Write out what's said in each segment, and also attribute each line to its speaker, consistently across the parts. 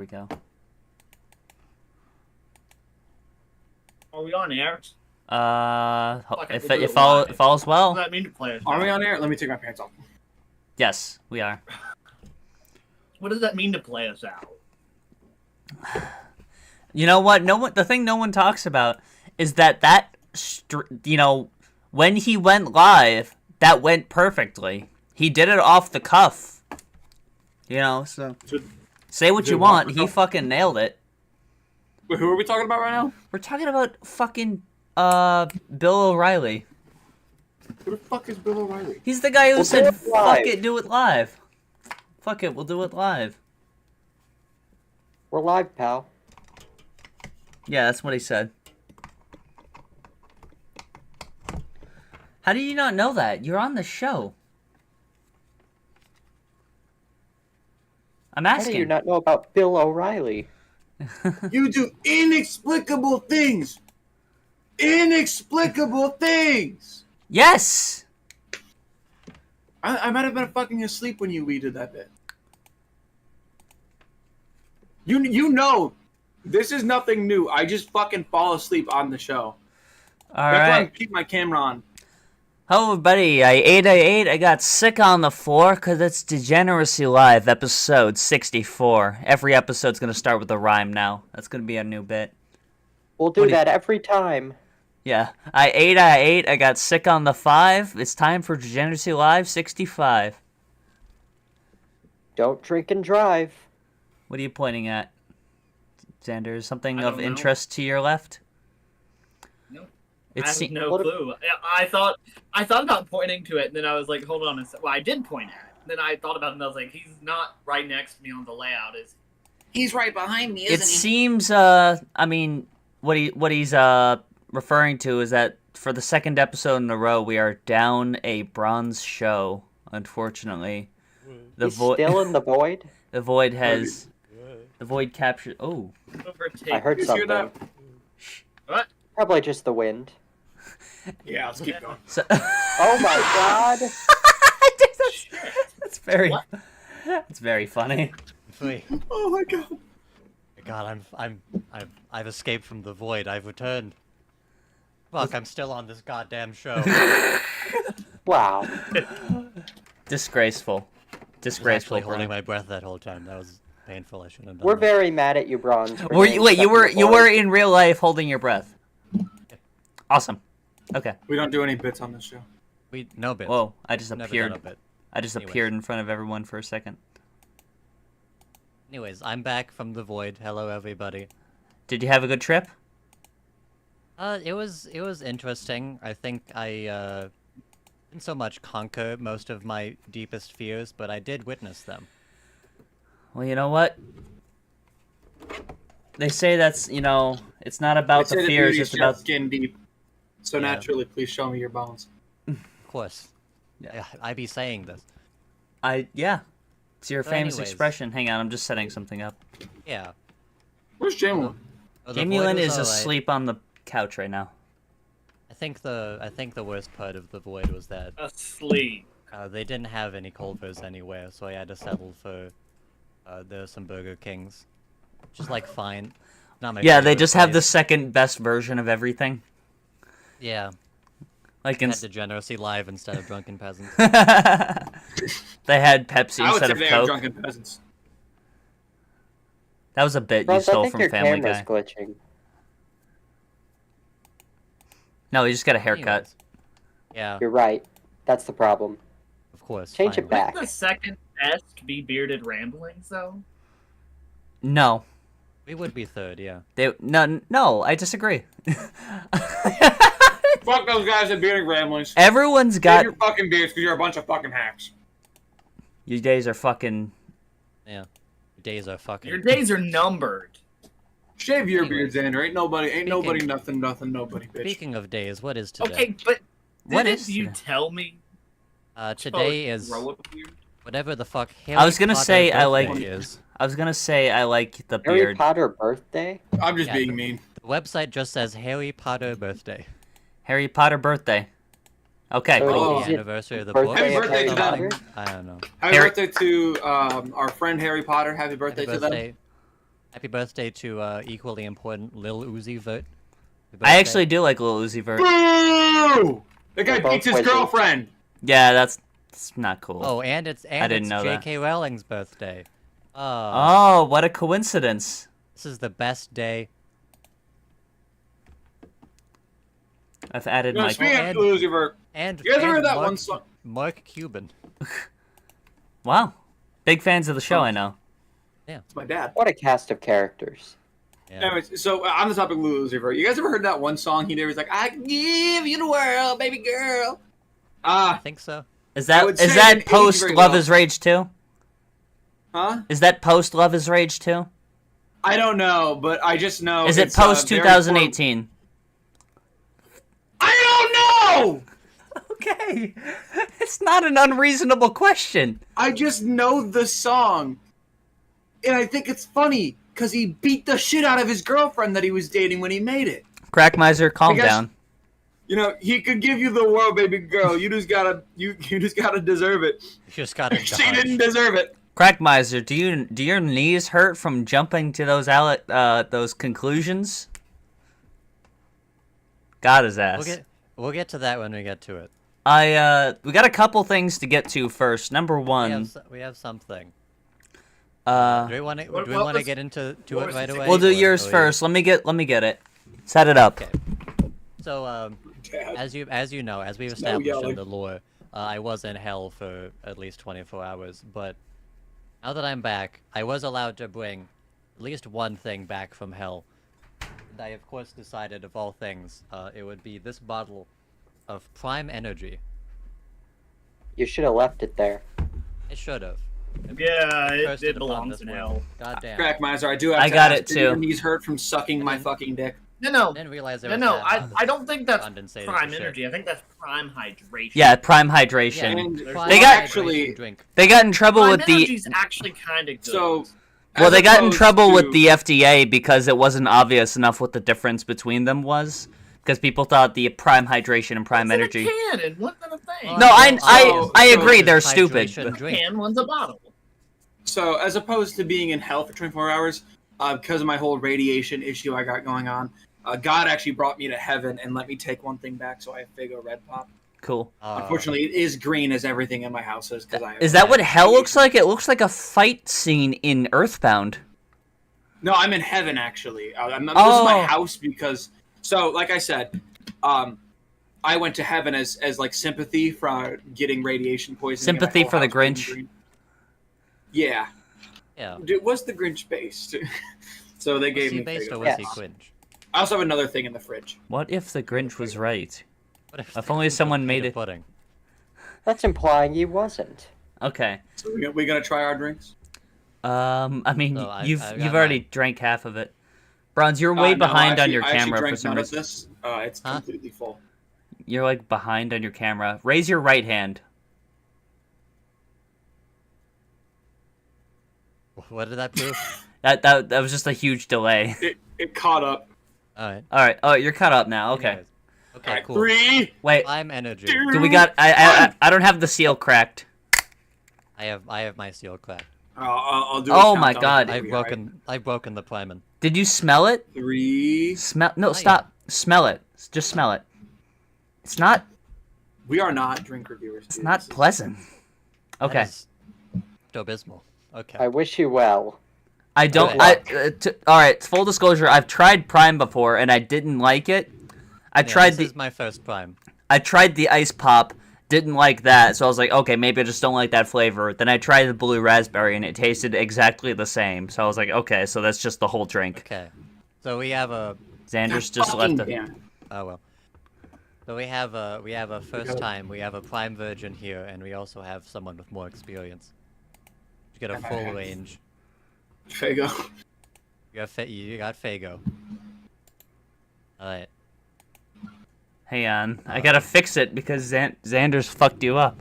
Speaker 1: we go.
Speaker 2: Are we on air?
Speaker 1: If it follows well.
Speaker 2: What does that mean to players?
Speaker 3: Are we on air? Let me take my pants off.
Speaker 1: Yes, we are.
Speaker 2: What does that mean to play us out?
Speaker 1: You know what? The thing no one talks about is that when he went live, that went perfectly. He did it off the cuff. So say what you want. He fucking nailed it.
Speaker 3: Wait, who are we talking about right now?
Speaker 1: We're talking about fucking Bill O'Reilly.
Speaker 3: Who the fuck is Bill O'Reilly?
Speaker 1: He's the guy who said, "Fuck it, do it live." Fuck it, we'll do it live.
Speaker 4: We're live, pal.
Speaker 1: Yeah, that's what he said. How do you not know that? You're on the show. I'm asking.
Speaker 4: How do you not know about Bill O'Reilly?
Speaker 3: You do inexplicable things. Inexplicable things.
Speaker 1: Yes.
Speaker 3: I might have been fucking asleep when we did that bit. You know, this is nothing new. I just fucking fall asleep on the show.
Speaker 1: All
Speaker 3: That's why I
Speaker 1: right.
Speaker 3: keep my camera on.
Speaker 1: Hello, everybody. I ate. I got sick on the floor because it's Degeneracy Live, episode 64. Every episode's going to start with a rhyme now. That's going to be a new bit.
Speaker 4: We'll do that every time.
Speaker 1: Yeah. I ate. I got sick on the 5. It's time for Degeneracy Live 65.
Speaker 4: Don't drink and drive.
Speaker 1: What are you pointing at, Xander? Is something
Speaker 2: I
Speaker 1: of
Speaker 2: don't know.
Speaker 1: interest to your left?
Speaker 2: No.
Speaker 1: It
Speaker 2: I have
Speaker 1: se-
Speaker 2: no clue. I thought about pointing to it, and then I was like, hold on a second. Well, I did point at it. Then I thought about it, and I was like, he's not right next to me on the layout, is he?
Speaker 3: He's right behind me,
Speaker 1: It seems, what he's referring to is that for the second episode in a row, we are down a bronze show, unfortunately.
Speaker 4: He's still in the void?
Speaker 1: The void has... The void captured... Oh.
Speaker 2: Overtake.
Speaker 4: I heard
Speaker 3: You hear
Speaker 4: something.
Speaker 3: that?
Speaker 2: What?
Speaker 4: Probably just the wind.
Speaker 3: Yeah, let's keep going.
Speaker 1: So...
Speaker 4: Oh my god!
Speaker 1: That's very...
Speaker 2: What?
Speaker 1: That's very funny.
Speaker 5: Wait,
Speaker 3: Oh my god.
Speaker 5: God, I've escaped from the void. I've returned. Fuck, I'm still on this goddamn show.
Speaker 4: Wow.
Speaker 1: Disgraceful.
Speaker 5: I was
Speaker 1: Disgraceful.
Speaker 5: actually holding
Speaker 1: bro.
Speaker 5: my breath that whole time. That was painful. I shouldn't have done
Speaker 4: We're
Speaker 5: that.
Speaker 4: very mad at you, Bronze. for
Speaker 1: Were
Speaker 4: getting
Speaker 1: you, wait, you
Speaker 4: stuck in
Speaker 1: were
Speaker 4: the
Speaker 1: you
Speaker 4: void.
Speaker 1: were in real life holding your breath. Awesome. Okay.
Speaker 3: We don't do any bits on this show.
Speaker 5: No bit.
Speaker 1: Whoa, I just
Speaker 5: Never
Speaker 1: appeared.
Speaker 5: done a bit.
Speaker 1: I just
Speaker 5: Anyways.
Speaker 1: appeared in front of everyone for a second.
Speaker 5: Anyways, I'm back from the void. Hello, everybody.
Speaker 1: Did you have a good trip?
Speaker 5: It was interesting. I think I didn't so much conquer most of my deepest fears, but I did witness them.
Speaker 1: Well, you know what? They say that's, it's not about
Speaker 3: They
Speaker 1: the
Speaker 3: say
Speaker 1: fears,
Speaker 3: beauty
Speaker 1: it's
Speaker 3: is
Speaker 1: about...
Speaker 3: skin deep. So
Speaker 5: Yeah.
Speaker 3: naturally, please show me your bones.
Speaker 5: Of course.
Speaker 1: Yeah.
Speaker 5: I be saying this.
Speaker 1: Yeah. It's your
Speaker 5: So
Speaker 1: famous
Speaker 5: anyways.
Speaker 1: expression. Hang on, I'm just setting something up.
Speaker 5: Yeah.
Speaker 3: Where's Jamie?
Speaker 5: Oh, the
Speaker 1: Jamie
Speaker 5: void
Speaker 1: Lynn
Speaker 5: was
Speaker 1: is
Speaker 5: alright.
Speaker 1: asleep on the couch right now.
Speaker 5: I think the worst part of the void was that
Speaker 2: Asleep.
Speaker 5: they didn't have any Culvers anywhere, so I had to settle for there's some Burger Kings. Just like fine. Not my
Speaker 1: Yeah, they
Speaker 5: favorite
Speaker 1: just have the
Speaker 5: place.
Speaker 1: second best version of everything.
Speaker 5: Yeah.
Speaker 1: Like
Speaker 5: Had Degeneracy Live instead of Drunken Peasants.
Speaker 1: they had Pepsi
Speaker 3: I would
Speaker 1: instead
Speaker 3: say
Speaker 1: of
Speaker 3: they have
Speaker 1: Coke.
Speaker 3: drunken peasants.
Speaker 1: That was a bit you
Speaker 4: Bronze, I
Speaker 1: stole
Speaker 4: think
Speaker 1: from
Speaker 4: your
Speaker 1: Family
Speaker 4: camera's
Speaker 1: Guy.
Speaker 4: glitching.
Speaker 1: No, he just got a haircut.
Speaker 5: Anyways. Yeah,
Speaker 4: You're right. That's the problem.
Speaker 5: of course.
Speaker 4: Change it
Speaker 5: finally.
Speaker 4: back.
Speaker 2: Wouldn't the second best be Bearded Ramblings, though?
Speaker 1: No.
Speaker 5: We would be third, yeah.
Speaker 1: No, I disagree.
Speaker 3: Fuck those guys at Bearded Ramblings.
Speaker 1: Everyone's
Speaker 3: Save
Speaker 1: got...
Speaker 3: your fucking beards because you're a bunch of fucking hacks.
Speaker 1: You days are fucking...
Speaker 5: Yeah. Days are fucking.
Speaker 2: Your days are numbered.
Speaker 3: Shave your
Speaker 5: Anyways.
Speaker 3: beard, Xander. Ain't nobody,
Speaker 5: Speaking-
Speaker 3: nothing, nobody, bitch.
Speaker 5: Speaking of days, what is today?
Speaker 2: Okay, but
Speaker 1: What
Speaker 2: didn't
Speaker 1: is
Speaker 2: you
Speaker 1: today?
Speaker 2: tell me?
Speaker 5: Today
Speaker 2: Oh,
Speaker 5: is
Speaker 2: grow a beard?
Speaker 5: whatever the fuck.
Speaker 1: I was gonna
Speaker 5: Harry
Speaker 1: say
Speaker 5: Potter
Speaker 1: I like-
Speaker 5: birthday is.
Speaker 1: I was gonna say I like the
Speaker 4: Harry
Speaker 1: beard.
Speaker 4: Potter birthday?
Speaker 3: I'm just
Speaker 5: Yeah,
Speaker 3: being
Speaker 5: but-
Speaker 3: mean.
Speaker 5: The website just says Harry Potter birthday.
Speaker 1: Harry Potter birthday. Okay.
Speaker 4: So
Speaker 3: Oh.
Speaker 5: The
Speaker 4: is it
Speaker 5: anniversary of the
Speaker 4: birthday
Speaker 5: book.
Speaker 3: of Harry
Speaker 5: or
Speaker 3: Potter?
Speaker 5: something? I don't know.
Speaker 3: Happy
Speaker 1: Harry-
Speaker 3: birthday to our friend Harry Potter. Happy birthday
Speaker 5: Happy
Speaker 3: to them.
Speaker 5: birthday. Happy birthday to equally important Lil Uzi Vert. Happy
Speaker 1: I
Speaker 5: birthday.
Speaker 1: actually do like Lil Uzi Vert.
Speaker 3: Boo! The guy
Speaker 4: They're both
Speaker 3: beats his
Speaker 4: wizards.
Speaker 3: girlfriend.
Speaker 1: Yeah, that's not cool.
Speaker 5: Oh, and it's
Speaker 1: didn't know that.
Speaker 5: J.K. Rowling's birthday.
Speaker 1: Oh, what a coincidence.
Speaker 5: This is the best day.
Speaker 1: I've added
Speaker 3: No,
Speaker 1: my...
Speaker 3: speaking
Speaker 5: and-
Speaker 3: of Uzi Vert,
Speaker 5: And
Speaker 3: you guys ever
Speaker 5: and
Speaker 3: heard that
Speaker 5: Mark,
Speaker 3: one song?
Speaker 5: Mark Cuban.
Speaker 1: Wow. Big fans of the show, I know.
Speaker 3: It's my dad.
Speaker 4: What a cast of characters.
Speaker 5: Yeah.
Speaker 3: Anyways, so on the topic of Uzi Vert, you guys ever heard that one song he did? He's like, "I give you the world, baby girl."
Speaker 5: I think so.
Speaker 1: Is
Speaker 3: I would say it
Speaker 1: that
Speaker 3: didn't age
Speaker 1: post
Speaker 3: very
Speaker 1: Love
Speaker 3: well.
Speaker 1: is Rage 2?
Speaker 3: Huh?
Speaker 1: Is that post Love is Rage 2?
Speaker 3: I don't know, but I just know.
Speaker 1: Is it
Speaker 3: it's,
Speaker 1: post
Speaker 3: very
Speaker 1: 2018?
Speaker 3: I don't know.
Speaker 1: Okay. It's not an unreasonable question.
Speaker 3: I just know the song, and I think it's funny because he beat the shit out of his girlfriend that he was dating when he made it.
Speaker 1: Crack Miser, calm
Speaker 3: I guess-
Speaker 1: down.
Speaker 3: You know, he could give you the world, baby girl. You just gotta, you just gotta deserve it.
Speaker 5: You just gotta
Speaker 3: She
Speaker 5: dodge.
Speaker 3: didn't deserve it.
Speaker 1: Crack Miser, do your knees hurt from jumping to those conclusions? Got his ass.
Speaker 5: We'll get to that when we get to it.
Speaker 1: We got a couple things to get to first. Number one,
Speaker 5: We have something.
Speaker 1: uh,
Speaker 5: Do we want to?
Speaker 2: What-
Speaker 5: Do we
Speaker 2: what
Speaker 5: want to
Speaker 2: was-
Speaker 5: get into
Speaker 2: what
Speaker 5: it
Speaker 2: was
Speaker 5: right
Speaker 2: the
Speaker 5: away?
Speaker 2: thing?
Speaker 1: we'll do
Speaker 5: or
Speaker 1: yours
Speaker 5: will you-
Speaker 1: first. Let me get it. Set it up.
Speaker 5: Okay. So
Speaker 3: Dad.
Speaker 5: as you know, as we've
Speaker 3: no
Speaker 5: established in
Speaker 3: yelling.
Speaker 5: the lore, I was in hell for at least 24 hours. But now that I'm back, I was allowed to bring at least one thing back from hell. And I of course decided, of all things, it would be this bottle of Prime Energy.
Speaker 4: You should have left it there.
Speaker 5: I should have.
Speaker 2: Yeah,
Speaker 5: Cursed
Speaker 2: it
Speaker 5: upon
Speaker 2: belongs
Speaker 5: this
Speaker 2: in
Speaker 5: world.
Speaker 2: hell.
Speaker 5: God damn.
Speaker 3: Crack Miser, I do have
Speaker 1: I
Speaker 3: to
Speaker 1: got
Speaker 3: ask,
Speaker 1: it,
Speaker 3: did your
Speaker 1: too.
Speaker 3: knees hurt from sucking my fucking dick?
Speaker 2: No,
Speaker 5: I didn't realize there
Speaker 2: no,
Speaker 5: was
Speaker 2: no.
Speaker 5: that
Speaker 2: I don't think that's
Speaker 5: condensated
Speaker 2: prime
Speaker 5: shit.
Speaker 2: energy. I think that's prime hydration.
Speaker 1: Yeah, Prime Hydration.
Speaker 3: And
Speaker 5: Prime
Speaker 1: They got-
Speaker 5: hydration
Speaker 3: actually-
Speaker 5: drink.
Speaker 1: They got in trouble
Speaker 2: Prime
Speaker 1: with the
Speaker 2: energy's actually kind of good.
Speaker 3: So,
Speaker 1: well,
Speaker 3: as
Speaker 1: they got in
Speaker 3: opposed
Speaker 1: trouble
Speaker 3: to-
Speaker 1: with the FDA because it wasn't obvious enough what the difference between them was. Because people thought the Prime Hydration and Prime
Speaker 2: It's in a
Speaker 1: Energy.
Speaker 2: can, and what's in a thing?
Speaker 1: No, I
Speaker 3: So-
Speaker 1: agree.
Speaker 3: so
Speaker 1: They're
Speaker 5: Hydration
Speaker 1: stupid.
Speaker 5: drink.
Speaker 2: Can, one's a bottle.
Speaker 3: So, as opposed to being in hell for 24 hours, because of my whole radiation issue I got going on, God actually brought me to heaven and let me take one thing back, so I have Fago Red Pop.
Speaker 1: Cool.
Speaker 3: Unfortunately, it is green as everything in my house is. Because I
Speaker 1: Is that what hell looks like? It looks like a fight scene in Earthbound.
Speaker 3: No, I'm in heaven actually. This is
Speaker 1: Oh.
Speaker 3: my house because. So, like I said, I went to heaven as like sympathy for getting radiation poisoning. and my
Speaker 1: Sympathy
Speaker 3: whole
Speaker 1: for the
Speaker 3: house being
Speaker 1: Grinch?
Speaker 3: green. Yeah,
Speaker 5: Yeah.
Speaker 3: it was the Grinch based. So they
Speaker 5: Was
Speaker 3: gave
Speaker 5: he
Speaker 3: me.
Speaker 5: based
Speaker 3: Fago
Speaker 5: or
Speaker 3: Red
Speaker 5: was he
Speaker 3: Pop.
Speaker 5: cringe?
Speaker 3: I also have another thing in the fridge.
Speaker 1: What if the Grinch was right?
Speaker 5: What if
Speaker 1: If
Speaker 5: the
Speaker 1: only
Speaker 5: Grinch was
Speaker 1: someone made
Speaker 5: Peter
Speaker 1: it-
Speaker 5: Pudding?
Speaker 4: That's implying he wasn't.
Speaker 1: Okay.
Speaker 3: So we gonna try our drinks?
Speaker 1: I mean,
Speaker 5: So I've
Speaker 1: you've
Speaker 5: got
Speaker 1: already
Speaker 5: mine.
Speaker 1: drank half of it. Bronze, you're way
Speaker 3: No,
Speaker 1: behind on
Speaker 3: actually-
Speaker 1: your
Speaker 3: I actually
Speaker 1: camera for
Speaker 3: drank
Speaker 1: some
Speaker 3: none of
Speaker 1: reason.
Speaker 3: this. It's
Speaker 5: Huh?
Speaker 3: completely full.
Speaker 1: You're like behind on your camera. Raise your right hand.
Speaker 5: What did that prove?
Speaker 1: That was just a huge delay.
Speaker 3: It caught up.
Speaker 5: Alright.
Speaker 1: All right. Oh, you're caught up now. Okay.
Speaker 5: Anyways. Okay,
Speaker 3: Alright,
Speaker 5: cool.
Speaker 3: 3,
Speaker 1: Wait.
Speaker 5: Prime Energy.
Speaker 3: 2.
Speaker 1: Do we got? I don't have the seal cracked.
Speaker 5: I have my seal cracked.
Speaker 3: I'll do.
Speaker 1: Oh
Speaker 3: a
Speaker 1: my
Speaker 3: countdown
Speaker 1: God.
Speaker 3: for
Speaker 5: I've
Speaker 3: you,
Speaker 5: broken the Primen.
Speaker 1: Did you smell it?
Speaker 3: alright? 3.
Speaker 1: Smell? No,
Speaker 5: Not
Speaker 1: stop. Smell it. Just smell it. It's not.
Speaker 3: We are not drink reviewers.
Speaker 1: It's not pleasant. Okay.
Speaker 5: That is abysmal. Okay.
Speaker 4: I wish you well.
Speaker 1: I don't.
Speaker 5: Okay.
Speaker 1: All right. Full disclosure. I've tried Prime before and I didn't like it. I
Speaker 5: Yeah,
Speaker 1: tried
Speaker 5: this
Speaker 1: the.
Speaker 5: is my first Prime.
Speaker 1: I tried the ice pop. Didn't like that, so I was like, okay, maybe I just don't like that flavor. Then I tried the blue raspberry, and it tasted exactly the same. So I was like, okay, so that's just the whole drink.
Speaker 5: Okay. So we have a
Speaker 1: Xander's just
Speaker 3: Fucking
Speaker 1: left it.
Speaker 3: damn.
Speaker 5: oh well. So we have a first time. We have a Prime Virgin here, and we also have someone with more experience. You get a full range.
Speaker 3: Fago.
Speaker 5: You got Fago. Alright.
Speaker 1: Hang on, I gotta fix it because Xander's fucked you up.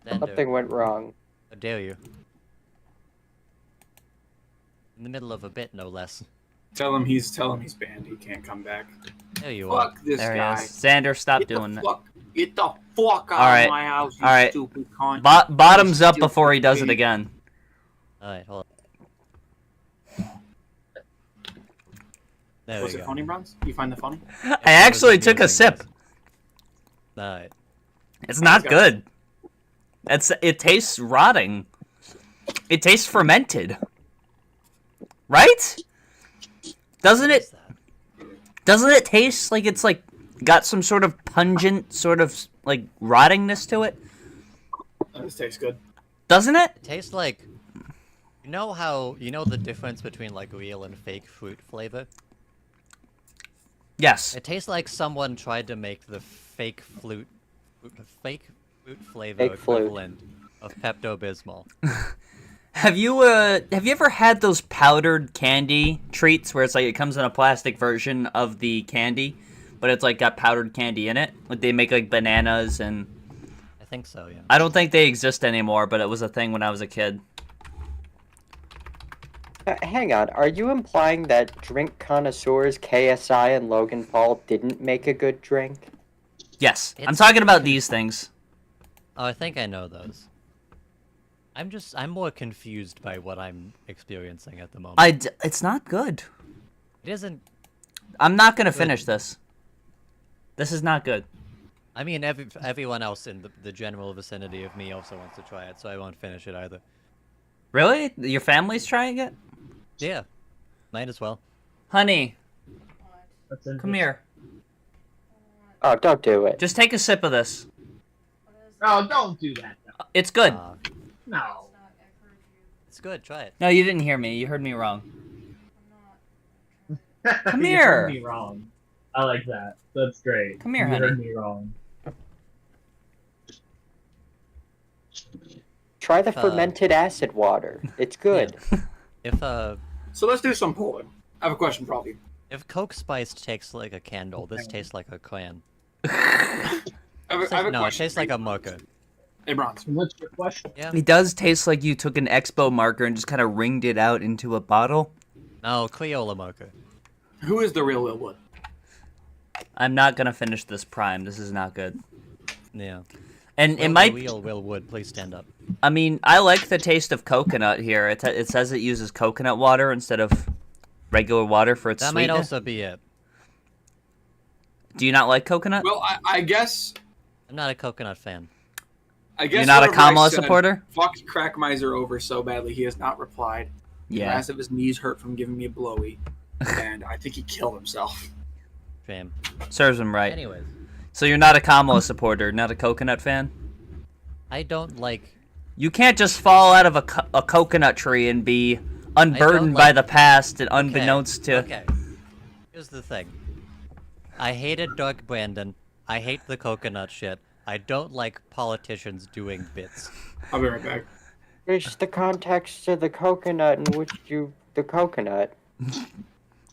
Speaker 5: Xander,
Speaker 4: Something went wrong.
Speaker 5: how dare you? In the middle of a bit, no less.
Speaker 3: Tell him he's banned. He can't come back.
Speaker 5: There you are.
Speaker 3: Fuck this
Speaker 1: There he
Speaker 3: guy.
Speaker 1: is. Xander, stop
Speaker 3: Get
Speaker 1: doing
Speaker 3: the
Speaker 1: that.
Speaker 3: fuck, get the fuck out
Speaker 1: Alright.
Speaker 3: of my house, you
Speaker 1: Alright.
Speaker 3: stupid cunt.
Speaker 1: Bottoms up
Speaker 3: Stupid
Speaker 1: before he does it
Speaker 3: idiot.
Speaker 1: again.
Speaker 5: Alright, hold There
Speaker 3: Was
Speaker 5: we
Speaker 3: it
Speaker 5: go.
Speaker 3: funny, Bronze? You find the funny?
Speaker 1: I actually took a sip.
Speaker 5: Alright.
Speaker 1: It's not
Speaker 3: Let's go.
Speaker 1: good. It tastes rotting. It tastes fermented. Right? Doesn't
Speaker 5: What is
Speaker 1: it?
Speaker 5: that?
Speaker 1: Doesn't it taste like it's like got some sort of pungent sort of like rottingness to it?
Speaker 3: This tastes good.
Speaker 1: Doesn't it?
Speaker 5: It tastes like... You know the difference between like real and fake fruit flavor?
Speaker 1: Yes.
Speaker 5: It tastes like someone tried to make the fake fruit flavor
Speaker 4: Fake flute.
Speaker 5: equivalent of Pepto-Bismol.
Speaker 1: Have you ever had those powdered candy treats where it's like it comes in a plastic version of the candy, but it's like got powdered candy in it? Like they make like bananas and
Speaker 5: I think so, yeah.
Speaker 1: I don't think they exist anymore, but it was a thing when I was a kid.
Speaker 4: Hang on, are you implying that drink connoisseurs KSI and Logan Paul didn't make a good drink?
Speaker 1: Yes. I'm
Speaker 5: It's-
Speaker 1: talking about these things.
Speaker 5: Oh, I think I know those. I'm more confused by what I'm experiencing at the moment.
Speaker 1: It's not good.
Speaker 5: It isn't...
Speaker 1: I'm not gonna finish this. This is not good.
Speaker 5: I mean, everyone else in the general vicinity of me also wants to try it, so I won't finish it either.
Speaker 1: Really? Your family's trying it?
Speaker 5: Yeah. Might as well.
Speaker 1: Honey,
Speaker 2: That's
Speaker 1: come
Speaker 2: interesting.
Speaker 1: here.
Speaker 4: Oh, don't do it.
Speaker 1: Just take a sip of this.
Speaker 2: Oh, don't do that. No.
Speaker 1: It's good.
Speaker 2: No.
Speaker 5: It's good, try it.
Speaker 1: No, you didn't hear me. You heard me wrong. Come
Speaker 2: You
Speaker 1: here.
Speaker 2: heard me wrong. I like that. That's great.
Speaker 1: Come here,
Speaker 2: you
Speaker 1: honey.
Speaker 2: heard me wrong.
Speaker 4: Try the fermented acid water. It's good.
Speaker 5: If
Speaker 3: So let's do some polling. I have a question for all of you.
Speaker 5: if Coke Spiced tastes like a candle, this tastes like a crayon.
Speaker 3: I have a
Speaker 5: No, it
Speaker 3: question.
Speaker 5: tastes like a marker.
Speaker 3: Hey, Bronze.
Speaker 2: What's your question?
Speaker 5: Yeah.
Speaker 1: It does taste like you took an Expo marker and just kind of wringed it out into a bottle.
Speaker 5: No, Crayola marker.
Speaker 3: Who is the real Will Wood?
Speaker 1: I'm not gonna finish this prime. This is not good.
Speaker 5: Yeah.
Speaker 1: And it
Speaker 5: Will
Speaker 1: might.
Speaker 5: the real Will Wood, please stand up.
Speaker 1: I mean, I like the taste of coconut here. It says it uses coconut water instead of regular water for its
Speaker 5: That might
Speaker 1: sweetness.
Speaker 5: also be it.
Speaker 1: Do you not like coconut?
Speaker 3: Well, I guess.
Speaker 5: I'm not a coconut fan.
Speaker 3: I guess.
Speaker 1: You're not a
Speaker 3: whatever I
Speaker 1: Kamala
Speaker 3: said
Speaker 1: supporter?
Speaker 3: Fucked Crack Miser over so badly he has not replied. He
Speaker 1: Yeah.
Speaker 3: asked if his knees hurt from giving me a blowy, and I think he killed himself.
Speaker 5: Shame.
Speaker 1: Serves him right.
Speaker 5: Anyways,
Speaker 1: So you're not a Kamala supporter, not a coconut fan?
Speaker 5: I don't like...
Speaker 1: You can't just fall out of a coconut tree and be unburdened by
Speaker 5: like-
Speaker 1: the past and unbeknownst to...
Speaker 5: Okay. Here's the thing. I hated Doug Brandon. I hate the coconut shit. I don't like politicians doing bits.
Speaker 3: I'll be right back.
Speaker 4: It's the context of the coconut in which the coconut.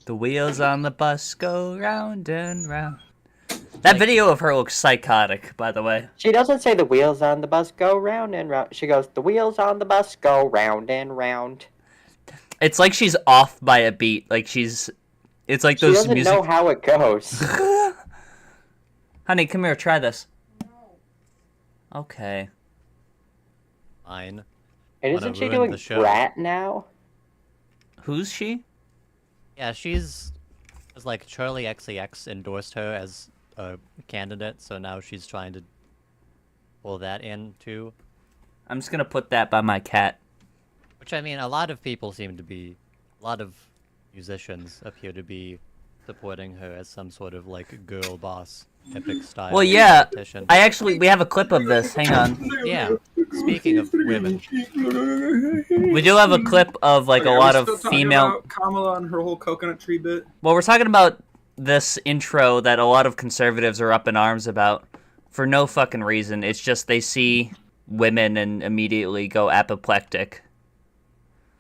Speaker 1: The wheels on the bus go round and round. That video of her looks psychotic, by the way.
Speaker 4: She doesn't say the wheels on the bus go round and round. She goes, the wheels on the bus go round and round.
Speaker 1: It's like she's off by a beat. Like she's... It's like
Speaker 4: She
Speaker 1: those
Speaker 4: doesn't
Speaker 1: music...
Speaker 4: know how it goes.
Speaker 1: Honey, come here, try this. Okay.
Speaker 5: Fine.
Speaker 4: And
Speaker 5: Wanna
Speaker 4: isn't she
Speaker 5: ruin
Speaker 4: doing
Speaker 5: the show.
Speaker 4: Brat now?
Speaker 1: Who's she?
Speaker 5: Yeah, she's... It's like Charlie XCX endorsed her as a candidate, so now she's trying to pull that in, too.
Speaker 1: I'm just gonna put that by my cat.
Speaker 5: Which, I mean, a lot of people seem to be... A lot of musicians appear to be supporting her as some sort of, like, girl boss, epic style
Speaker 1: Well, yeah.
Speaker 5: politician.
Speaker 1: We have a clip of this. Hang on.
Speaker 5: Yeah, speaking of women.
Speaker 1: We do have a clip of, like, a
Speaker 3: Okay, are
Speaker 1: lot
Speaker 3: we
Speaker 1: of
Speaker 3: still talking
Speaker 1: female...
Speaker 3: about Kamala and her whole coconut tree bit.
Speaker 1: Well, we're talking about this intro that a lot of conservatives are up in arms about for no fucking reason. It's just they see women and immediately go apoplectic.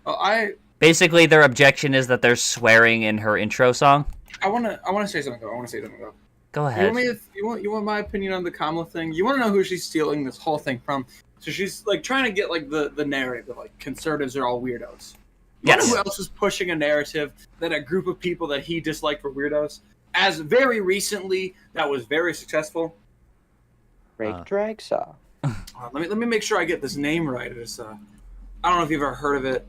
Speaker 3: Oh,
Speaker 1: Basically, their objection is that they're swearing in her intro song.
Speaker 3: I wanna say something though.
Speaker 1: Go
Speaker 3: You
Speaker 1: ahead.
Speaker 3: want my opinion on the Kamala thing? You want to know who she's stealing this whole thing from? So she's like trying to get like the narrative that like conservatives are all weirdos. You know
Speaker 1: Yes.
Speaker 3: who else is pushing a narrative that a group of people that he disliked were weirdos? As very recently, that was very successful.
Speaker 4: Rake Dragsaw.
Speaker 3: Let me make sure I get this name right. It's I don't know if you've ever heard of it.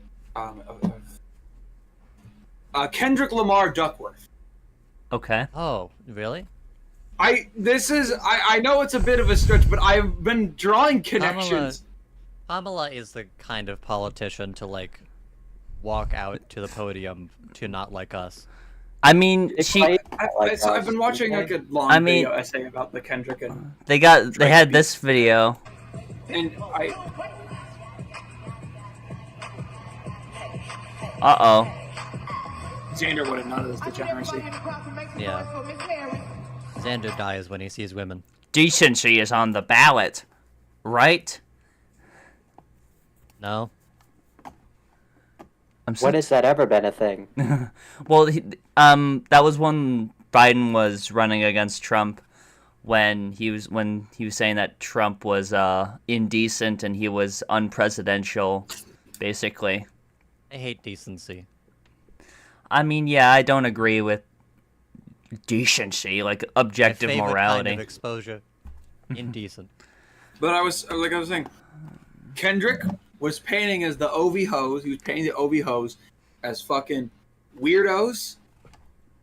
Speaker 3: Kendrick Lamar Duckworth.
Speaker 1: Okay.
Speaker 5: Oh, really?
Speaker 3: I know it's a bit of a stretch, but I've been drawing connections.
Speaker 5: Kamala is the kind of politician to like walk out to the podium to not like us.
Speaker 1: I mean,
Speaker 3: I've been watching like a long video essay about the Kendrick and
Speaker 1: they had this video.
Speaker 3: and
Speaker 1: Uh-oh.
Speaker 3: Xander would have known it was degeneracy.
Speaker 5: Yeah. Xander dies when he sees women.
Speaker 1: Decency is on the ballot, right?
Speaker 5: No.
Speaker 4: When has that ever been a thing?
Speaker 1: Well, that was when Biden was running against Trump, when he was saying that Trump was indecent and he was unpresidential, basically.
Speaker 5: I hate decency.
Speaker 1: I mean, yeah, I don't agree with decency, like objective
Speaker 5: My favorite
Speaker 1: morality.
Speaker 5: kind of exposure. Indecent.
Speaker 3: But I was saying, Kendrick was painting as the OV hoes. He was painting the OV hoes as fucking weirdos,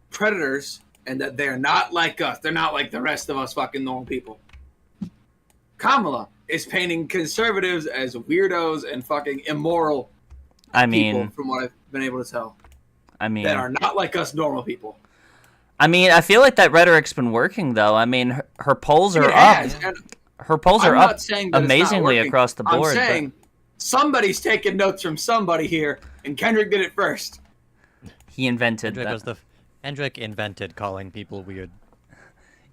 Speaker 3: predators, and that they're not like us. They're not like the rest of us fucking normal people. Kamala is painting conservatives as weirdos and fucking immoral people, from what I've been able to tell. That are not like us normal people.
Speaker 1: I mean, I feel like that rhetoric's been working, though. I mean, her polls are up. Her polls are up amazingly across the board.
Speaker 3: I'm saying somebody's taking notes from somebody here, and Kendrick did it first.
Speaker 1: He invented that.
Speaker 5: Kendrick invented calling people weird.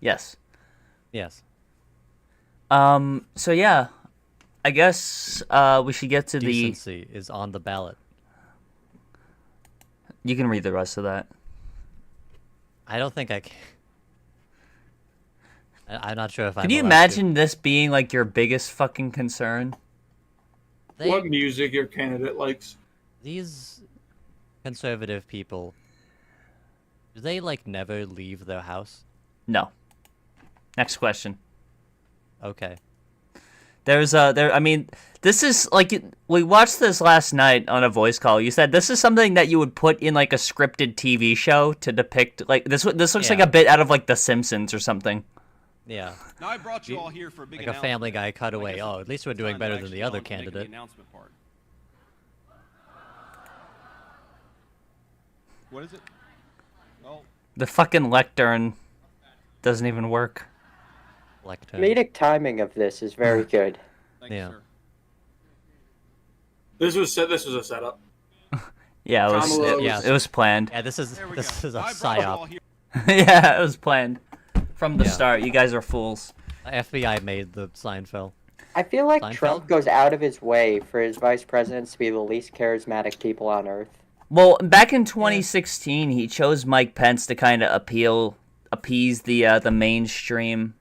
Speaker 1: Yes.
Speaker 5: Yes.
Speaker 1: So yeah, I guess we should get to
Speaker 5: Decency is on the ballot.
Speaker 1: You can read the rest of that.
Speaker 5: I don't think I can. I'm not sure if I.
Speaker 1: Can you imagine this being like your biggest fucking concern?
Speaker 3: What music your candidate likes?
Speaker 5: These conservative people, do they like never leave their house?
Speaker 1: No. Next question.
Speaker 5: Okay.
Speaker 1: I mean, this is like, we watched this last night on a voice call. You said this is something that you would put in like a scripted TV show to depict, like, this looks like a bit out of like The Simpsons or something.
Speaker 5: Yeah.
Speaker 6: Now I brought you all here for a big
Speaker 5: like a Family Guy cutaway. Oh, at least we're doing better than the other candidate.
Speaker 6: What is it? Well,
Speaker 1: The fucking lectern doesn't even work.
Speaker 5: Lectern.
Speaker 4: Comedic timing of this is very good.
Speaker 6: thank you, sir.
Speaker 3: This was a setup.
Speaker 1: Yeah, it was planned.
Speaker 5: Yeah, this is a
Speaker 6: I brought you all
Speaker 5: psyop.
Speaker 6: here.
Speaker 1: Yeah, it was planned from the start. You guys are fools.
Speaker 5: The FBI made the Seinfeld.
Speaker 4: I feel like
Speaker 5: Seinfeld?
Speaker 4: Trump goes out of his way for his vice presidents to be the least charismatic people on earth.
Speaker 1: Well, back in 2016, he chose Mike Pence to kind of appease the mainstream.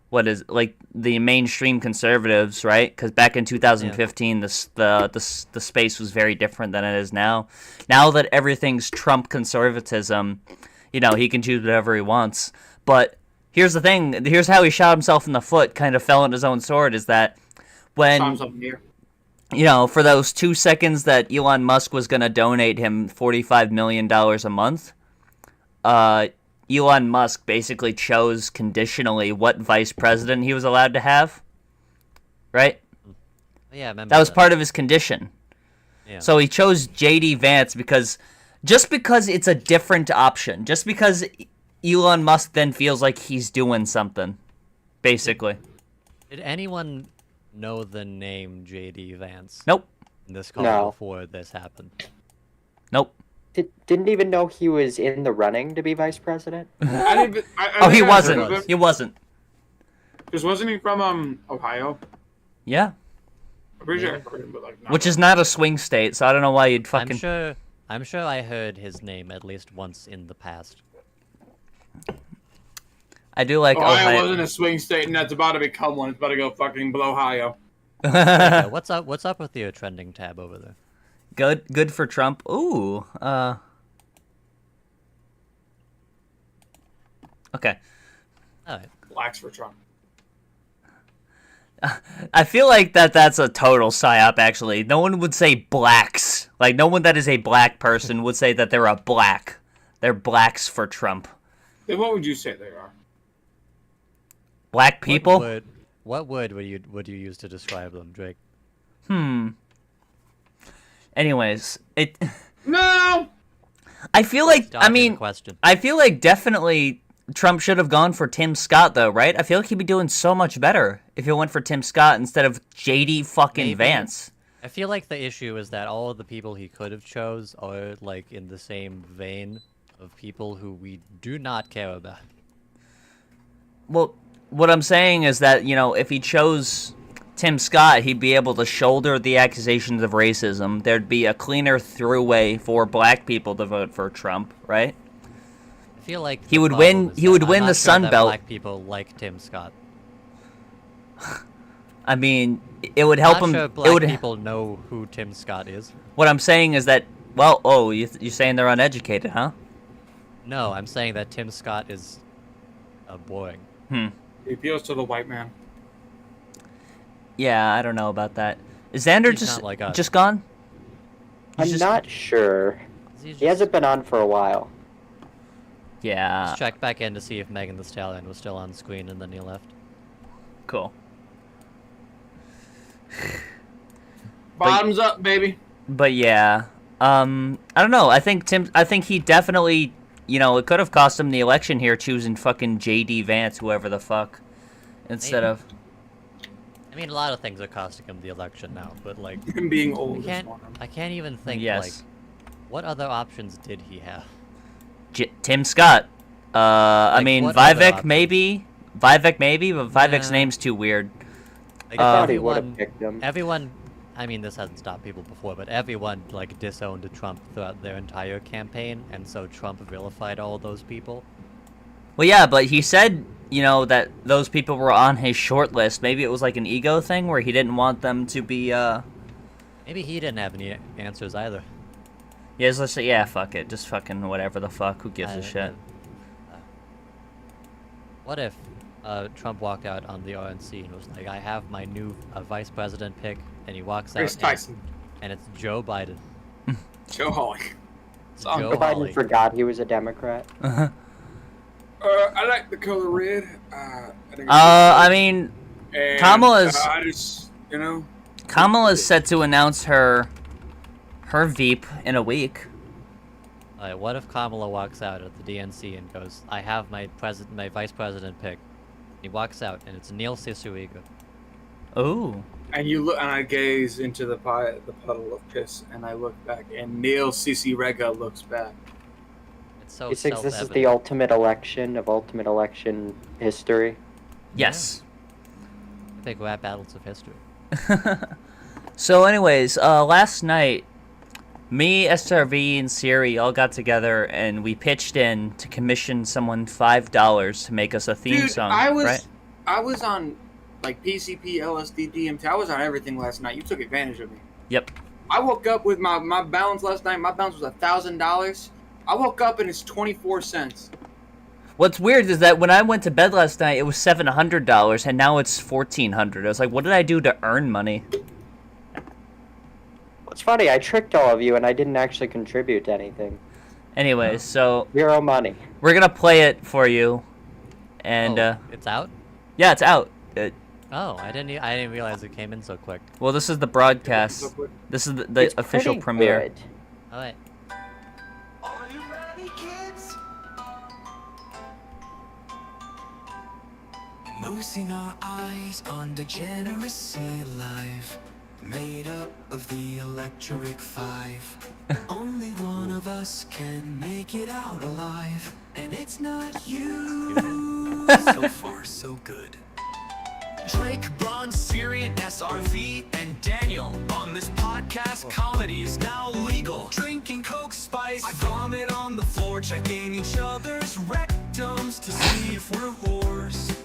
Speaker 1: What is like the mainstream conservatives, right? Because back in 2015, the space was very different than it is now. Now that everything's Trump conservatism, he can choose whatever he wants. But here's the thing: here's how he shot himself in the foot. Kind of fell on his own sword. Is that when for those 2 seconds that Elon Musk was gonna donate him $45 million a month, Elon Musk basically chose conditionally what vice president he was allowed to have, right?
Speaker 5: Yeah, I remember
Speaker 1: that was part of his condition.
Speaker 5: Yeah.
Speaker 1: So he chose J.D. Vance because it's a different option, just because Elon Musk then feels like he's doing something, basically.
Speaker 5: Did anyone know the name J.D. Vance?
Speaker 1: Nope.
Speaker 5: In this call before this happened?
Speaker 1: Nope.
Speaker 4: Didn't even know he was in the running to be vice president?
Speaker 1: He wasn't. He wasn't.
Speaker 3: Because wasn't he from Ohio?
Speaker 1: Yeah.
Speaker 3: I'm pretty sure I heard him, but like.
Speaker 1: Which is not a swing state, so I don't know why you'd fucking.
Speaker 5: I'm sure I heard his name at least once in the past.
Speaker 1: I do like
Speaker 3: Ohio wasn't a swing state, and that's about to become one. It's about to go fucking below Ohio.
Speaker 5: Okay, what's up with your trending tab over there?
Speaker 1: Good for Trump. Ooh. Okay.
Speaker 5: All right.
Speaker 3: Blacks for Trump.
Speaker 1: I feel like that's a total psyop, actually. No one would say blacks. Like, no one that is a black person would say that they're a black. They're blacks for Trump.
Speaker 3: Then what would you say they are?
Speaker 1: Black people?
Speaker 5: What word would you use to describe them, Drake?
Speaker 1: Anyways,
Speaker 3: No.
Speaker 1: I feel like, I
Speaker 5: Dodging
Speaker 1: mean,
Speaker 5: the question.
Speaker 1: I feel like definitely Trump should have gone for Tim Scott, though, right? I feel like he'd be doing so much better if he went for Tim Scott instead of JD fucking
Speaker 5: Maybe.
Speaker 1: Vance.
Speaker 5: I feel like the issue is that all of the people he could have chose are like in the same vein of people who we do not care about.
Speaker 1: Well, what I'm saying is that, you know, if he chose Tim Scott, he'd be able to shoulder the accusations of racism. There'd be a cleaner throughway for black people to vote for Trump, right?
Speaker 5: I feel like
Speaker 1: He
Speaker 5: the
Speaker 1: would
Speaker 5: problem
Speaker 1: win-
Speaker 5: is
Speaker 1: he
Speaker 5: that
Speaker 1: would
Speaker 5: I'm
Speaker 1: win
Speaker 5: not
Speaker 1: the
Speaker 5: sure
Speaker 1: Sun
Speaker 5: that
Speaker 1: Belt.
Speaker 5: Black people like Tim Scott.
Speaker 1: I mean, it would help
Speaker 5: Not
Speaker 1: him.
Speaker 5: sure
Speaker 1: It
Speaker 5: black
Speaker 1: would.
Speaker 5: people know who Tim Scott is.
Speaker 1: What I'm saying is that, well, oh, you're saying they're uneducated, huh?
Speaker 5: No, I'm saying that Tim Scott is boring.
Speaker 3: He appeals to the white man.
Speaker 1: Yeah, I don't know about that. Is Xander
Speaker 5: He's
Speaker 1: just
Speaker 5: not like us.
Speaker 1: just gone?
Speaker 4: I'm
Speaker 1: just-
Speaker 4: not sure. He hasn't been on for a while.
Speaker 1: Yeah,
Speaker 5: Just check back in to see if Megan Thee Stallion was still on screen, and then he left.
Speaker 1: cool.
Speaker 3: Bottoms up, baby.
Speaker 1: But yeah, I don't know. I think he definitely, you know, it could have cost him the election here choosing fucking JD Vance, whoever the fuck, instead
Speaker 5: Maybe.
Speaker 1: of.
Speaker 5: I mean, a lot of things are costing him the election now, but like,
Speaker 3: Him being
Speaker 5: I
Speaker 3: old is
Speaker 5: can't,
Speaker 3: one of them.
Speaker 5: I can't even think
Speaker 1: Yes.
Speaker 5: like, what other options did he have?
Speaker 1: Tim Scott. I
Speaker 5: Like,
Speaker 1: mean,
Speaker 5: what other
Speaker 1: Vivek
Speaker 5: option?
Speaker 1: maybe. Vivek maybe, but Vivek's
Speaker 5: Yeah.
Speaker 1: name's too weird.
Speaker 5: Like,
Speaker 4: I thought he would have
Speaker 5: everyone,
Speaker 4: picked him.
Speaker 5: everyone, I mean, this hasn't stopped people before, but everyone like disowned Trump throughout their entire campaign, and so Trump vilified all those people.
Speaker 1: Well, yeah, but he said, you know, that those people were on his short list. Maybe it was like an ego thing where he didn't want them to be,
Speaker 5: Maybe he didn't have any answers either.
Speaker 1: Yeah, let's say, yeah, fuck it. Just fucking whatever the fuck. Who gives a shit?
Speaker 5: What if Trump walked out on the RNC and was like, I have my new vice president pick, and he walks
Speaker 3: Kris
Speaker 5: out
Speaker 3: Tyson.
Speaker 5: and it's Joe Biden.
Speaker 3: Joe Hawley. Song.
Speaker 5: Joe
Speaker 4: Biden
Speaker 5: Hawley.
Speaker 4: forgot he was a Democrat.
Speaker 3: I like the color red. I think
Speaker 1: I mean,
Speaker 3: and,
Speaker 1: Kamala's-
Speaker 3: I just, you know.
Speaker 1: Kamala's set to announce her Veep in a week.
Speaker 5: Alright, what if Kamala walks out at the DNC and goes, I have my vice president pick. He walks out and it's Neil Cicierega.
Speaker 1: Ooh.
Speaker 3: And you look, and I gaze into the puddle of piss, and I look back, and Neil Cicierega looks back.
Speaker 5: It's so
Speaker 4: He thinks this is
Speaker 5: self-evident.
Speaker 4: the ultimate election history.
Speaker 1: Yes.
Speaker 5: Big rap battles of history.
Speaker 1: So, anyways, last night, me, SRV, and Siri all got together and we pitched in to commission someone $5 to make us a theme
Speaker 3: Dude,
Speaker 1: song.
Speaker 3: I was on like PCP, LSD, DMT. I was on everything last night. You took advantage of me.
Speaker 1: Yep.
Speaker 3: I woke up with my balance last night. My balance was $1,000. I woke up and it's 24 cents.
Speaker 1: What's weird is that when I went to bed last night, it was $700, and now it's $1,400. I was like, what did I do to earn money?
Speaker 4: It's funny, I tricked all of you and I didn't actually contribute to anything.
Speaker 1: Anyways, so
Speaker 4: 0 money.
Speaker 1: we're gonna play it for you, and
Speaker 5: Oh, it's out?
Speaker 1: yeah, it's out.
Speaker 5: Oh, I didn't realize it came in so quick.
Speaker 1: Well, this is the broadcast. This is the
Speaker 4: It's
Speaker 1: official
Speaker 4: pretty
Speaker 1: premiere.
Speaker 4: good.
Speaker 5: Alright.
Speaker 7: Are you ready, kids? Losing our eyes on Degeneracy life, made up of the electric five. Only one of us can make it out alive, and it's not you. So far, so good. Drake, Bond, Siri, and SRV, and Daniel. On this podcast, comedy is now legal. Drinking Coke Spice, I vomit on the floor, checking each other's rectums to see if we're whores.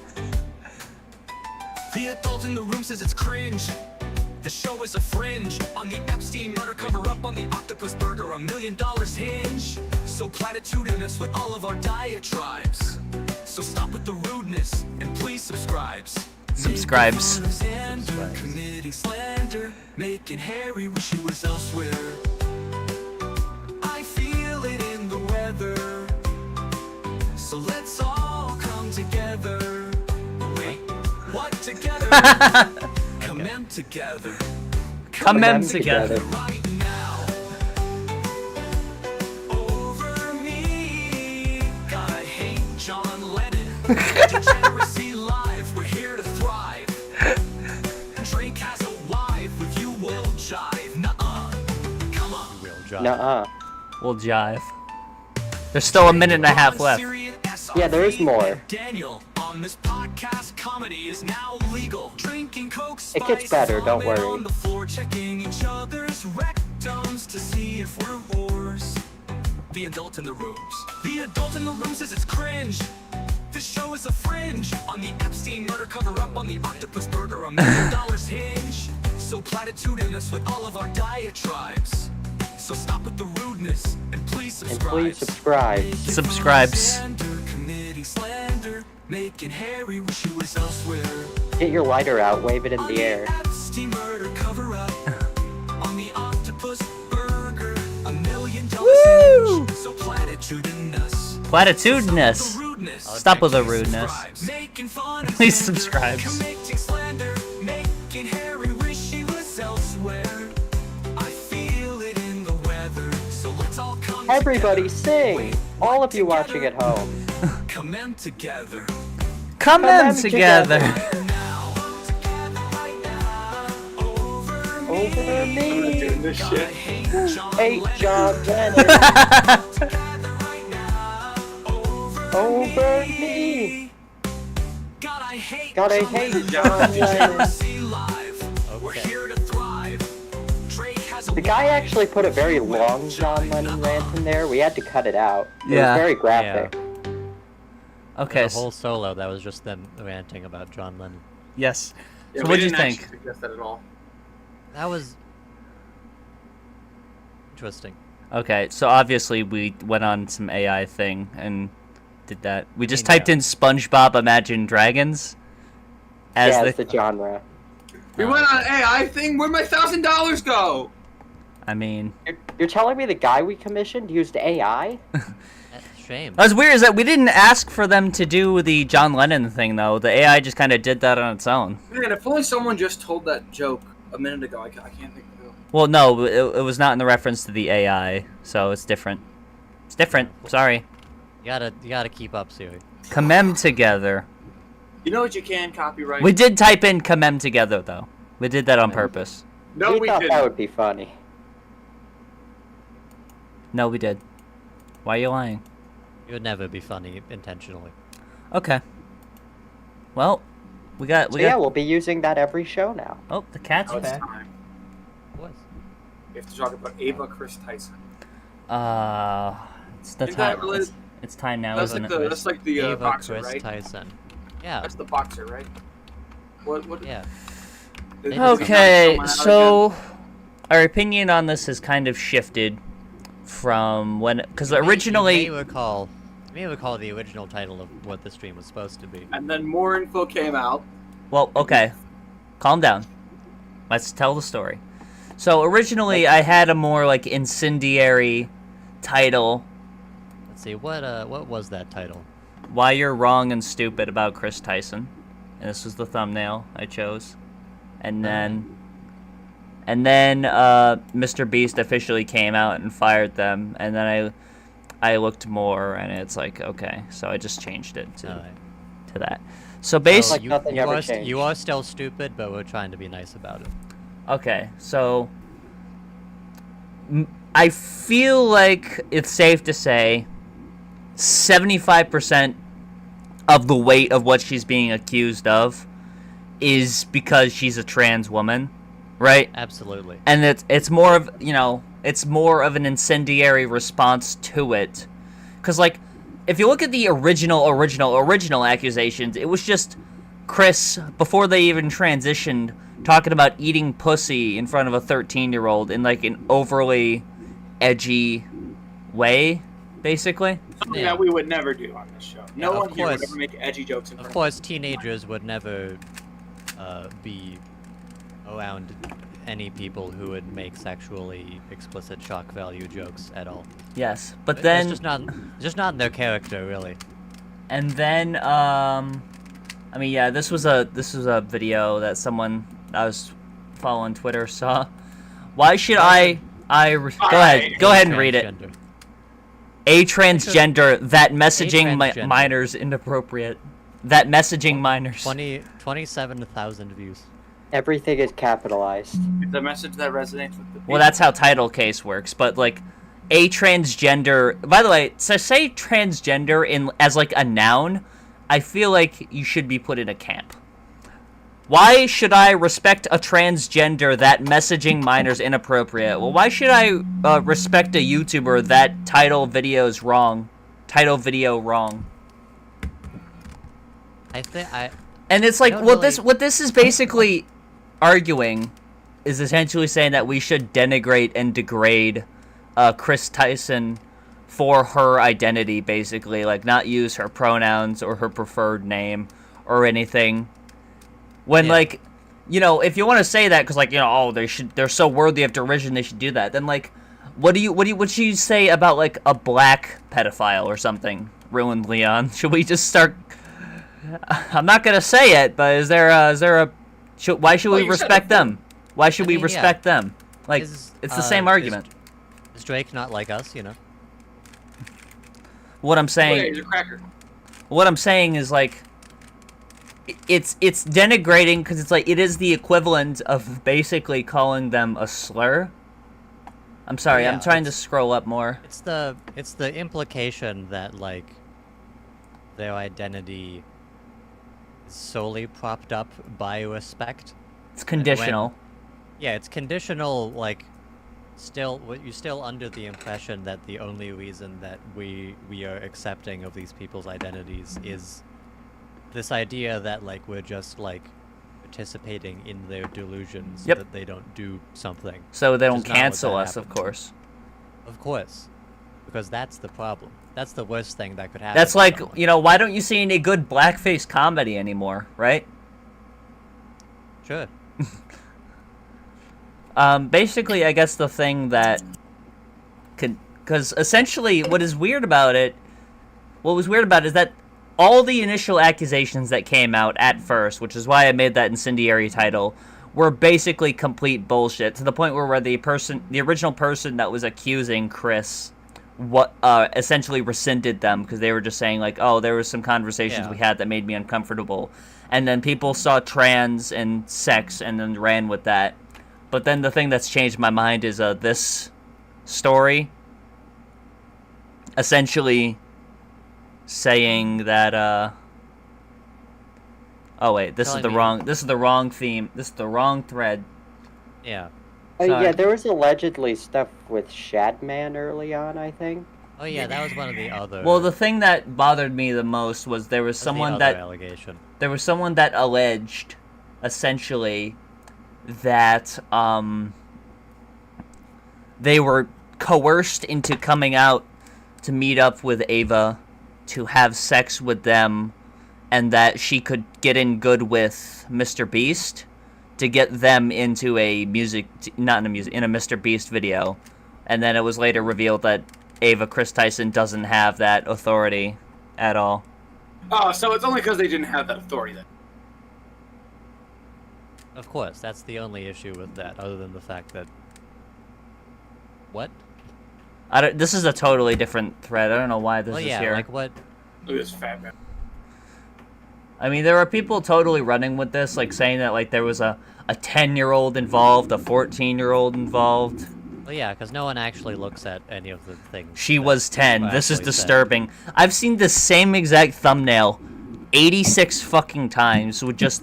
Speaker 7: The adult in the room says it's cringe. The show is a fringe. On the Epstein murder, cover up on the octopus burger, $1 million hinge. So platitudinous with all of our diatribes. So stop with the rudeness and please subscribes.
Speaker 1: Subscribes.
Speaker 7: Committing slander, making Harry wish he was elsewhere. I feel it in the weather. Come in together.
Speaker 1: Come
Speaker 4: them
Speaker 1: in together.
Speaker 7: Right now. Over me. God, I hate John Lennon. Degeneracy live. We're here to thrive. Drake has a wife. If you will jive. Nuh-uh. Come on.
Speaker 5: Will drive.
Speaker 4: Nuh-uh.
Speaker 1: We'll jive. There's still a minute and a half left.
Speaker 4: Yeah, there is more.
Speaker 7: Daniel on this podcast comedy is now legal. Drinking Coke,
Speaker 4: It gets
Speaker 7: Spice,
Speaker 4: better, don't
Speaker 7: vomit
Speaker 4: worry.
Speaker 7: on the floor, checking each other's rectums to see if we're whores. The adult in the rooms. The adult in the room says it's cringe. This show is a fringe. On the Epstein murder cover up on the octopus burger, $1 million hinge. So platitudinous with all of our diatribes. So stop with the rudeness and please
Speaker 4: And
Speaker 7: subscribe.
Speaker 4: please subscribe.
Speaker 1: Subscribes.
Speaker 7: Committing slander, making Harry wish he was elsewhere.
Speaker 4: Get your lighter out, wave it in
Speaker 7: On
Speaker 4: the air.
Speaker 7: Epstein murder cover up. On the octopus burger, $1 million
Speaker 1: Woo!
Speaker 7: hinge. So platitudinous.
Speaker 1: Platitudinous.
Speaker 7: The rudeness.
Speaker 1: Stop with the rudeness.
Speaker 7: Making fun of
Speaker 1: Please
Speaker 7: slander,
Speaker 1: subscribe.
Speaker 7: Committing slander, making Harry wish he was elsewhere. I feel it in the weather, so let's all come
Speaker 4: Everybody
Speaker 7: together.
Speaker 4: sing! All of you watching at home.
Speaker 7: Come in together.
Speaker 1: Come
Speaker 4: Come
Speaker 1: in
Speaker 4: in
Speaker 1: together.
Speaker 7: Now, together right now. Over me.
Speaker 4: Over
Speaker 3: I'm not
Speaker 4: me!
Speaker 3: doing this
Speaker 7: God, I
Speaker 3: shit.
Speaker 7: hate John
Speaker 4: Hey,
Speaker 7: Lennon.
Speaker 4: John Lennon!
Speaker 7: Together right now. Over
Speaker 4: Over me!
Speaker 7: God, I hate
Speaker 4: God, I
Speaker 7: John
Speaker 4: hate
Speaker 7: Lennon.
Speaker 4: John Lennon.
Speaker 7: Degeneracy live. We're
Speaker 5: Okay.
Speaker 7: here to thrive. Drake has a
Speaker 4: The guy
Speaker 7: wife.
Speaker 4: actually put a very long John Lennon rant in there. We had to cut it out. It
Speaker 1: Yeah.
Speaker 4: was very graphic.
Speaker 1: Okay.
Speaker 5: The whole solo, that was just them ranting about John Lennon.
Speaker 1: Yes.
Speaker 3: Yeah,
Speaker 1: So
Speaker 3: we
Speaker 1: what'd you
Speaker 3: didn't
Speaker 1: think?
Speaker 3: actually suggest that at all.
Speaker 5: That was interesting.
Speaker 1: Okay. So obviously we went on some AI thing and did that. We just
Speaker 5: mean,
Speaker 1: typed in SpongeBob Imagine Dragons as
Speaker 4: Yeah,
Speaker 1: the.
Speaker 4: it's the genre.
Speaker 3: We went on AI thing. Where'd my $1,000 go?
Speaker 1: I mean,
Speaker 4: You're telling me the guy we commissioned used AI?
Speaker 5: That's a shame.
Speaker 1: what's weird is that we didn't ask for them to do the John Lennon thing though. The AI just kind of did that on its own.
Speaker 3: Man, if only someone just told that joke a minute ago. I can't think of who.
Speaker 1: Well, no, it was not in the reference to the AI, so it's different. It's different. Sorry.
Speaker 5: You gotta keep up, Siri.
Speaker 1: Commem together.
Speaker 3: You know what you can copyright?
Speaker 1: We did type in commem together though. We did that on purpose.
Speaker 3: No, we
Speaker 4: thought
Speaker 3: didn't.
Speaker 4: that would be funny.
Speaker 1: No, we did. Why are you lying?
Speaker 5: It would never be funny intentionally.
Speaker 1: Okay. Well, we got.
Speaker 4: So yeah, we'll be using that every show now.
Speaker 1: Oh, the cat's
Speaker 3: Now it's
Speaker 1: back.
Speaker 3: time.
Speaker 5: What?
Speaker 3: We have to talk about Ava Kris Tyson.
Speaker 1: It's the
Speaker 3: Isn't that
Speaker 1: time.
Speaker 3: related-
Speaker 1: It's time now,
Speaker 3: That's
Speaker 1: isn't
Speaker 3: like
Speaker 1: it?
Speaker 3: the that's like the
Speaker 5: Ava
Speaker 3: boxer,
Speaker 5: Kris
Speaker 3: right?
Speaker 5: Tyson. Yeah.
Speaker 3: That's the boxer, right? What?
Speaker 5: Yeah.
Speaker 3: Does he
Speaker 1: Okay,
Speaker 3: not come out
Speaker 1: so
Speaker 3: again?
Speaker 1: our opinion on this has kind of shifted from when, because originally,
Speaker 5: You may recall the original title of what the stream was supposed to be.
Speaker 3: And then more info came out.
Speaker 1: well, okay, calm down. Let's tell the story. So originally, I had a more like incendiary title.
Speaker 5: Let's see, what was that title?
Speaker 1: Why you're wrong and stupid about Kris Tyson, and this was the thumbnail I chose, and then Mr. Beast officially came out and fired them, and then I looked more, and it's like, okay, so I just changed it to
Speaker 5: Alright.
Speaker 1: that. So
Speaker 5: So
Speaker 1: basically,
Speaker 4: nothing ever changed.
Speaker 5: you are still stupid, but we're trying to be nice about it.
Speaker 1: okay, so I feel like it's safe to say 75% of the weight of what she's being accused of is because she's a trans woman, right?
Speaker 5: Absolutely.
Speaker 1: And it's more of, it's more of an incendiary response to it. Because, like, if you look at the original accusations, it was just Kris, before they even transitioned, talking about eating pussy in front of a 13-year-old in, like, an overly edgy way, basically.
Speaker 3: Something
Speaker 5: Yeah.
Speaker 3: that we would never do on this show. No
Speaker 5: of
Speaker 3: one here would
Speaker 5: course.
Speaker 3: ever make edgy jokes in
Speaker 5: Of
Speaker 3: front
Speaker 5: course, teenagers would never be around any people who would make sexually explicit shock value jokes at all.
Speaker 1: Yes, but
Speaker 5: It's
Speaker 1: then...
Speaker 5: just not in their character, really.
Speaker 1: And then, I mean, yeah, this was a video that someone I was following Twitter saw. Why should go ahead and read it.
Speaker 5: Transgender.
Speaker 1: A transgender that messaging
Speaker 5: transgender.
Speaker 1: minors inappropriate. That messaging minors.
Speaker 5: 27,000 views.
Speaker 4: Everything is capitalized.
Speaker 3: It's a message that resonates with the people.
Speaker 1: Well, that's how title case works, but like a transgender. By the way, to say transgender in as like a noun, I feel like you should be put in a camp. Why should I respect a transgender that messaging minors inappropriate? Well, why should I respect a YouTuber that title video wrong?
Speaker 5: I think I.
Speaker 1: And it's like
Speaker 5: don't
Speaker 1: what
Speaker 5: really-
Speaker 1: this is basically arguing is essentially saying that we should denigrate and degrade Kris Tyson for her identity, basically, like not use her pronouns or her preferred name or anything. When like, you know, if you want to say that because like, you know, they're so worthy of derision, they should do that. Then like, what should you say about like a black pedophile or something? Ruined Leon. Should we just start? I'm not gonna say it, but is there a? Why should we respect them? Why should we respect them? Like, it's the same argument.
Speaker 5: Is Drake not like us? You know.
Speaker 1: What I'm
Speaker 3: Oh,
Speaker 1: saying.
Speaker 3: yeah, he's a cracker.
Speaker 1: What I'm saying is like. It's denigrating because it's like it is the equivalent of basically calling them a slur. I'm sorry,
Speaker 5: Yeah,
Speaker 1: I'm trying to scroll up more.
Speaker 5: It's the implication that like their identity is solely propped up by respect.
Speaker 1: It's conditional.
Speaker 5: Yeah, it's conditional. Like, you're still under the impression that the only reason that we are accepting of these people's identities is this idea that like we're just like participating in their delusions so
Speaker 1: Yep.
Speaker 5: that they don't do something.
Speaker 1: So they
Speaker 5: Which
Speaker 1: don't
Speaker 5: is not what
Speaker 1: cancel
Speaker 5: that
Speaker 1: us, of
Speaker 5: happened.
Speaker 1: course.
Speaker 5: Of course, because that's the problem. That's the worst thing that could happen.
Speaker 1: That's
Speaker 5: to
Speaker 1: like,
Speaker 5: someone.
Speaker 1: you know, why don't you see any good blackface comedy anymore, right?
Speaker 5: Sure.
Speaker 1: Basically, I guess the thing that because essentially what was weird about it is that all the initial accusations that came out at first, which is why I made that incendiary title, were basically complete bullshit to the point where the original person that was accusing Kris essentially rescinded them because they were just saying like, oh, there was some conversations we had that made me uncomfortable, and then people saw trans and sex and then ran with that. But then the thing that's changed my mind is this story essentially saying that oh wait, this is the wrong theme. This is the wrong thread.
Speaker 5: Yeah.
Speaker 1: Sorry.
Speaker 4: Yeah, there was allegedly stuff with Shadman early on, I think.
Speaker 5: Oh yeah, that was one of the other.
Speaker 1: Well, the thing that bothered me the most was there was someone that
Speaker 5: allegation.
Speaker 1: there was someone that alleged essentially that they were coerced into coming out to meet up with Ava to have sex with them, and that she could get in good with Mr. Beast to get them into in a Mr. Beast video. And then it was later revealed that Kris Tyson doesn't have that authority at all.
Speaker 3: Oh, so it's only because they didn't have that authority then.
Speaker 5: Of course, that's the only issue with that, other than the fact that. What?
Speaker 1: This is a totally different thread. I don't know why this
Speaker 5: Well,
Speaker 1: is
Speaker 5: yeah,
Speaker 1: here.
Speaker 5: like what?
Speaker 3: Look at this fat man.
Speaker 1: I mean, there are people totally running with this, like saying that like there was a 10-year-old involved, a 14-year-old involved.
Speaker 5: Well, yeah, because no one actually looks at any of the things.
Speaker 1: She
Speaker 5: that
Speaker 1: was 10.
Speaker 5: people
Speaker 1: This is
Speaker 5: actually said.
Speaker 1: disturbing. I've seen the same exact thumbnail 86 fucking times with just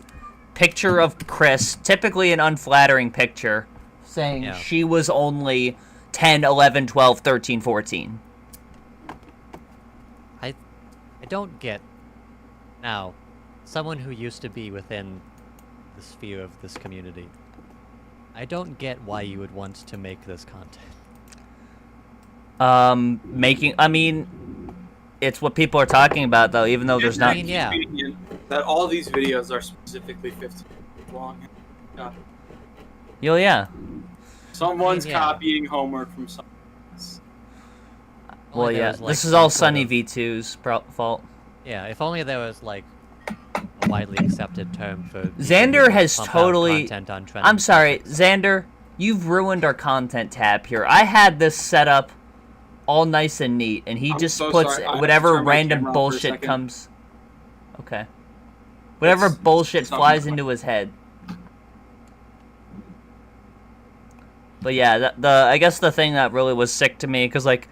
Speaker 1: picture of Kris, typically an unflattering picture, saying
Speaker 5: Yeah.
Speaker 1: she was only 10, 11, 12, 13, 14.
Speaker 5: I don't get. Now, someone who used to be within the sphere of this community, I don't get why you would want to make this content.
Speaker 1: I mean, it's what people are talking about, though, even though there's not...
Speaker 5: I mean, yeah.
Speaker 3: That all these videos are specifically 15 long. Yeah.
Speaker 1: Yeah.
Speaker 3: Someone's
Speaker 5: yeah.
Speaker 3: copying homework from someone else.
Speaker 1: Well,
Speaker 5: Only there
Speaker 1: yeah.
Speaker 5: was, like,
Speaker 1: This is
Speaker 5: some
Speaker 1: all
Speaker 5: sort
Speaker 1: Sunny
Speaker 5: of-
Speaker 1: V2's fault.
Speaker 5: Yeah, if only there was like a widely accepted term for people
Speaker 1: Xander
Speaker 5: who
Speaker 1: has
Speaker 5: pump out
Speaker 1: totally.
Speaker 5: content on trending
Speaker 1: I'm sorry,
Speaker 5: topics.
Speaker 1: Xander. You've ruined our content tab here. I had this set up all nice and neat, and he
Speaker 3: I'm
Speaker 1: just
Speaker 3: so
Speaker 1: puts
Speaker 3: sorry. I have to
Speaker 1: whatever
Speaker 3: turn my
Speaker 1: random
Speaker 3: camera on for a
Speaker 1: bullshit
Speaker 3: second.
Speaker 1: comes. Okay. Whatever
Speaker 3: It's-
Speaker 1: bullshit
Speaker 3: it's not
Speaker 1: flies
Speaker 3: gonna-
Speaker 1: into his head. But yeah, I guess the thing that really was sick to me, because like,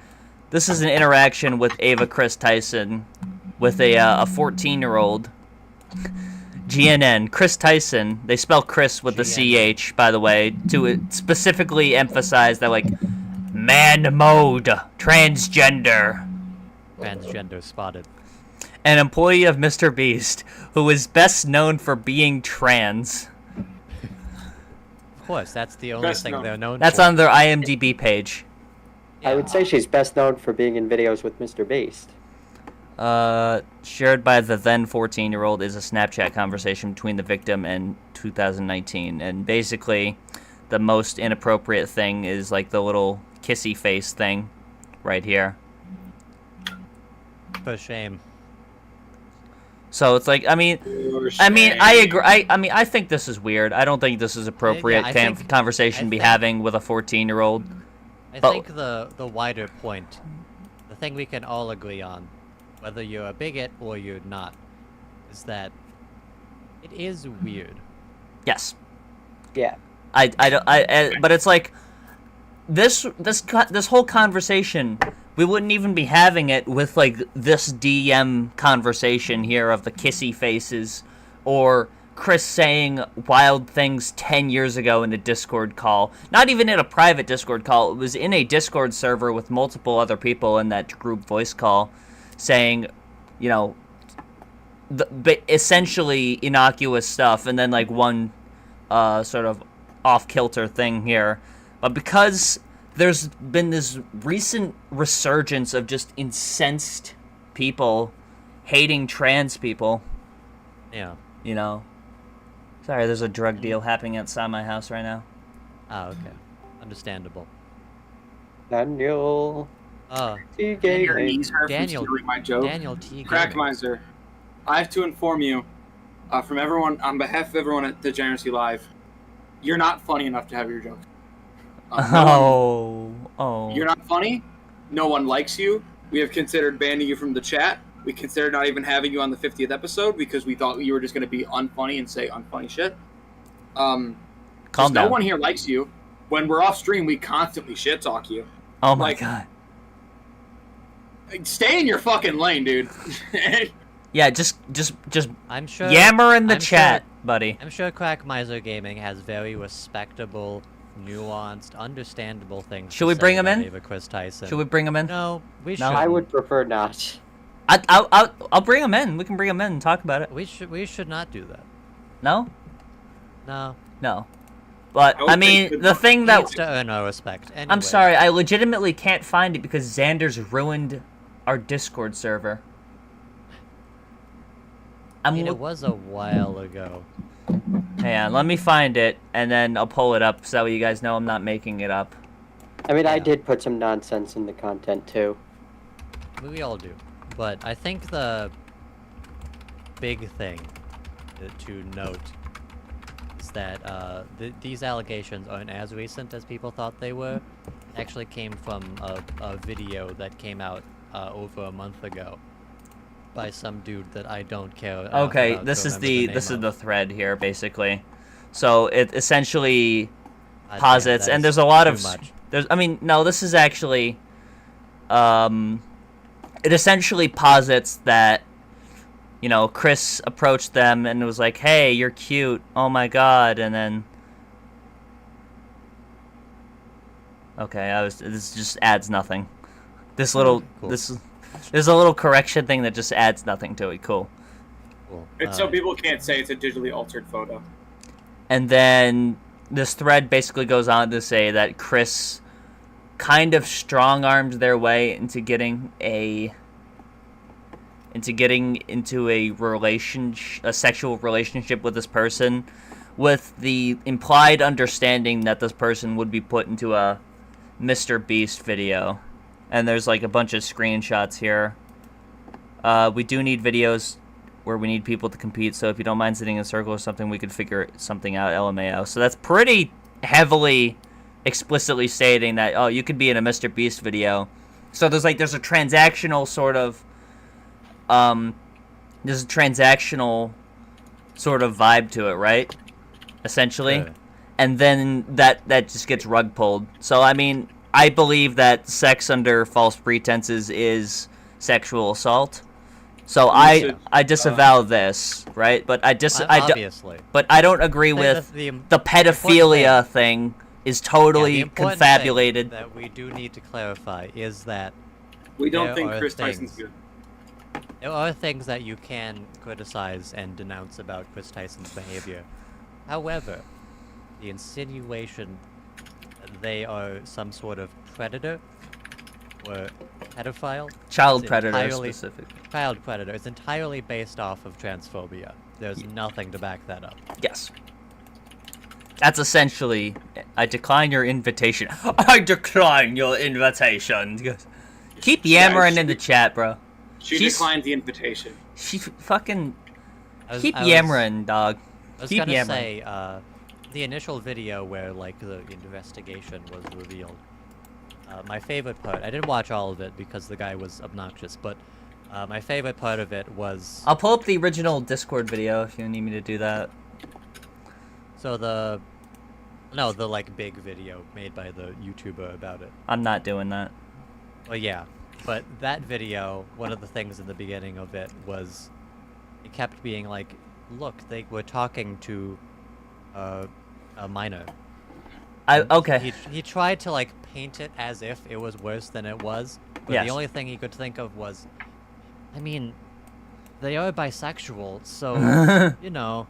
Speaker 1: this is an interaction with Ava Kris Tyson, with a 14-year-old. GNN, Kris Tyson. They spell Chris with the CH, by the way, to specifically emphasize that, like, man mode, transgender.
Speaker 5: Transgender spotted.
Speaker 1: An employee of Mr. Beast, who is best known for being trans.
Speaker 5: Of course, that's the only
Speaker 3: Best
Speaker 5: thing
Speaker 3: known.
Speaker 5: they're known
Speaker 1: That's
Speaker 5: for.
Speaker 1: on their IMDb page.
Speaker 4: I would say she's best known for being in videos with Mr. Beast.
Speaker 1: Shared by the then 14-year-old is a Snapchat conversation between the victim and 2019. And basically, the most inappropriate thing is like the little kissy face thing right here.
Speaker 5: For shame.
Speaker 1: So it's like, I mean, I agree. I mean, I think this is weird. I don't think this is appropriate
Speaker 5: I think-
Speaker 1: conversation to be having with a 14-year-old.
Speaker 5: I
Speaker 1: But-
Speaker 5: think the wider point, the thing we can all agree on, whether you're a bigot or you're not, is that it is weird.
Speaker 1: Yes.
Speaker 4: Yeah.
Speaker 1: But it's like this whole conversation, we wouldn't even be having it with like this DM conversation here of the kissy faces, or Kris saying wild things 10 years ago in a Discord call. Not even in a private Discord call. It was in a Discord server with multiple other people in that group voice call, saying, you know, essentially innocuous stuff, and then like one sort of off-kilter thing here. But because there's been this recent resurgence of just incensed people hating trans people,
Speaker 5: Yeah.
Speaker 1: you know. Sorry, there's a drug deal happening outside my house right now.
Speaker 5: Ah, okay. Understandable.
Speaker 4: Daniel.
Speaker 3: Your
Speaker 4: Gaming.
Speaker 3: knees hurt from
Speaker 5: Daniel-
Speaker 3: stealing my joke.
Speaker 5: Daniel T.
Speaker 3: Crack
Speaker 5: Gaming.
Speaker 3: Miser, I have to inform you, from everyone, on behalf of everyone at Degeneracy Live, you're not funny enough to have your jokes. You're not funny. No one likes you. We have considered banning you from the chat. We considered not even having you on the 50th episode because we thought you were just going to be unfunny and say unfunny shit.
Speaker 1: Calm
Speaker 3: No
Speaker 1: down.
Speaker 3: one here likes you. When we're off stream, we constantly shit talk you.
Speaker 1: Oh my
Speaker 3: like-
Speaker 1: god.
Speaker 3: Stay in your fucking lane, dude.
Speaker 1: Yeah, just
Speaker 5: I'm sure.
Speaker 1: yammer in the
Speaker 5: I'm
Speaker 1: chat,
Speaker 5: Sure,
Speaker 1: buddy.
Speaker 5: I'm sure Crack Miser Gaming has very respectable, nuanced, understandable things.
Speaker 1: Should
Speaker 5: to
Speaker 1: we
Speaker 5: say
Speaker 1: bring him
Speaker 5: about
Speaker 1: in?
Speaker 5: Ava Kris Tyson.
Speaker 1: Should we bring him in?
Speaker 5: No, we
Speaker 1: No?
Speaker 5: should.
Speaker 4: I would prefer not.
Speaker 1: I'll bring him in. We can bring him in and talk about it.
Speaker 5: We should not do that.
Speaker 1: No?
Speaker 5: No.
Speaker 1: No. But,
Speaker 3: I would
Speaker 1: I
Speaker 3: think
Speaker 1: mean,
Speaker 3: that-
Speaker 1: the thing
Speaker 5: He
Speaker 1: that...
Speaker 5: needs to earn our respect. Anyway,
Speaker 1: I'm sorry, I legitimately can't find it because Xander's ruined our Discord server.
Speaker 5: I mean, it was a while ago.
Speaker 1: Hang on, let me find it, and then I'll pull it up so you guys know I'm not making it up.
Speaker 4: I mean, I
Speaker 5: Yeah.
Speaker 4: did put some nonsense in the content too.
Speaker 5: We all do. But I think the big thing to note is that these allegations aren't as recent as people thought they were. It actually came from a video that came out over a month ago by some dude that I don't care enough
Speaker 1: Okay,
Speaker 5: about
Speaker 1: this
Speaker 5: to
Speaker 1: is
Speaker 5: remember
Speaker 1: the
Speaker 5: name
Speaker 1: this is
Speaker 5: of.
Speaker 1: the thread here basically. So it essentially
Speaker 5: God damn,
Speaker 1: posits,
Speaker 5: that
Speaker 1: and
Speaker 5: is
Speaker 1: there's a lot
Speaker 5: too
Speaker 1: of
Speaker 5: much.
Speaker 1: there's I mean no, this is actually it essentially posits that, you know, Kris approached them and was like, "Hey, you're cute. Oh my god." And then this just adds nothing. This little
Speaker 5: Cool.
Speaker 1: there's a little correction thing that just adds nothing to it. Cool.
Speaker 5: Cool.
Speaker 3: It's so people can't say it's a digitally altered photo.
Speaker 1: And then this thread basically goes on to say that Kris kind of strong-armed their way into getting into a sexual relationship with this person, with the implied understanding that this person would be put into a Mr. Beast video. And there's like a bunch of screenshots here. We do need videos where we need people to compete. So if you don't mind sitting in a circle or something, we could figure something out. LMAO. So that's pretty heavily, explicitly stating that you could be in a Mr. Beast video. So there's a transactional sort of there's a transactional sort of vibe to it, right? Essentially.
Speaker 5: Yeah.
Speaker 1: And then that just gets rug pulled. So I mean, I believe that sex under false pretenses is sexual assault. So I disavow this, right? But
Speaker 5: obviously.
Speaker 1: But I don't agree with
Speaker 5: the
Speaker 1: pedophilia thing is totally
Speaker 5: the important
Speaker 1: confabulated.
Speaker 5: thing that we do need to clarify is that
Speaker 3: We don't
Speaker 5: there
Speaker 3: think
Speaker 5: are
Speaker 3: Kris
Speaker 5: things-
Speaker 3: Tyson's good.
Speaker 5: there are things that you can criticize and denounce about Kris Tyson's behavior. However, the insinuation that they are some sort of predator or pedophile,
Speaker 1: Child
Speaker 5: is
Speaker 1: predator
Speaker 5: entirely-
Speaker 1: specific.
Speaker 5: child predator, is entirely based off of transphobia. There's nothing to back that up.
Speaker 1: Yes. That's essentially, I decline your invitation. I decline your invitation. Keep yammering in the chat, bro.
Speaker 3: She
Speaker 1: She's-
Speaker 3: declined the invitation.
Speaker 1: She fucking keep
Speaker 5: I was-
Speaker 1: yammering, dog.
Speaker 5: I was
Speaker 1: Keep
Speaker 5: gonna
Speaker 1: yammering.
Speaker 5: say, the initial video where, like, the investigation was revealed, my favorite part, I didn't watch all of it because the guy was obnoxious, but my favorite part of it was,
Speaker 1: I'll pull up the original Discord video if you need me to do that.
Speaker 5: so the like, big video made by the YouTuber about it.
Speaker 1: I'm not doing that.
Speaker 5: Well, yeah, but that video, one of the things in the beginning of it was, it kept being like, look, they were talking to a minor.
Speaker 1: Okay.
Speaker 5: He tried to, like, paint it as if it was worse than it was, but
Speaker 1: Yes.
Speaker 5: the only thing he could think of was, I mean, they are bisexual, so, you know,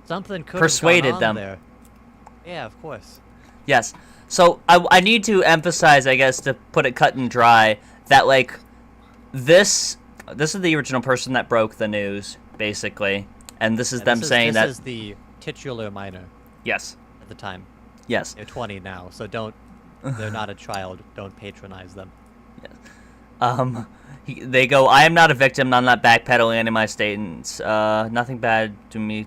Speaker 5: something could
Speaker 1: Persuaded
Speaker 5: have gone on
Speaker 1: them.
Speaker 5: there. Yeah, of course.
Speaker 1: Yes. So I need to emphasize, I guess, to put it cut and dry, that like this is the original person that broke the news, basically, and this is them saying that.
Speaker 5: This is the titular minor
Speaker 1: Yes.
Speaker 5: at the time.
Speaker 1: Yes.
Speaker 5: They're 20 now, so they're not a child. Don't patronize them.
Speaker 1: They go, I am not a victim. I'm not backpedaling any of my statements. Nothing bad to me.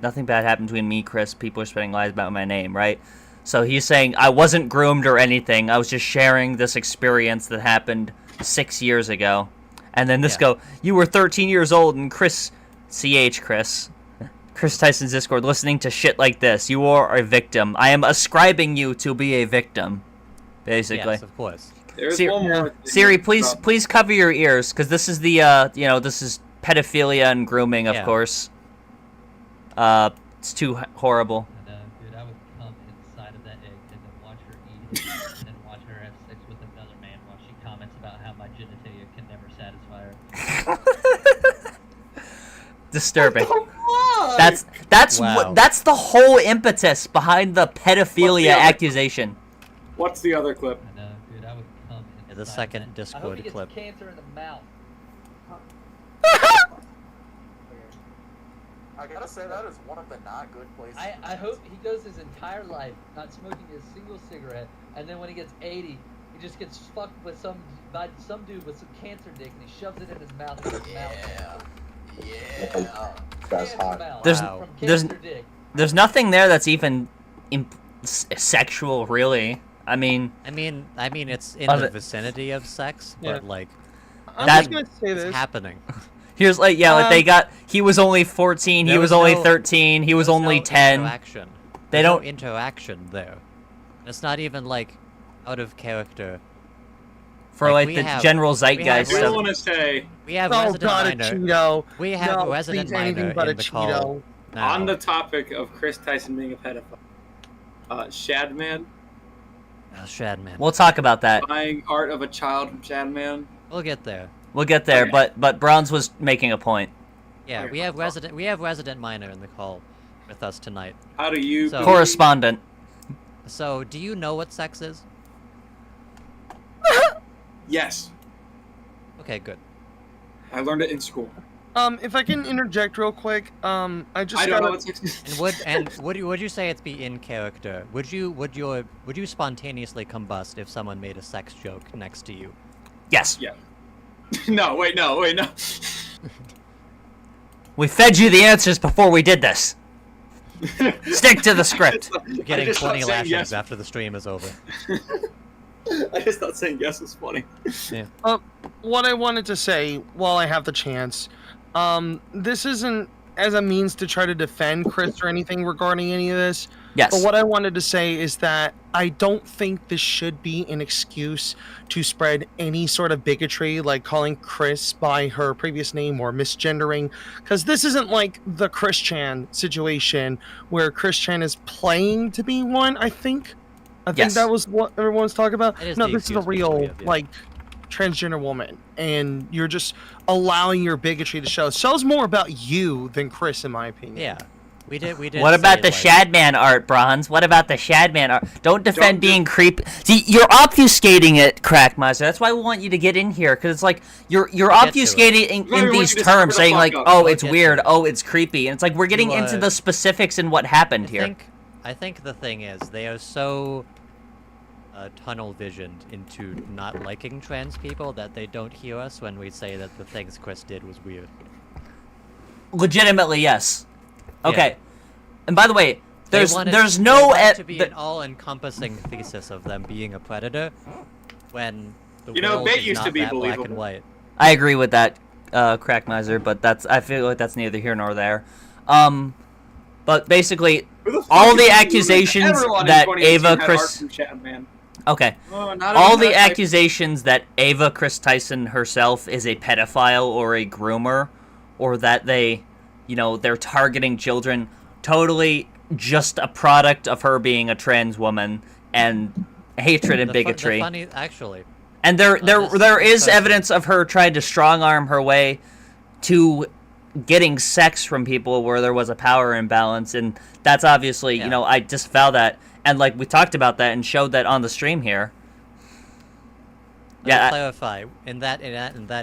Speaker 1: Nothing bad happened between me, Kris. People are spreading lies about my name, right? So he's saying I wasn't groomed or anything. I was just sharing this experience that happened 6 years ago. And then this
Speaker 5: Yeah.
Speaker 1: you were 13 years old, and Kris Tyson's Discord, listening to shit like this. You are a victim. I am ascribing you to be a victim, basically.
Speaker 5: Yes, of course.
Speaker 3: There's
Speaker 1: Siri-
Speaker 3: one more. thing
Speaker 1: Siri,
Speaker 3: about-
Speaker 1: please cover your ears, because this is the, this is pedophilia and grooming, of
Speaker 5: Yeah.
Speaker 1: course. It's too horrible.
Speaker 8: And, dude, I would come inside of that egg and then watch her eat it, and then watch her have sex with another man while she comments about how my genitalia can never satisfy her.
Speaker 1: Disturbing.
Speaker 3: Why?
Speaker 1: That's
Speaker 5: Wow.
Speaker 1: that's the whole impetus behind the pedophilia
Speaker 3: other-
Speaker 1: accusation.
Speaker 3: What's the other clip?
Speaker 8: I know, dude, I would come
Speaker 5: Yeah, the
Speaker 8: inside
Speaker 5: second
Speaker 8: that. I hope
Speaker 5: Discord
Speaker 8: he gets
Speaker 5: clip.
Speaker 8: cancer in the mouth.
Speaker 9: I gotta say that is one of the not good places.
Speaker 8: I hope he goes his entire life not smoking a single cigarette, and then when he gets 80, he just gets fucked with some dude with some cancer dick, and he shoves it in his mouth. And his mouth.
Speaker 9: Yeah.
Speaker 4: That's hot.
Speaker 1: There's-
Speaker 8: From
Speaker 1: there's-
Speaker 8: cancer dick.
Speaker 1: There's nothing there that's even sexual, really. I mean,
Speaker 5: I mean, it's in
Speaker 1: Other-
Speaker 5: the vicinity of sex,
Speaker 10: Yeah.
Speaker 5: but, like,
Speaker 10: I'm
Speaker 1: That-
Speaker 10: just gonna say
Speaker 5: it's
Speaker 10: this.
Speaker 5: happening.
Speaker 1: here's like, he was only 14, he
Speaker 5: There
Speaker 1: was
Speaker 5: was
Speaker 1: only
Speaker 5: no-
Speaker 1: 13, he was
Speaker 5: There's
Speaker 1: only
Speaker 5: no
Speaker 1: 10.
Speaker 5: Interaction.
Speaker 1: They
Speaker 5: There's no
Speaker 1: don't-
Speaker 5: interaction there. It's not even, like, out of character.
Speaker 1: For
Speaker 5: Like,
Speaker 1: like
Speaker 5: we
Speaker 1: the
Speaker 5: have-
Speaker 1: general
Speaker 5: we
Speaker 1: zeitgeist
Speaker 3: I
Speaker 5: have
Speaker 3: still
Speaker 1: stuff.
Speaker 3: want to say
Speaker 5: We have
Speaker 10: Oh
Speaker 5: resident
Speaker 10: god, a
Speaker 5: minor.
Speaker 10: Cheeto.
Speaker 5: We have
Speaker 10: No,
Speaker 5: resident
Speaker 10: please, anything
Speaker 5: minor
Speaker 10: but a
Speaker 5: in the call
Speaker 10: Cheeto.
Speaker 5: now.
Speaker 3: on the topic of Kris Tyson being a pedophile, Shadman
Speaker 5: Oh, Shadman.
Speaker 1: We'll talk about that.
Speaker 3: buying art of a child from Shadman.
Speaker 5: We'll get there.
Speaker 1: We'll get there,
Speaker 3: Okay.
Speaker 1: but Bronze was making a point.
Speaker 5: Yeah,
Speaker 3: Okay,
Speaker 5: we have resident minor in the call with us tonight.
Speaker 3: How do you
Speaker 5: So-
Speaker 3: believe-
Speaker 1: Correspondent.
Speaker 5: So, do you know what sex is?
Speaker 3: Yes,
Speaker 5: Okay, good.
Speaker 3: I learned it in school.
Speaker 10: If I can interject real quick, I just
Speaker 3: I don't know
Speaker 10: gotta-
Speaker 3: what sex is.
Speaker 5: And would you say it's be in character? Would you spontaneously combust if someone made a sex joke next to you?
Speaker 1: Yes.
Speaker 3: Yeah. No, wait, no.
Speaker 1: We fed you the answers before we did this. Stick to the script.
Speaker 5: You're getting
Speaker 3: just
Speaker 5: 20
Speaker 3: thought saying
Speaker 5: lashings
Speaker 3: yes.
Speaker 5: after the stream is over.
Speaker 3: I just thought saying yes was funny.
Speaker 10: What I wanted to say while I have the chance, this isn't as a means to try to defend Kris or anything regarding any of this.
Speaker 1: Yes.
Speaker 10: But what I wanted to say is that I don't think this should be an excuse to spread any sort of bigotry, like calling Kris by her previous name or misgendering, because this isn't like the Kris Chan situation where Kris Chan is playing to be one, I think. I think
Speaker 1: Yes.
Speaker 10: that was what everyone's talking about.
Speaker 5: It is
Speaker 10: No,
Speaker 5: the
Speaker 10: this is a
Speaker 5: excuse
Speaker 10: real,
Speaker 5: between, yeah.
Speaker 10: like, transgender woman, and you're just allowing your bigotry to show. It shows more about you than Kris, in my opinion.
Speaker 5: Yeah. We did.
Speaker 1: What about the
Speaker 5: say, like,
Speaker 1: Shadman art, Bronze? What about the Shadman art? Don't defend
Speaker 3: Don't
Speaker 1: being creepy. See, you're obfuscating it, Crackmaster. That's why we want you to get in here, because it's like you're
Speaker 5: get to it.
Speaker 1: obfuscating in
Speaker 3: Right, we want
Speaker 1: these
Speaker 3: you to
Speaker 1: terms,
Speaker 3: shut the
Speaker 1: saying like,
Speaker 3: fuck up.
Speaker 1: oh,
Speaker 5: We'll
Speaker 1: it's
Speaker 5: get to
Speaker 1: weird,
Speaker 5: it.
Speaker 1: oh, it's creepy, and it's like we're getting
Speaker 5: You,
Speaker 1: into the specifics in what happened here.
Speaker 5: I think the thing is, they are so tunnel visioned into not liking trans people that they don't hear us when we say that the things Kris did was weird.
Speaker 1: Legitimately, yes. Okay.
Speaker 5: Yeah.
Speaker 1: And by the way,
Speaker 5: They
Speaker 1: there's
Speaker 5: want it-
Speaker 1: there's
Speaker 5: they
Speaker 1: no
Speaker 5: want it to be
Speaker 1: th-
Speaker 5: an all-encompassing thesis of them being a predator when the
Speaker 3: You know,
Speaker 5: world
Speaker 3: bait
Speaker 5: is
Speaker 3: used to
Speaker 5: not
Speaker 3: be
Speaker 5: that black and
Speaker 3: believable.
Speaker 5: white.
Speaker 1: I agree with that, Crackmiser, but I feel like that's neither here nor there. But basically,
Speaker 3: Who the fuck
Speaker 1: all
Speaker 3: is
Speaker 1: the
Speaker 3: you?
Speaker 1: accusations
Speaker 3: Everyone in
Speaker 1: that
Speaker 3: 2018
Speaker 1: Ava
Speaker 3: had art
Speaker 1: Kris,
Speaker 3: from chat, man.
Speaker 1: okay,
Speaker 3: Oh, not
Speaker 1: all
Speaker 3: even
Speaker 1: the
Speaker 3: that type-
Speaker 1: accusations that Ava Kris Tyson herself is a pedophile or a groomer, or that they, they're targeting children, totally just a product of her being a trans woman and hatred and bigotry.
Speaker 5: Actually,
Speaker 1: And there is evidence of her trying to strong arm her way to getting sex from people where there was a power imbalance, and that's obviously, I disavow that, and like we talked about that and showed that on the stream here.
Speaker 5: Let me clarify. In that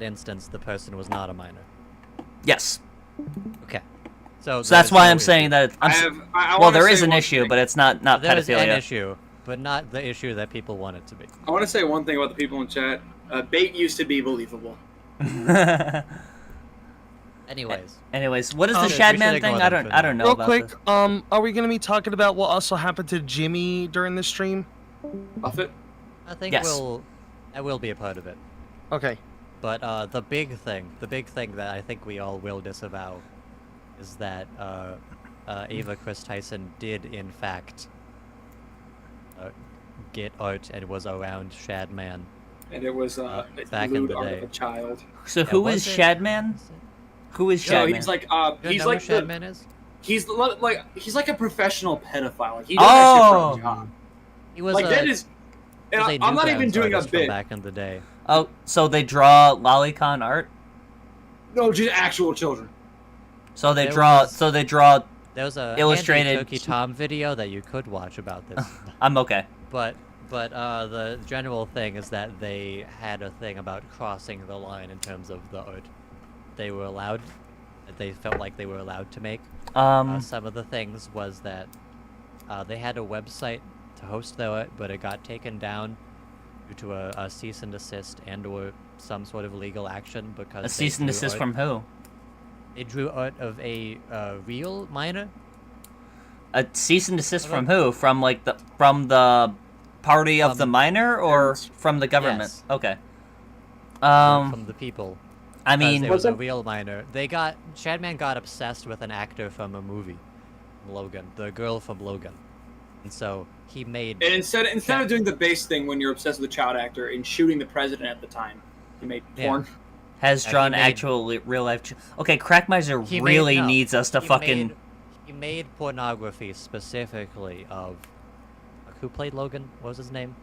Speaker 5: instance, the person was not a minor.
Speaker 1: Yes.
Speaker 5: Okay. So
Speaker 1: that's why
Speaker 5: no
Speaker 1: I'm saying
Speaker 5: issue.
Speaker 1: that.
Speaker 3: I
Speaker 1: Well,
Speaker 3: wanna
Speaker 1: there
Speaker 3: say
Speaker 1: is an
Speaker 3: one
Speaker 1: issue,
Speaker 3: thing.
Speaker 1: but it's not
Speaker 5: There is
Speaker 1: pedophilia.
Speaker 5: an issue, but not the issue that people want it to be.
Speaker 3: I want to say one thing about the people in chat. Bait used to be believable.
Speaker 5: Anyways,
Speaker 1: what is the
Speaker 5: we should
Speaker 1: Shadman
Speaker 5: ignore
Speaker 1: thing?
Speaker 5: them for
Speaker 1: I don't know
Speaker 10: Real
Speaker 1: about
Speaker 10: quick,
Speaker 1: this.
Speaker 10: are we gonna be talking about what also happened to Jimmy during the stream?
Speaker 3: Buffett?
Speaker 5: I think
Speaker 1: Yes.
Speaker 5: that will be a part of it.
Speaker 10: Okay.
Speaker 5: But the big thing that I think we all will disavow is that Ava Kris Tyson did in fact get art and was around Shadman.
Speaker 3: And it was
Speaker 5: back in
Speaker 3: lewd
Speaker 5: the
Speaker 3: art
Speaker 5: day.
Speaker 3: of a child.
Speaker 1: So who is Shadman? Who is
Speaker 3: No,
Speaker 1: Shadman?
Speaker 3: he's like
Speaker 5: You
Speaker 3: he's
Speaker 5: know
Speaker 3: like
Speaker 5: who Shadman is?
Speaker 3: he's like a professional pedophile. Like, he does that shit for a job.
Speaker 5: He was
Speaker 3: Like
Speaker 5: a,
Speaker 3: that is. And
Speaker 5: he was a
Speaker 3: I'm not even
Speaker 5: Newgrounds
Speaker 3: doing a
Speaker 5: artist from
Speaker 3: bit.
Speaker 5: back in the day.
Speaker 1: Oh, so they draw lolicon art?
Speaker 3: No, just actual children.
Speaker 1: So they
Speaker 5: There
Speaker 1: draw.
Speaker 5: was-
Speaker 1: So they draw.
Speaker 5: There was a
Speaker 1: Illustrated-
Speaker 5: Handy Cookie Tom video that you could watch about this.
Speaker 1: I'm okay.
Speaker 5: But the general thing is that they had a thing about crossing the line in terms of the art they were allowed. That they felt like they were allowed to make. Some of the things was that they had a website to host their art, but it got taken down due to a cease and desist and/or some sort of legal action because
Speaker 1: A cease and
Speaker 5: they drew
Speaker 1: desist
Speaker 5: art-
Speaker 1: from who?
Speaker 5: They drew art of a real minor.
Speaker 1: A cease and desist from who? From the party of the minor, or from the government?
Speaker 5: Yes.
Speaker 1: Okay.
Speaker 5: From the people.
Speaker 1: I
Speaker 5: Because
Speaker 1: mean,
Speaker 5: it was a real minor. Shadman got obsessed with an actor from a movie, Logan, the girl from Logan, and so he made.
Speaker 3: And instead of doing the base thing when you're obsessed with a child actor and shooting the president at the time, he made porn.
Speaker 1: has
Speaker 5: he
Speaker 1: drawn
Speaker 5: made-
Speaker 1: actual real life. Okay, Crackmiser
Speaker 5: He
Speaker 1: really
Speaker 5: made, no,
Speaker 1: needs us to
Speaker 5: he
Speaker 1: fucking.
Speaker 5: He made pornography specifically of. Who played Logan? What was his name?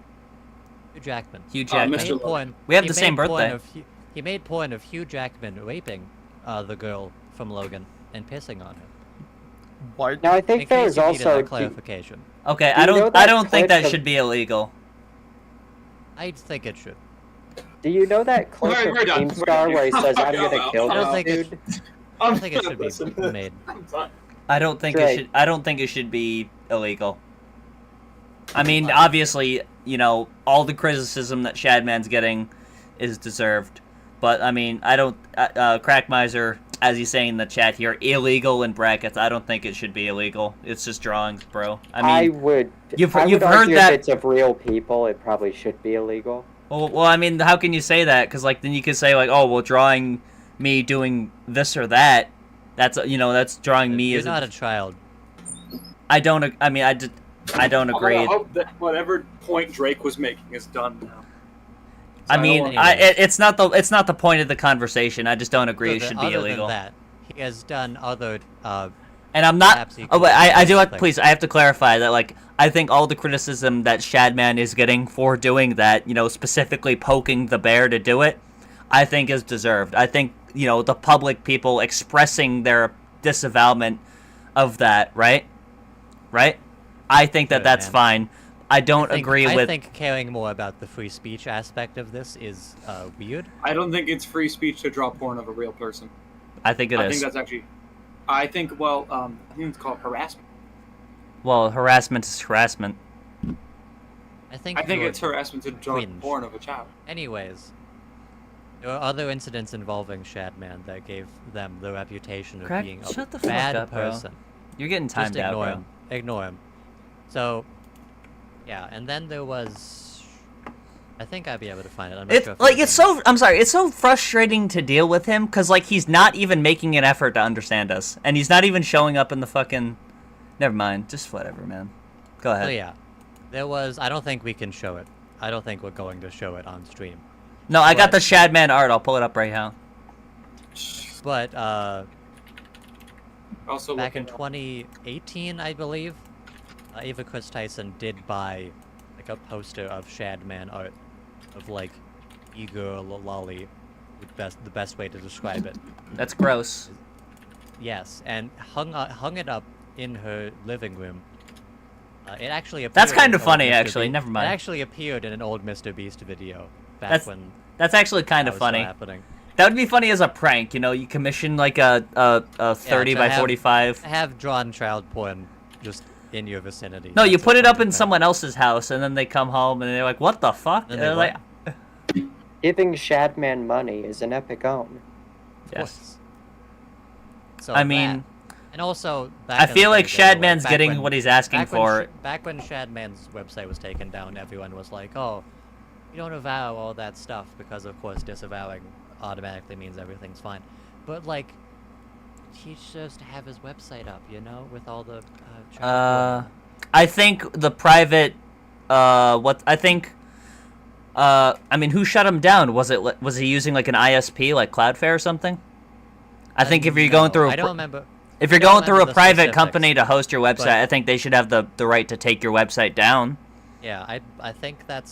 Speaker 5: Hugh Jackman.
Speaker 1: Hugh Jackman.
Speaker 3: Mr.
Speaker 5: Made porn-
Speaker 1: We have
Speaker 5: he
Speaker 1: the same
Speaker 5: made porn
Speaker 1: birthday.
Speaker 5: of he made porn of Hugh Jackman raping the girl from Logan and pissing on her.
Speaker 10: What?
Speaker 4: Now I
Speaker 5: In
Speaker 4: think
Speaker 5: case
Speaker 4: there's
Speaker 5: you needed
Speaker 4: also.
Speaker 5: that clarification.
Speaker 1: Okay,
Speaker 4: Do
Speaker 1: I
Speaker 4: you know
Speaker 1: don't.
Speaker 4: that
Speaker 1: I don't think
Speaker 4: clip
Speaker 1: that
Speaker 4: of-
Speaker 1: should be illegal.
Speaker 5: I think it should.
Speaker 4: Do you know that clip
Speaker 3: Alright, we're
Speaker 4: of
Speaker 3: done.
Speaker 4: Keemstar where he says, "I'm gonna kill
Speaker 5: I don't
Speaker 4: this
Speaker 5: think it-
Speaker 4: dude"?
Speaker 5: I don't think it should be made.
Speaker 3: I'm done.
Speaker 1: I don't think it
Speaker 4: Right.
Speaker 1: should. I don't think it should be illegal. I mean, obviously, all the criticism that Shadman's getting is deserved, but I mean, I don't. Crackmiser, as he's saying in the chat here, illegal in brackets. I don't think it should be illegal. It's just drawings, bro. I mean, you've heard
Speaker 4: argue
Speaker 1: that.
Speaker 4: If it's of real people, it probably should be illegal.
Speaker 1: Well, I mean, how can you say that? Because like then you could say like, oh, well, drawing me doing this or that, that's that's drawing me
Speaker 5: You're
Speaker 1: as
Speaker 5: not a child.
Speaker 1: I don't. I mean, I don't agree.
Speaker 3: I hope that whatever point Drake was making is done now.
Speaker 1: I mean, it's not the point of the conversation. I just don't agree it should be
Speaker 5: Other
Speaker 1: illegal.
Speaker 5: than that, he has done other.
Speaker 1: And I'm not. Oh, wait, I do have.
Speaker 5: things.
Speaker 1: Please, I have to clarify that. Like, I think all the criticism that Shadman is getting for doing that, specifically poking the bear to do it, I think is deserved. I think the public people expressing their disavowalment of that, right? I think that that's fine. I don't agree with.
Speaker 5: I think caring more about the free speech aspect of this is weird.
Speaker 3: I don't think it's free speech to draw porn of a real person.
Speaker 1: I think it is.
Speaker 3: I think that's actually. I think I think it's called harassment.
Speaker 1: Well, harassment is harassment.
Speaker 5: I think
Speaker 3: it's harassment to draw porn of a child.
Speaker 5: Anyways, there were other incidents involving Shadman that gave them the reputation of being a
Speaker 1: shut the
Speaker 5: bad
Speaker 1: fuck up, bro.
Speaker 5: person.
Speaker 1: You're getting timed
Speaker 5: Just ignore
Speaker 1: out,
Speaker 5: him. Ignore him. So, yeah, and then there was. I think I'd be able to find it. I'm not sure if
Speaker 1: it's so. I'm sorry. It's so frustrating to deal with him because like he's not even making an effort to understand us, and he's not even showing up in the fucking. Never mind. Just whatever, man. Go ahead.
Speaker 5: So yeah, there was. I don't think we can show it. I don't think we're going to show it on stream.
Speaker 1: No, I got the Shadman art. I'll pull it up right now.
Speaker 5: But
Speaker 3: also
Speaker 5: back in 2018, I believe, Ava Kris Tyson did buy like a poster of Shadman art of like eager lolly, the best way to describe it.
Speaker 1: That's gross.
Speaker 5: Yes, and hung it up in her living room. It actually appeared.
Speaker 1: That's kind of
Speaker 5: in
Speaker 1: funny,
Speaker 5: old Mr.
Speaker 1: actually.
Speaker 5: Beast.
Speaker 1: Never mind.
Speaker 5: It actually appeared in an old Mr. Beast video back when.
Speaker 1: That's actually kind
Speaker 5: that
Speaker 1: of
Speaker 5: was
Speaker 1: funny.
Speaker 5: still happening.
Speaker 1: That would be funny as a prank. You commission like a 30 by 45.
Speaker 5: Have drawn child porn just in your vicinity.
Speaker 1: No, you
Speaker 5: That's
Speaker 1: put
Speaker 5: a
Speaker 1: it up
Speaker 5: fun
Speaker 1: in
Speaker 5: thing.
Speaker 1: someone else's house, and then they come home and they're like, "What the fuck?"
Speaker 5: Then
Speaker 1: And they're
Speaker 5: they
Speaker 1: like,
Speaker 4: Giving Shadman money is an epic own.
Speaker 1: "Yes."
Speaker 5: So
Speaker 1: I mean,
Speaker 5: and also,
Speaker 1: I feel like Shadman's
Speaker 5: back
Speaker 1: getting
Speaker 5: when-
Speaker 1: what he's asking
Speaker 5: back when
Speaker 1: for.
Speaker 5: back when Shadman's website was taken down, everyone was like, "Oh, you don't avow all that stuff," because of course disavowing automatically means everything's fine. But like, he chose to have his website up, with all the.
Speaker 1: I think the private. I think. I mean, who shut him down? Was he using like an ISP, like Cloudflare or something? I think if you're going through.
Speaker 5: I don't remember.
Speaker 1: If you're
Speaker 5: I don't
Speaker 1: going through a
Speaker 5: remember the
Speaker 1: private
Speaker 5: specifics,
Speaker 1: company to host your website,
Speaker 5: but-
Speaker 1: I think they should have the right to take your website down.
Speaker 5: Yeah, I think that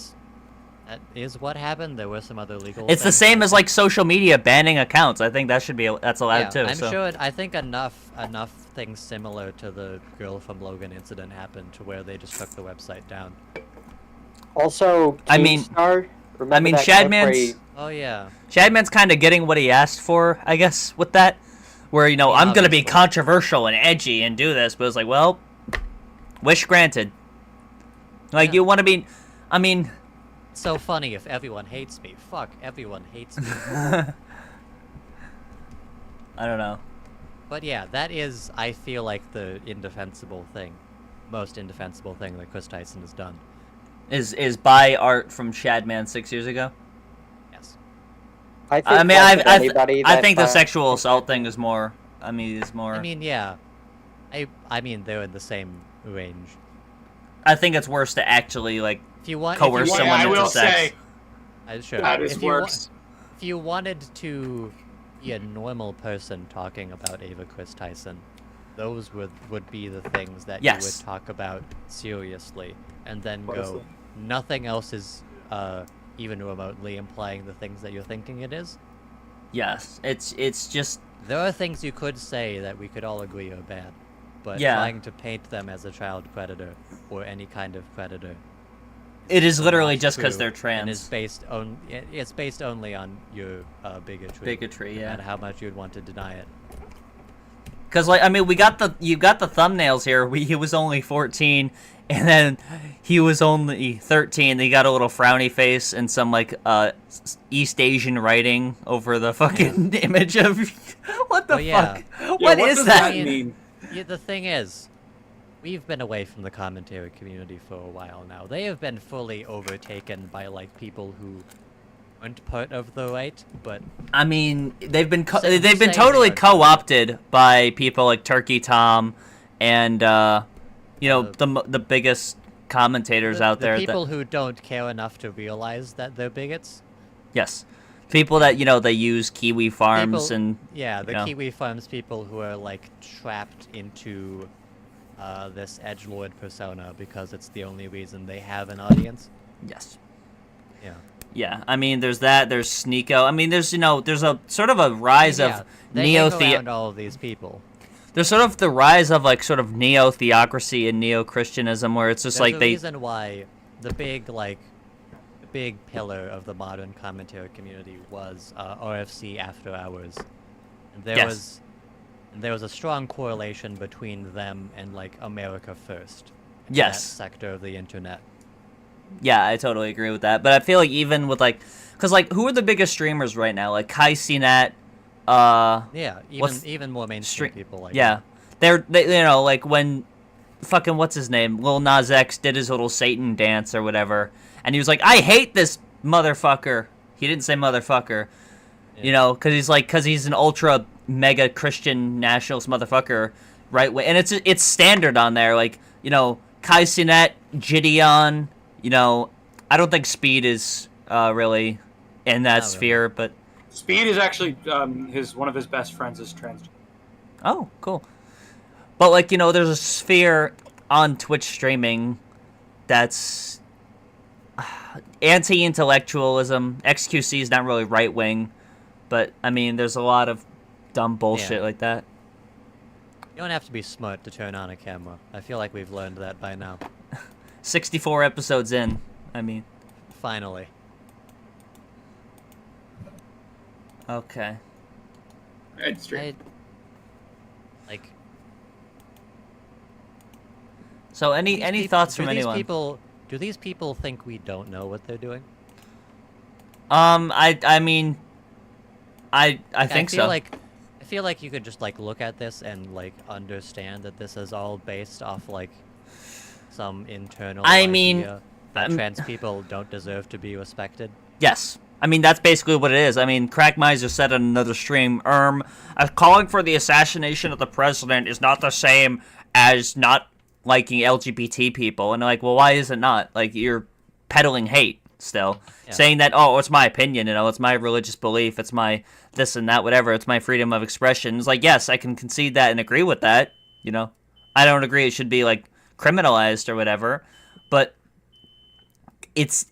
Speaker 5: is what happened. There were some other legal.
Speaker 1: It's the
Speaker 5: things,
Speaker 1: same
Speaker 5: I
Speaker 1: as like social media banning accounts. I think that's allowed
Speaker 5: yeah,
Speaker 1: too.
Speaker 5: I'm
Speaker 1: so.
Speaker 5: sure. I think enough things similar to the girl from Logan incident happened to where they just took the website down.
Speaker 4: Also,
Speaker 1: I mean-
Speaker 4: Keemstar, remember
Speaker 1: I mean,
Speaker 4: that clip where
Speaker 1: Shadman's.
Speaker 4: he-
Speaker 5: Oh yeah.
Speaker 1: Shadman's kind of getting what he asked for, I guess, with that. Where, I'm going to be
Speaker 5: obviously.
Speaker 1: controversial and edgy and do this, but it's like, well, wish granted. Like, you want to be. I mean.
Speaker 5: It's so funny if everyone hates me. Fuck, everyone hates me.
Speaker 1: I don't know.
Speaker 5: But yeah, that is, I feel like, the most indefensible thing that Kris Tyson has done.
Speaker 1: Is buy art from Shadman 6 years ago?
Speaker 5: Yes.
Speaker 4: I think,
Speaker 1: I mean,
Speaker 4: that's with anybody
Speaker 1: I
Speaker 4: that
Speaker 1: think the
Speaker 4: buys-
Speaker 1: sexual assault thing is more. I mean, is more.
Speaker 5: I mean, yeah. I mean, they're in the same range.
Speaker 1: I think it's worse to actually like
Speaker 5: If you want,
Speaker 1: coerce
Speaker 5: if you
Speaker 1: someone
Speaker 3: I
Speaker 1: into
Speaker 3: will
Speaker 1: sex.
Speaker 3: say
Speaker 5: sure.
Speaker 3: that is
Speaker 5: if you
Speaker 3: worse.
Speaker 5: If you wanted to be a normal person talking about Ava Kris Tyson, those would be the things that you
Speaker 1: Yes.
Speaker 5: would talk about seriously, and then go,
Speaker 3: Honestly.
Speaker 5: nothing else is even remotely implying the things that you're thinking it is.
Speaker 1: Yes, it's just.
Speaker 5: There are things you could say that we could all agree are bad, but
Speaker 1: Yeah.
Speaker 5: trying to paint them as a child predator or any kind of predator.
Speaker 1: It is literally
Speaker 5: not
Speaker 1: just because
Speaker 5: true,
Speaker 1: they're
Speaker 5: and
Speaker 1: trans.
Speaker 5: it's based only on your bigotry.
Speaker 1: Bigotry,
Speaker 5: no
Speaker 1: yeah.
Speaker 5: matter how much you'd want to deny it.
Speaker 1: Because, like, I mean, you got the thumbnails here. He was only 14, and then he was only 13. He got a little frowny face and some, like, East Asian writing over the fucking image of... What the fuck? What is that?
Speaker 3: mean?
Speaker 5: Yeah, the thing is, we've been away from the commentary community for a while now. They have been fully overtaken by, like, people who aren't part of the right, but...
Speaker 1: I mean, they've been
Speaker 5: Say
Speaker 1: totally
Speaker 5: they are.
Speaker 1: co-opted by people like Turkey Tom and, you know, the biggest commentators out there.
Speaker 5: The people who don't care enough to realize that they're bigots.
Speaker 1: Yes. People that, you know, they use Kiwi Farms
Speaker 5: People-
Speaker 1: and...
Speaker 5: Yeah, the
Speaker 1: you know.
Speaker 5: Kiwi Farms people who are, like, trapped into this edgelord persona because it's the only reason they have an audience.
Speaker 1: Yes.
Speaker 5: Yeah.
Speaker 1: Yeah, I mean, there's that, there's Sneeko. I mean, there's, you know, there's a sort of a rise
Speaker 5: Yeah,
Speaker 1: of
Speaker 5: they hang around all of these people.
Speaker 1: There's sort of the rise of, like, sort of neo-theocracy and neo-Christianism, where it's just
Speaker 5: There's
Speaker 1: like
Speaker 5: a
Speaker 1: they...
Speaker 5: reason why the big pillar of the modern commentary community was RFC After Hours. And there was a strong correlation between them and, like, America First.
Speaker 1: Yes.
Speaker 5: That sector of the internet.
Speaker 1: Yeah, I totally agree with that. But I feel like even with, like... Because, like, who are the biggest streamers right now? Like, Kai CNET,
Speaker 5: Yeah, even more mainstream people like
Speaker 1: yeah. They, you know, like, when fucking, what's his name? Lil Nas X did his little Satan dance or whatever. And he was like, I hate this motherfucker. He didn't say motherfucker. You know, because he's an ultra mega Christian nationalist motherfucker, right? And it's standard on there, like, you know, Kai Cenat, Gideon, you know, I don't think Speed is really in that
Speaker 5: Not
Speaker 1: sphere, but
Speaker 11: Speed is actually one of his best friends is trans.
Speaker 1: oh, cool. But, like, you know, there's a sphere on Twitch streaming that's anti-intellectualism. XQC is not really right wing. But, I mean, there's a lot of dumb bullshit like that.
Speaker 5: You don't have to be smart to turn on a camera. I feel like we've learned that by now.
Speaker 1: 64 episodes in, I mean.
Speaker 5: Finally.
Speaker 1: Okay.
Speaker 3: It's true.
Speaker 5: Like...
Speaker 1: So, any thoughts from
Speaker 5: these
Speaker 1: anyone?
Speaker 5: Do these people think we don't know what they're doing?
Speaker 1: I mean... I think so.
Speaker 5: I feel like you could just, like, look at this and, like, understand that this is all based off, like, some internal idea that trans people don't deserve to be respected.
Speaker 1: Yes. I mean, that's basically what it is. I mean, Crack Miser said on another stream, calling for the assassination of the president is not the same as not liking LGBT people. And they're like, well, why is it not? Like, you're peddling hate still.
Speaker 5: Yeah.
Speaker 1: Saying that, oh, it's my opinion, you know, it's my religious belief, it's my this and that, whatever, it's my freedom of expression. It's like, yes, I can concede that and agree with that, you know. I don't agree it should be, like, criminalized or whatever, but it's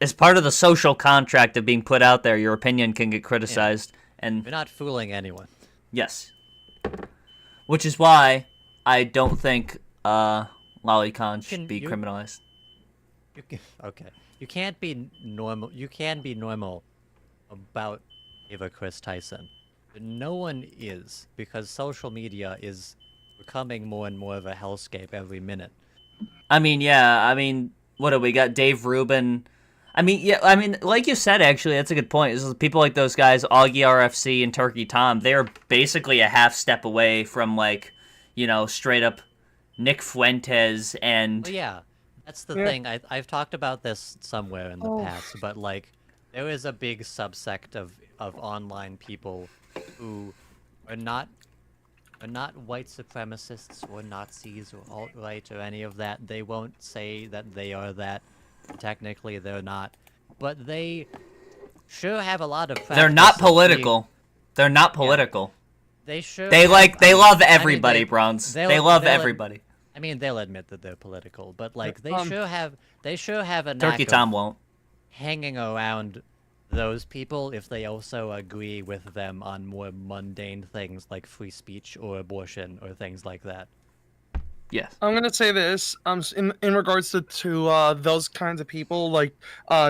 Speaker 1: as part of the social contract of being put out there, your opinion can get criticized. And
Speaker 5: you're not fooling anyone.
Speaker 1: Yes. Which is why I don't think lolicon should be criminalized.
Speaker 5: Okay. You can't be normal. You can be normal about Kris Tyson. But no one is, because social media is becoming more and more of a hellscape every minute.
Speaker 1: I mean, yeah. I mean, what do we got? Dave Rubin. I mean, yeah. I mean, like you said, actually, that's a good point. Is people like those guys, Augie RFC and Turkey Tom, they are basically a half step away from, like, you know, straight up Nick Fuentes and.
Speaker 5: Well, yeah. That's the thing. I've talked about this somewhere in the past, but, like, there is a big subsect of online people who are not white supremacists or Nazis or alt-right or any of that. They won't say that they are that. Technically, they're not. But they sure have a lot of practice.
Speaker 1: They're not political. They're not political.
Speaker 5: They sure.
Speaker 1: They
Speaker 5: have,
Speaker 1: love everybody, Bronze. They love everybody.
Speaker 5: I mean, they'll admit that they're political, but, like, they sure have a knack
Speaker 1: Turkey Tom won't.
Speaker 5: hanging around those people if they also agree with them on more mundane things like free speech or abortion or things like that.
Speaker 1: Yes.
Speaker 10: I'm gonna say this in regards to those kinds of people like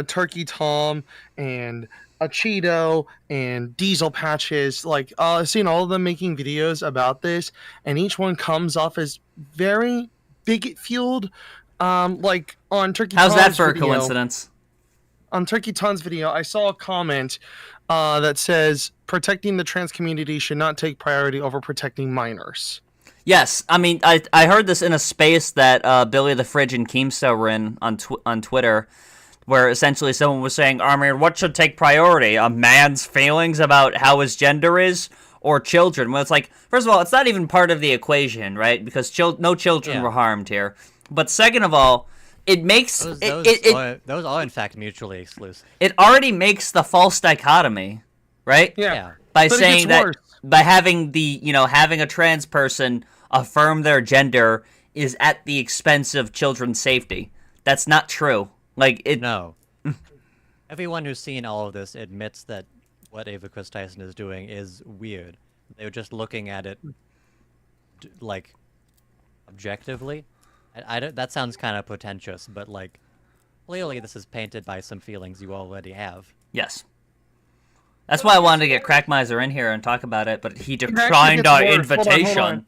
Speaker 10: Turkey Tom and a Cheeto and Diesel Patches. Like, I've seen all of them making videos about this, and each one comes off as very bigot fueled. Like on Turkey
Speaker 1: How's that
Speaker 10: Tom's
Speaker 1: for a
Speaker 10: video,
Speaker 1: coincidence?
Speaker 10: On Turkey Ton's video, I saw a comment that says protecting the trans community should not take priority over protecting minors.
Speaker 1: Yes, I mean, I heard this in a space that Billy the Fridge and Keemstar were in on Twitter, where essentially someone was saying, I mean, what should take priority? A man's feelings about how his gender is, or children? Well, it's like, first of all, it's not even part of the equation, right? Because no children were harmed here. But second of all, it makes
Speaker 5: those are in fact mutually exclusive.
Speaker 1: It already makes the false dichotomy, right?
Speaker 10: Yeah.
Speaker 1: By
Speaker 10: But it
Speaker 1: saying
Speaker 10: gets
Speaker 1: that
Speaker 10: worse.
Speaker 1: by having having a trans person affirm their gender is at the expense of children's safety. That's not true. Like it.
Speaker 5: No. Everyone who's seen all of this admits that what Ava Kris Tyson is doing is weird. They were just looking at it, like, objectively. I don't, that sounds kind of pretentious, but, like, clearly this is painted by some feelings you already have.
Speaker 1: Yes. That's why I wanted to get Crackmiser in here and talk about it, but he
Speaker 10: actually
Speaker 1: declined
Speaker 10: gets
Speaker 1: our
Speaker 10: worse.
Speaker 1: invitation.
Speaker 10: Hold on.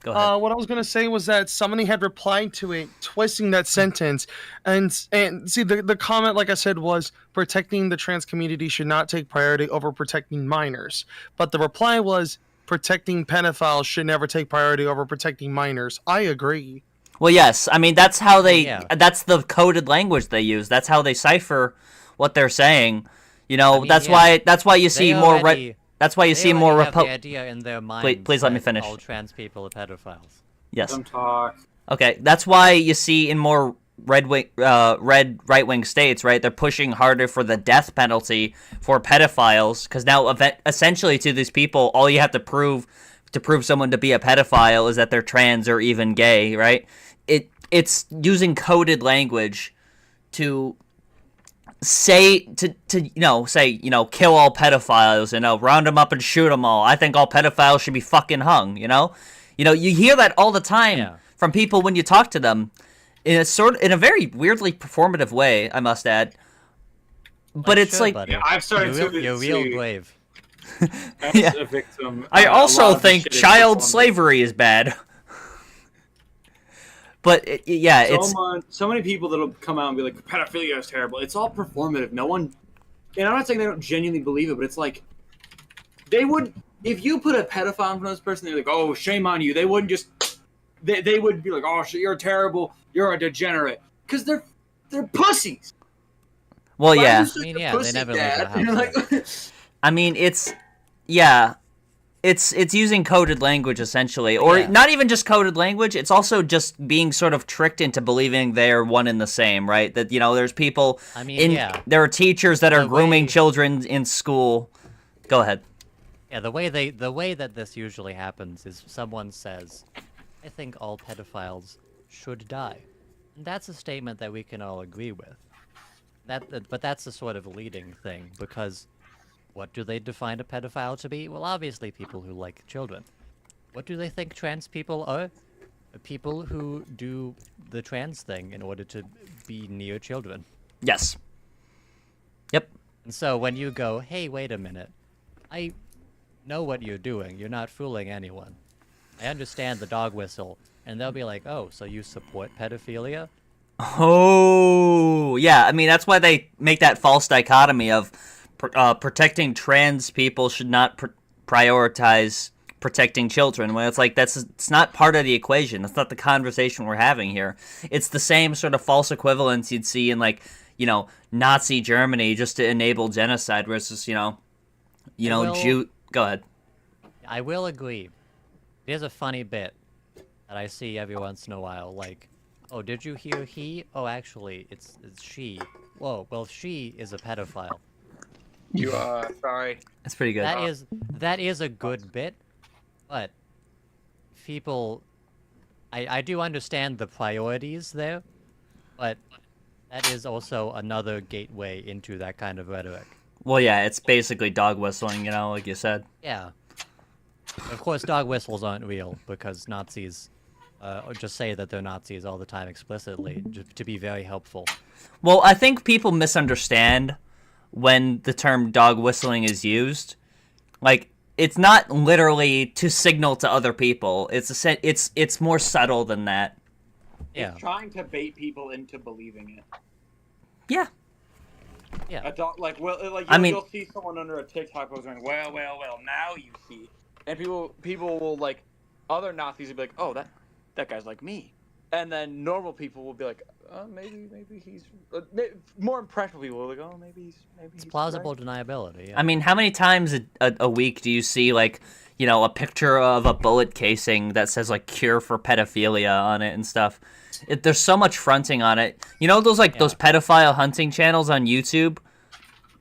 Speaker 1: Go ahead.
Speaker 10: What I was gonna say was that somebody had replied to it, twisting that sentence, and see the comment, like I said, was protecting the trans community should not take priority over protecting minors. But the reply was protecting pedophiles should never take priority over protecting minors. I agree.
Speaker 1: Well, yes. I mean, that's how they. That's the coded language they use. That's how they cipher what they're saying. You know,
Speaker 5: I mean,
Speaker 1: that's why you see more red. That's why you see more
Speaker 5: have the idea in their minds.
Speaker 1: Please let me
Speaker 5: that
Speaker 1: finish.
Speaker 5: All trans people are pedophiles.
Speaker 1: Yes.
Speaker 3: Let them talk.
Speaker 1: Okay, that's why you see in more red right wing states, right? They're pushing harder for the death penalty for pedophiles because now, essentially, to these people, all you have to prove someone to be a pedophile is that they're trans or even gay, right? It's using coded language to say kill all pedophiles, round them up and shoot them all. I think all pedophiles should be fucking hung. You hear that all the time from people when you talk to them, in a very weirdly performative way, I must add. But it's like,
Speaker 3: I've started to.
Speaker 5: You're real brave.
Speaker 3: As a victim,
Speaker 1: I
Speaker 3: a
Speaker 1: also
Speaker 3: lot of the
Speaker 1: think
Speaker 3: shit is
Speaker 1: child
Speaker 3: performative.
Speaker 1: slavery is bad. But it's
Speaker 3: so many people that'll come out and be like, pedophilia is terrible. It's all performative. No one, and I'm not saying they don't genuinely believe it, but it's like they would, if you put a pedophile in front of this person, they're like, oh, shame on you. They wouldn't just, they would be like, oh, shit, you're terrible, you're a degenerate, because they're pussies.
Speaker 1: well,
Speaker 3: Why
Speaker 1: yeah.
Speaker 3: are you such
Speaker 5: I mean,
Speaker 3: a
Speaker 5: yeah, they
Speaker 3: pussy,
Speaker 5: never leave
Speaker 3: Dad?
Speaker 5: the house.
Speaker 3: You're like,
Speaker 1: I mean, it's using coded language essentially, or not even just coded language. It's also just being sort of tricked into believing they're one and the same, right? That there's people.
Speaker 5: I mean,
Speaker 1: there are teachers that are grooming children in school. Go ahead.
Speaker 5: Yeah, the way that this usually happens is someone says, "I think all pedophiles should die," and that's a statement that we can all agree with. But that's a sort of leading thing because. What do they define a pedophile to be? Well, obviously people who like children. What do they think trans people are? People who do the trans thing in order to be near children.
Speaker 1: Yes. Yep.
Speaker 5: And so when you go, hey, wait a minute, I know what you're doing. You're not fooling anyone. I understand the dog whistle. And they'll be like, oh, so you support pedophilia?
Speaker 1: Oh, yeah. I mean, that's why they make that false dichotomy of protecting trans people should not prioritize protecting children. When it's like it's not part of the equation. That's not the conversation we're having here. It's the same sort of false equivalence you'd see in Nazi Germany just to enable genocide versus Jew. Go ahead.
Speaker 5: I will agree. There's a funny bit that I see every once in a while, like, oh, did you hear he? Oh, actually, it's she. Whoa, well, she is a pedophile.
Speaker 11: You sorry.
Speaker 1: That's pretty good.
Speaker 5: That is a good bit, but people, I do understand the priorities there, but that is also another gateway into that kind of rhetoric.
Speaker 1: Well, yeah, it's basically dog whistling, like you said.
Speaker 5: Yeah. Of course, dog whistles aren't real because Nazis just say that they're Nazis all the time explicitly to be very helpful.
Speaker 1: Well, I think people misunderstand when the term dog whistling is used. Like, it's not literally to signal to other people. It's more subtle than that.
Speaker 5: Yeah.
Speaker 12: It's trying to bait people into believing it.
Speaker 1: Yeah.
Speaker 5: Yeah.
Speaker 12: A dog, like,
Speaker 1: I mean-
Speaker 12: you'll see someone under a TikTok post going, well, now you see. And people will, like, other Nazis will be like, oh, that guy's like me. And then normal people will be like, maybe he's... more impressionable people will be like, oh, maybe he's
Speaker 5: It's plausible deniability. Yeah.
Speaker 1: I mean, how many times a week do you see, like, you know, a picture of a bullet casing that says, like, cure for pedophilia on it and stuff? There's so much fronting on it. You know those, like, those pedophile hunting channels on YouTube?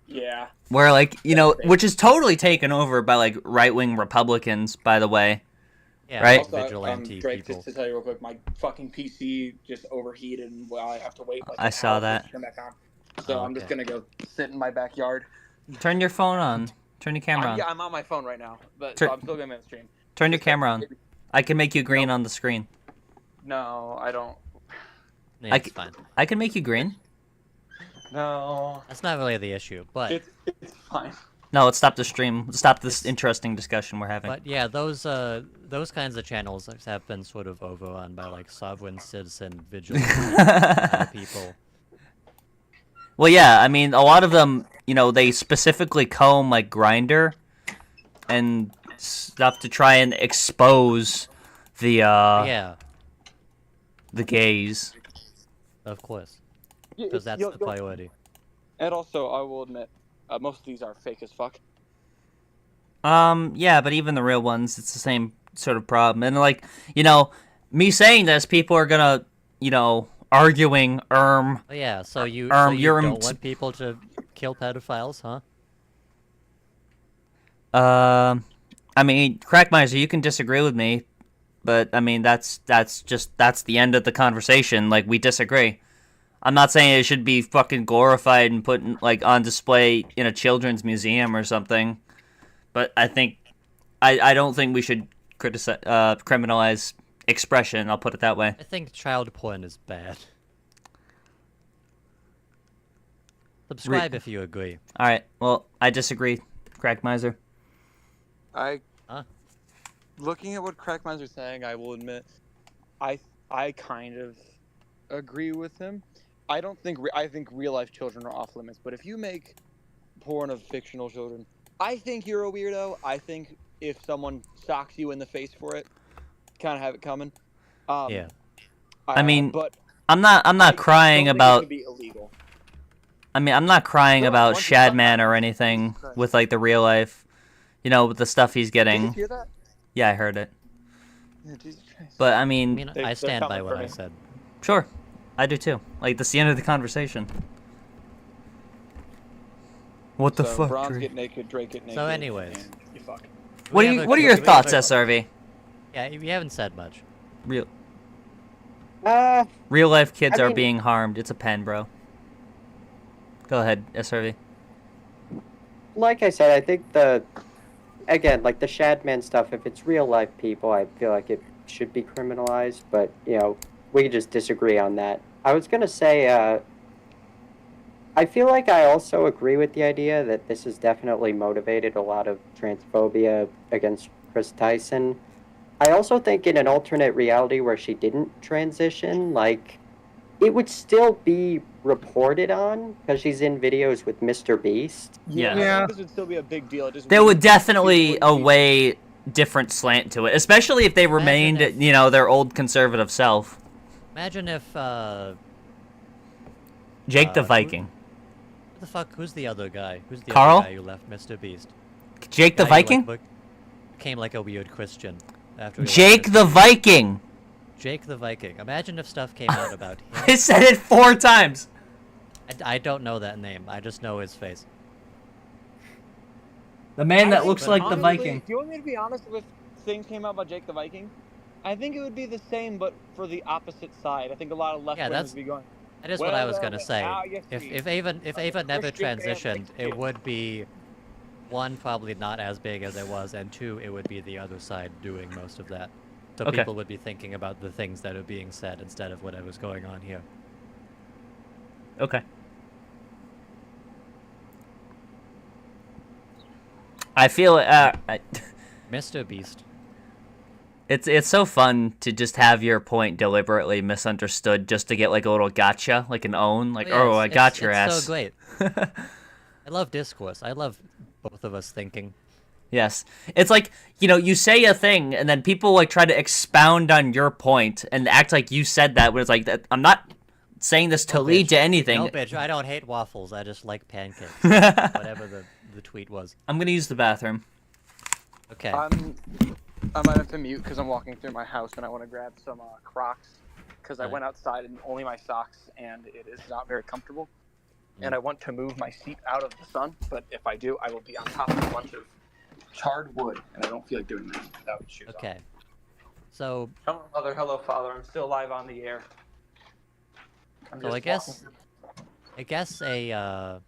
Speaker 12: Yeah.
Speaker 1: Where, like, you know, which is totally taken over by, like, right-wing Republicans, by the way.
Speaker 5: Yeah,
Speaker 1: right?
Speaker 12: Also,
Speaker 5: vigilante
Speaker 12: Drake,
Speaker 5: people.
Speaker 12: just to tell you real quick, my fucking PC just overheated, and I have to wait. Like,
Speaker 1: I
Speaker 12: an
Speaker 1: saw
Speaker 12: hour
Speaker 1: that.
Speaker 12: to turn back on. So I'm just gonna go sit in my backyard.
Speaker 1: Turn your phone on. Turn your camera on.
Speaker 12: Yeah, I'm on my phone right now, but
Speaker 1: Tur-
Speaker 12: so I'm still gonna be on the stream.
Speaker 1: Turn your camera on. I can make you green on the screen.
Speaker 12: No, I don't.
Speaker 5: Yeah, it's fine.
Speaker 1: I can make you green.
Speaker 12: No.
Speaker 5: That's not really the issue, but
Speaker 12: It's fine.
Speaker 1: No, let's stop the stream. Let's stop this interesting discussion we're having.
Speaker 5: but yeah, those kinds of channels have been sort of overrun by like sovereign citizen vigilante people.
Speaker 1: Well, yeah, I mean, a lot of them, you know, they specifically comb like Grinder and stuff to try and expose the
Speaker 5: Yeah,
Speaker 1: the gays.
Speaker 5: of course,
Speaker 12: Yeah,
Speaker 5: because that's
Speaker 12: you'll-
Speaker 5: the priority.
Speaker 12: And also, I will admit, most of these are fake as fuck.
Speaker 1: Yeah, but even the real ones, it's the same sort of problem. And like, you know, me saying this, people are gonna, you know, arguing,
Speaker 5: Oh, yeah, so you
Speaker 1: you're
Speaker 5: don't want people to kill pedophiles, huh?
Speaker 1: I mean, Crackmiser, you can disagree with me, but I mean, that's the end of the conversation. Like, we disagree. I'm not saying it should be fucking glorified and put like on display in a children's museum or something, but I think I don't think we should criminalize expression. I'll put it that way.
Speaker 5: I think child porn is bad. Subscribe if you agree.
Speaker 1: All right. Well, I disagree, Crackmiser.
Speaker 12: Looking at what Crackmiser's saying, I will admit, I kind of agree with him. I think real life children are off limits, but if you make porn of fictional children, I think you're a weirdo. I think if someone socks you in the face for it, kind of have it coming.
Speaker 5: Yeah.
Speaker 1: I mean,
Speaker 12: but
Speaker 1: I'm not crying
Speaker 12: don't think it
Speaker 1: about.
Speaker 12: should be illegal.
Speaker 1: I mean, I'm not crying about
Speaker 12: once you talk
Speaker 1: Shadman
Speaker 12: about
Speaker 1: or
Speaker 12: it,
Speaker 1: anything
Speaker 12: Jesus Christ.
Speaker 1: with like the real life, you know, with the stuff he's
Speaker 12: Did
Speaker 1: getting.
Speaker 12: you hear that?
Speaker 1: Yeah, I heard it.
Speaker 12: Yeah, Jesus Christ.
Speaker 1: But I
Speaker 5: I
Speaker 1: mean,
Speaker 5: mean,
Speaker 12: They're
Speaker 5: I stand by
Speaker 12: coming
Speaker 5: what
Speaker 12: for
Speaker 5: I
Speaker 12: me.
Speaker 5: said.
Speaker 1: sure, I do too. Like, that's the end of the conversation. What the
Speaker 12: So,
Speaker 1: fuck?
Speaker 12: Bronze
Speaker 1: Drake?
Speaker 12: get naked, Drake get naked.
Speaker 5: So anyways.
Speaker 12: and you fuck.
Speaker 1: What
Speaker 5: We
Speaker 1: are
Speaker 5: have
Speaker 1: you?
Speaker 5: a-
Speaker 1: What are
Speaker 5: we
Speaker 1: your
Speaker 5: have a-
Speaker 1: thoughts,
Speaker 5: we have a-
Speaker 1: SRV?
Speaker 5: Yeah, you haven't said much.
Speaker 1: Real
Speaker 4: Uh,
Speaker 1: real life kids
Speaker 4: I
Speaker 1: are
Speaker 4: mean-
Speaker 1: being harmed. It's a pen, bro. Go ahead, SRV.
Speaker 4: like I said, I think again, like the Shadman stuff, if it's real life people, I feel like it should be criminalized, but, you know, we could just disagree on that. I was going to say, I feel like I also agree with the idea that this has definitely motivated a lot of transphobia against Kris Tyson. I also think in an alternate reality where she didn't transition, like, it would still be reported on because she's in videos with Mr. Beast.
Speaker 1: Yeah.
Speaker 12: I
Speaker 10: Yeah.
Speaker 12: think this would still be a big deal. It just
Speaker 1: There would
Speaker 12: wouldn't-
Speaker 1: definitely
Speaker 12: people
Speaker 1: a
Speaker 12: wouldn't be-
Speaker 1: way different slant to it, especially if they remained,
Speaker 5: if-
Speaker 1: you know, their old conservative self.
Speaker 5: Imagine if
Speaker 1: Jake the
Speaker 5: who-
Speaker 1: Viking.
Speaker 5: What the fuck? Who's the other guy? Who's the
Speaker 1: Carl?
Speaker 5: other guy who left Mr. Beast?
Speaker 1: Jake the
Speaker 5: Guy who, like,
Speaker 1: Viking?
Speaker 5: became like a weird Christian after. he left
Speaker 1: Jake
Speaker 5: Mr.
Speaker 1: the
Speaker 5: Beast.
Speaker 1: Viking.
Speaker 5: Jake the Viking. Imagine if stuff came out about him.
Speaker 1: I said it 4 times.
Speaker 5: I don't know that name. I just know his face.
Speaker 1: The man
Speaker 12: I
Speaker 1: that
Speaker 12: think-
Speaker 1: looks like the
Speaker 12: honestly,
Speaker 1: Viking.
Speaker 12: Do you want me to be honest with things came out about Jake the Viking? I think it would be the same, but for the opposite side. I think a lot of left wingers
Speaker 5: that's-
Speaker 12: would be going.
Speaker 5: That is what I was
Speaker 12: Well,
Speaker 5: gonna say.
Speaker 12: now you
Speaker 5: If
Speaker 12: see.
Speaker 5: if Ava never
Speaker 12: Christian man
Speaker 5: transitioned,
Speaker 12: likes
Speaker 5: it
Speaker 12: kids.
Speaker 5: would be one, probably not as big as it was, and two, it would be the other side doing most of that. So
Speaker 1: Okay.
Speaker 5: people would be thinking about the things that are being said instead of whatever's going on here.
Speaker 1: Okay. I feel
Speaker 5: Mr. Beast.
Speaker 1: it's so fun to just have your point deliberately misunderstood just to get like a little gotcha, like an own, like
Speaker 5: Yeah,
Speaker 1: I got your ass.
Speaker 5: It's so great. I love discourse. I love both of us thinking.
Speaker 1: Yes. It's like, you say a thing and then people like try to expound on your point and act like you said that when it's like that I'm not saying this to lead to anything.
Speaker 5: No, bitch, I don't hate waffles. I just like pancakes. Whatever the tweet was.
Speaker 1: I'm gonna use the bathroom.
Speaker 5: Okay.
Speaker 12: I might have to mute because I'm walking through my house and I want to grab some Crocs because I went outside in only my socks and it is not very comfortable. And I want to move my seat out of the sun, but if I do, I will be on top of a bunch of charred wood, and I don't feel like doing that without shoes on.
Speaker 5: Okay. So.
Speaker 12: Hello, mother. Hello, father. I'm still live on the air.
Speaker 5: So I guess a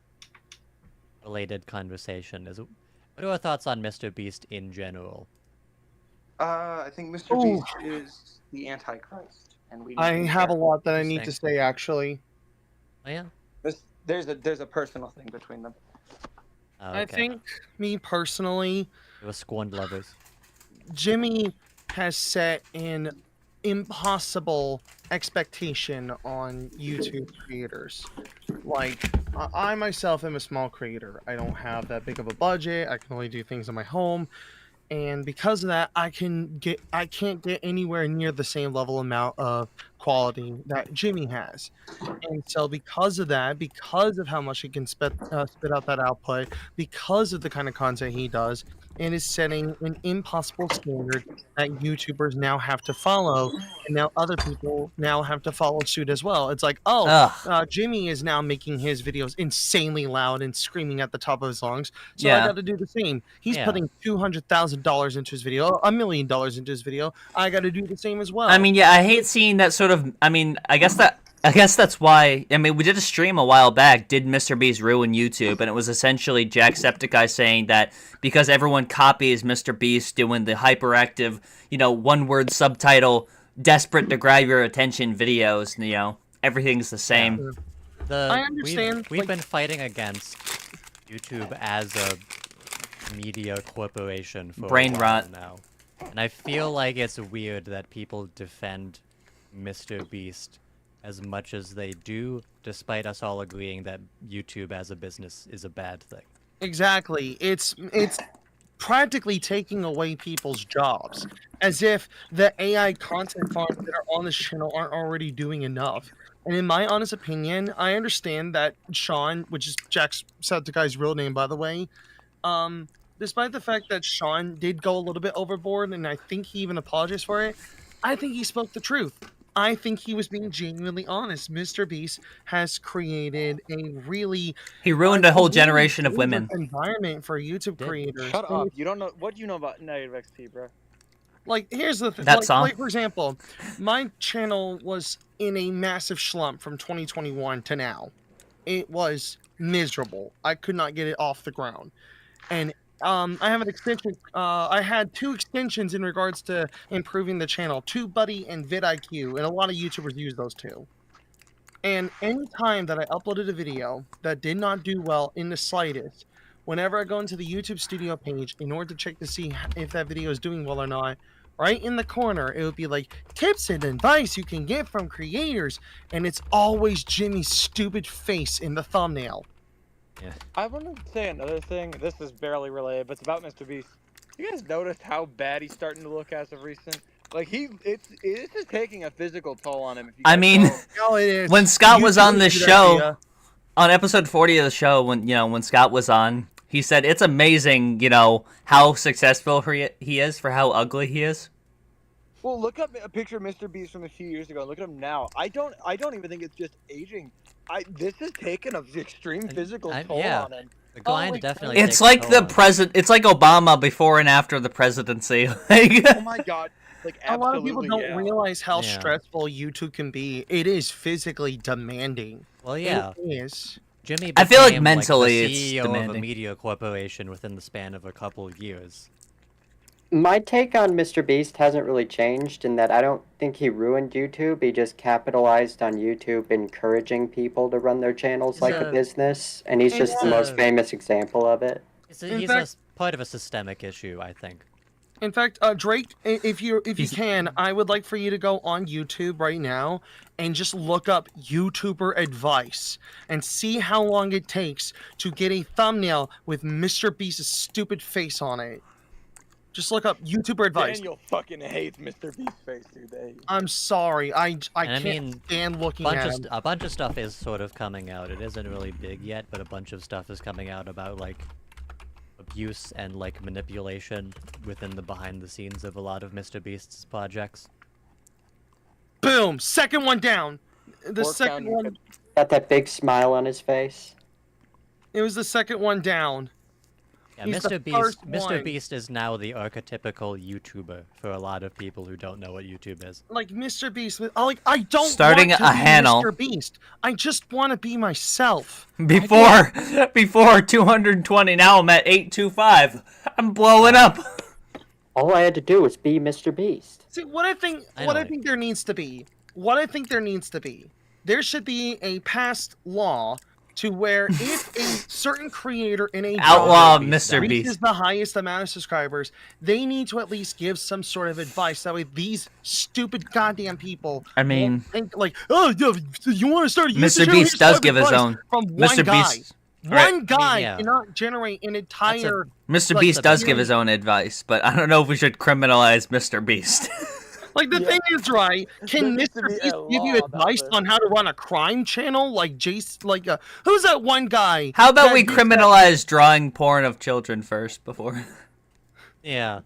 Speaker 5: related conversation is, what are your thoughts on Mr. Beast in general?
Speaker 12: I think Mr. Beast is the Antichrist, and we.
Speaker 10: I have a lot that I need to say, actually.
Speaker 5: Oh yeah.
Speaker 12: There's a personal thing between them.
Speaker 5: Oh, okay.
Speaker 10: I think, me personally,
Speaker 5: it was scorned lovers.
Speaker 10: Jimmy has set an impossible expectation on YouTube creators. Like, I myself am a small creator. I don't have that big of a budget. I can only do things in my home. And because of that, I can't get anywhere near the same level amount of quality that Jimmy has. And so because of that, because of how much he can spit out that output, because of the kind of content he does, it is setting an impossible standard that YouTubers now have to follow, and now other people now have to follow suit as well. It's like, Jimmy is now making his videos insanely loud and screaming at the top of his lungs, so I got to do the same. He's putting $200,000 into his video, $1 million into his video. I got to do the same as well.
Speaker 1: I mean, yeah, I hate seeing that sort of. I mean, I guess that's why. I mean, we did a stream a while back. Did Mr. Beast ruin YouTube? And it was essentially Jacksepticeye saying that because everyone copies Mr. Beast doing the hyperactive, one-word subtitle, desperate to grab your attention videos, everything's the same.
Speaker 10: I understand.
Speaker 5: We've been fighting against YouTube as a media corporation for
Speaker 1: brain
Speaker 5: a while
Speaker 1: rot
Speaker 5: now, and I feel like it's weird that people defend Mr. Beast as much as they do, despite us all agreeing that YouTube as a business is a bad thing.
Speaker 10: Exactly. It's practically taking away people's jobs, as if the AI content farms that are on this channel aren't already doing enough. And in my honest opinion, I understand that Sean, which is Jacksepticeye's real name, by the way, despite the fact that Sean did go a little bit overboard, and I think he even apologized for it, I think he spoke the truth. I think he was being genuinely honest. Mr. Beast has created a really...
Speaker 1: He ruined a whole generation of women.
Speaker 10: ...environment for YouTube creators.
Speaker 12: Shut up. You don't know... What do you know about negative XP, bro?
Speaker 10: Like, here's the thing.
Speaker 1: That song?
Speaker 10: Like, for example, my channel was in a massive slump from 2021 to now. It was miserable. I could not get it off the ground. And I have an extension. I had 2 extensions in regards to improving the channel, TubeBuddy and vidIQ, and a lot of YouTubers use those 2. And any time that I uploaded a video that did not do well in the slightest, whenever I go into the YouTube Studio page in order to check to see if that video is doing well or not, right in the corner, it would be like, tips and advice you can get from creators, and it's always Jimmy's stupid face in the thumbnail.
Speaker 5: Yeah.
Speaker 12: I want to say another thing. This is barely related, but it's about Mr. Beast. You guys noticed how bad he's starting to look as of recent? Like, it's just taking a physical toll on him. If you
Speaker 1: I mean,
Speaker 10: No, it is.
Speaker 1: when Scott was on this show,
Speaker 10: idea.
Speaker 1: on episode 40 of the show, when Scott was on, he said it's amazing, how successful he is for how ugly he is.
Speaker 12: Well, look up a picture of Mr. Beast from a few years ago and look at him now. I don't even think it's just aging. This has taken an extreme physical toll on him.
Speaker 5: The grind definitely.
Speaker 1: It's like the president. It's like Obama before and after the presidency.
Speaker 12: Oh my god! Like,
Speaker 10: a lot of people don't realize how stressful YouTube can be. It is physically demanding.
Speaker 5: Well, yeah.
Speaker 10: It is.
Speaker 5: Jimmy
Speaker 1: I feel like
Speaker 5: became,
Speaker 1: mentally
Speaker 5: the CEO
Speaker 1: it's
Speaker 5: of a
Speaker 1: demanding.
Speaker 5: media corporation within the span of a couple of years.
Speaker 4: My take on Mr. Beast hasn't really changed in that I don't think he ruined YouTube. He just capitalized on YouTube encouraging people to run their channels like a business, and he's just the most famous example of it.
Speaker 5: He's a part of a systemic issue, I think.
Speaker 10: In fact, Drake, if you can, I would like for you to go on YouTube right now and just look up YouTuber advice and see how long it takes to get a thumbnail with Mr. Beast's stupid face on it. Just look up YouTuber advice.
Speaker 12: Daniel fucking hates Mr. Beast's face, dude.
Speaker 10: I'm sorry, I can't
Speaker 5: mean,
Speaker 10: stand looking at him.
Speaker 5: A bunch of stuff is sort of coming out. It isn't really big yet, but a bunch of stuff is coming out about, like, abuse and, like, manipulation within the behind the scenes of a lot of Mr. Beast's projects.
Speaker 10: Boom! Second one down. The second one.
Speaker 4: Got that big smile on his face.
Speaker 10: It was the second one down.
Speaker 5: Yeah,
Speaker 10: He's the
Speaker 5: Mr.
Speaker 10: first
Speaker 5: Mr.
Speaker 10: one.
Speaker 5: Beast is now the archetypical YouTuber for a lot of people who don't know what YouTube is.
Speaker 10: Like Mr. Beast, I don't
Speaker 1: Starting
Speaker 10: want to
Speaker 1: a
Speaker 10: be
Speaker 1: handle.
Speaker 10: Mr. Beast. I just want to be myself.
Speaker 1: Before 220, now I'm at 825. I'm blowing up.
Speaker 4: All I had to do was be Mr. Beast.
Speaker 10: See, what I think there needs to be, there should be a passed law to where if a certain creator in a
Speaker 1: Outlaw
Speaker 10: genre
Speaker 1: Mr.
Speaker 10: reaches
Speaker 1: Beast.
Speaker 10: the highest amount of subscribers, they need to at least give some sort of advice. That way, these stupid goddamn people.
Speaker 1: I mean,
Speaker 10: think like, oh, you want to start a YouTube
Speaker 1: Mr.
Speaker 10: channel?
Speaker 1: Beast
Speaker 10: Here's
Speaker 1: does
Speaker 10: some
Speaker 1: give his
Speaker 10: advice
Speaker 1: own.
Speaker 10: from one
Speaker 1: Mr.
Speaker 10: guy.
Speaker 1: Beast.
Speaker 10: One guy
Speaker 5: yeah.
Speaker 10: cannot generate an entire.
Speaker 1: Mr.
Speaker 10: like,
Speaker 1: Beast does give
Speaker 10: series.
Speaker 1: his own advice, but I don't know if we should criminalize Mr. Beast.
Speaker 10: Like, the thing is, right, can
Speaker 12: needs to
Speaker 10: Mr.
Speaker 12: be
Speaker 10: Beast
Speaker 12: a
Speaker 10: give you
Speaker 12: law about
Speaker 10: advice
Speaker 12: this.
Speaker 10: on how to run a crime channel? Like, who's that one guy?
Speaker 1: How about
Speaker 10: that
Speaker 1: we
Speaker 10: used
Speaker 1: criminalize drawing porn of children first before?
Speaker 5: Yeah.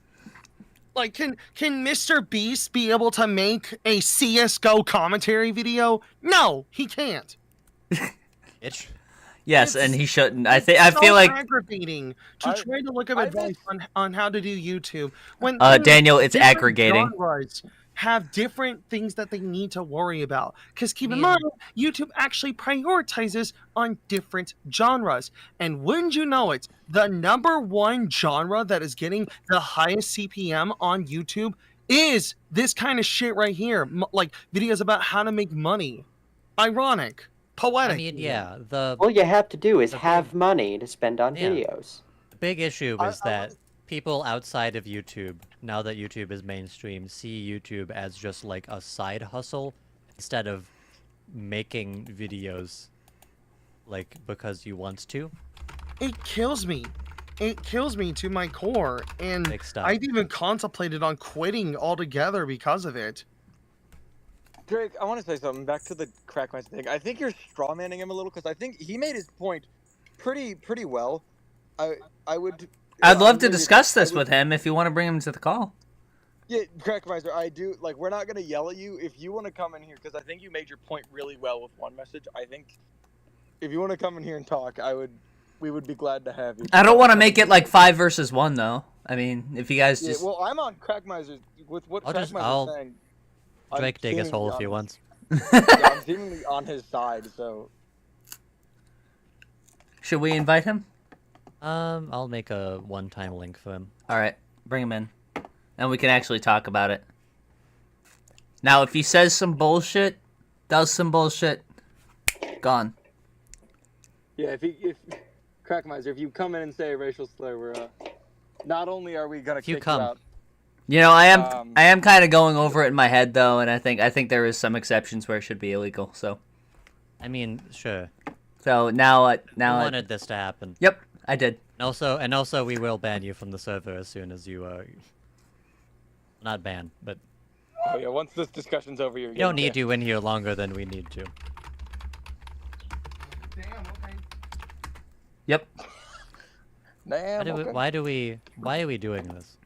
Speaker 10: Like, can Mr. Beast be able to make a CSGO commentary video? No, he can't.
Speaker 5: Itch.
Speaker 1: Yes, and he shouldn't. I
Speaker 10: It's
Speaker 1: I
Speaker 10: so
Speaker 1: feel like
Speaker 10: aggravating to try to look up advice on how to do YouTube. When
Speaker 1: Daniel, it's
Speaker 10: different
Speaker 1: aggregating.
Speaker 10: genres have different things that they need to worry about. Because keep in mind, YouTube actually prioritizes on different genres. And wouldn't you know it, the #1 genre that is getting the highest CPM on YouTube is this kind of shit right here. Like videos about how to make money. Ironic. Poetic.
Speaker 5: I mean, yeah,
Speaker 4: All you have to do is have money to spend on
Speaker 5: Yeah.
Speaker 4: videos.
Speaker 5: the big issue is that people outside of YouTube, now that YouTube is mainstream, see YouTube as just like a side hustle instead of making videos like because you want to.
Speaker 10: It kills me. It kills me to my core, and
Speaker 5: Big stuff.
Speaker 10: I've even contemplated on quitting altogether because of it.
Speaker 12: Drake, I want to say something back to the Crackmeister thing. I think you're strawmanning him a little because I think he made his point pretty well. I would.
Speaker 1: I'd love to discuss this with him if you want to bring him to the call.
Speaker 12: Yeah, Crackmeister, I do. Like, we're not gonna yell at you if you want to come in here because I think you made your point really well with one message. I think if you want to come in here and talk, we would be glad to have you.
Speaker 1: I don't want to make it like 5 versus 1 though. I mean, if you guys just
Speaker 12: Yeah, well, I'm on Crackmeister with what Crackmeister's
Speaker 5: I'll
Speaker 12: saying.
Speaker 5: Drake dig his hole if he wants.
Speaker 12: Yeah, I'm seemingly on his side, so.
Speaker 1: should we invite him?
Speaker 5: I'll make a one-time link for him.
Speaker 1: All right, bring him in, and we can actually talk about it. Now, if he says some bullshit, does some bullshit, gone.
Speaker 12: Yeah, if Crackmeister, if you come in and say a racial slur, we're not only are we gonna kick you out.
Speaker 1: You know, I am kind of going over it in my head though, and I think there is some exceptions where it should be illegal. So,
Speaker 5: I mean, sure.
Speaker 1: So now
Speaker 5: I wanted this to happen.
Speaker 1: Yep, I did.
Speaker 5: And also, we will ban you from the server as soon as you not ban, but
Speaker 12: Oh yeah, once this discussion's over, you're.
Speaker 5: we don't need you in here longer than we need to.
Speaker 1: Yep.
Speaker 12: Damn.
Speaker 5: Why are we doing this?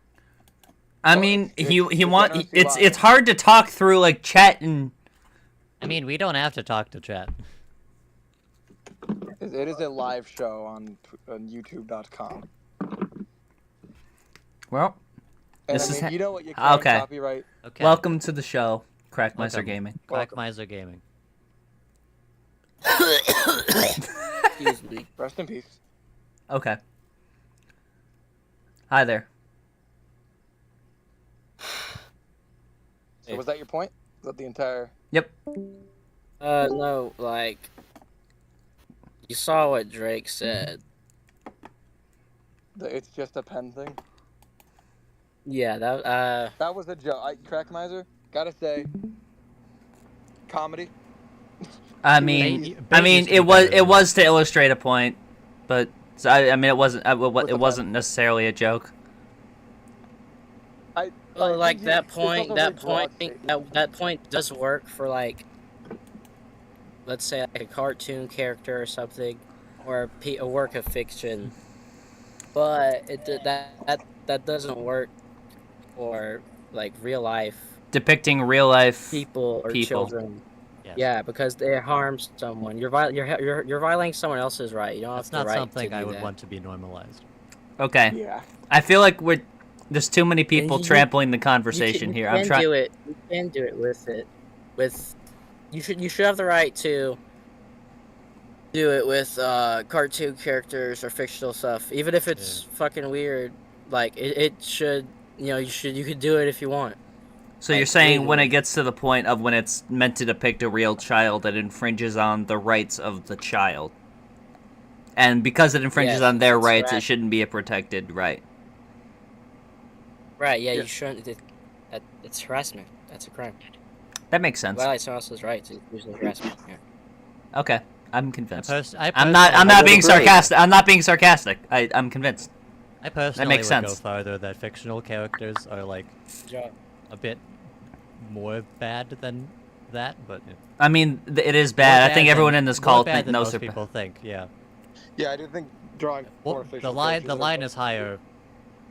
Speaker 1: I mean, it's hard to talk through like chat and.
Speaker 5: I mean, we don't have to talk to chat.
Speaker 12: It is a live show on YouTube.com.
Speaker 1: Well,
Speaker 12: And
Speaker 1: this
Speaker 12: I
Speaker 1: is
Speaker 12: mean, you know what you can
Speaker 1: okay.
Speaker 12: copyright.
Speaker 5: Okay.
Speaker 1: Welcome to the show, Crackmeister Gaming.
Speaker 5: Crackmeister Gaming.
Speaker 12: Excuse me. Rest in peace.
Speaker 1: Okay. Hi there.
Speaker 12: So was that your point? Was that the entire?
Speaker 1: Yep.
Speaker 13: No, like, you saw what Drake said.
Speaker 12: It's just a pen thing.
Speaker 13: Yeah, that
Speaker 12: That was a joke. Crack Miser, gotta say, comedy.
Speaker 1: I
Speaker 5: Bait-
Speaker 1: mean,
Speaker 5: bait used to be
Speaker 1: it was
Speaker 5: better than
Speaker 1: to illustrate a point, but I mean, it wasn't. It wasn't necessarily a joke.
Speaker 13: well, like
Speaker 12: think
Speaker 13: that
Speaker 12: it's
Speaker 13: point.
Speaker 12: also
Speaker 13: That
Speaker 12: very broad
Speaker 13: point.
Speaker 12: statement.
Speaker 13: That point does work for like, let's say like a cartoon character or something, or a work of fiction. But that doesn't work for like real life
Speaker 1: Depicting real life
Speaker 13: people or
Speaker 1: people.
Speaker 13: children.
Speaker 5: Yes.
Speaker 13: Yeah, because they harm someone. You're violating someone else's right. You don't
Speaker 5: That's
Speaker 13: have the
Speaker 5: not
Speaker 13: right
Speaker 5: something
Speaker 13: to
Speaker 5: I
Speaker 13: do
Speaker 5: would
Speaker 13: that.
Speaker 5: want to be normalized.
Speaker 1: Okay.
Speaker 12: Yeah.
Speaker 1: I feel like there's too many people
Speaker 13: you-
Speaker 1: trampling the conversation here. I'm trying.
Speaker 13: Do it. You can do it with it. You should have the right to do it with cartoon characters or fictional stuff, even if it's fucking weird. Like it should. You could do it if you want.
Speaker 1: So you're
Speaker 13: like,
Speaker 1: saying when
Speaker 13: legally.
Speaker 1: it gets to the point of when it's meant to depict a real child, that infringes on the rights of the child, and because it infringes
Speaker 13: Yes,
Speaker 1: on their
Speaker 13: it's
Speaker 1: rights, it
Speaker 13: harassment.
Speaker 1: shouldn't be a protected right.
Speaker 13: Right? Yeah,
Speaker 12: Yeah.
Speaker 13: you shouldn't. It's harassment. That's a crime.
Speaker 1: That makes sense.
Speaker 13: Violate someone else's rights is usually harassment. Yeah.
Speaker 1: Okay, I'm convinced. I'm not
Speaker 5: personally-
Speaker 1: being
Speaker 4: agree.
Speaker 1: sarcastic. I'm not being sarcastic. I'm convinced.
Speaker 5: I personally
Speaker 1: makes
Speaker 5: would go
Speaker 1: sense.
Speaker 5: farther that fictional characters are like
Speaker 13: Yeah.
Speaker 5: a bit more bad than that, but
Speaker 1: I mean, it is bad. I think everyone in this call
Speaker 5: bad than
Speaker 1: knows
Speaker 5: most
Speaker 1: they're
Speaker 5: people think. Yeah.
Speaker 12: Yeah, I do think drawing
Speaker 5: Well,
Speaker 12: more
Speaker 5: the
Speaker 12: fictional
Speaker 5: line
Speaker 12: characters are-
Speaker 5: is higher in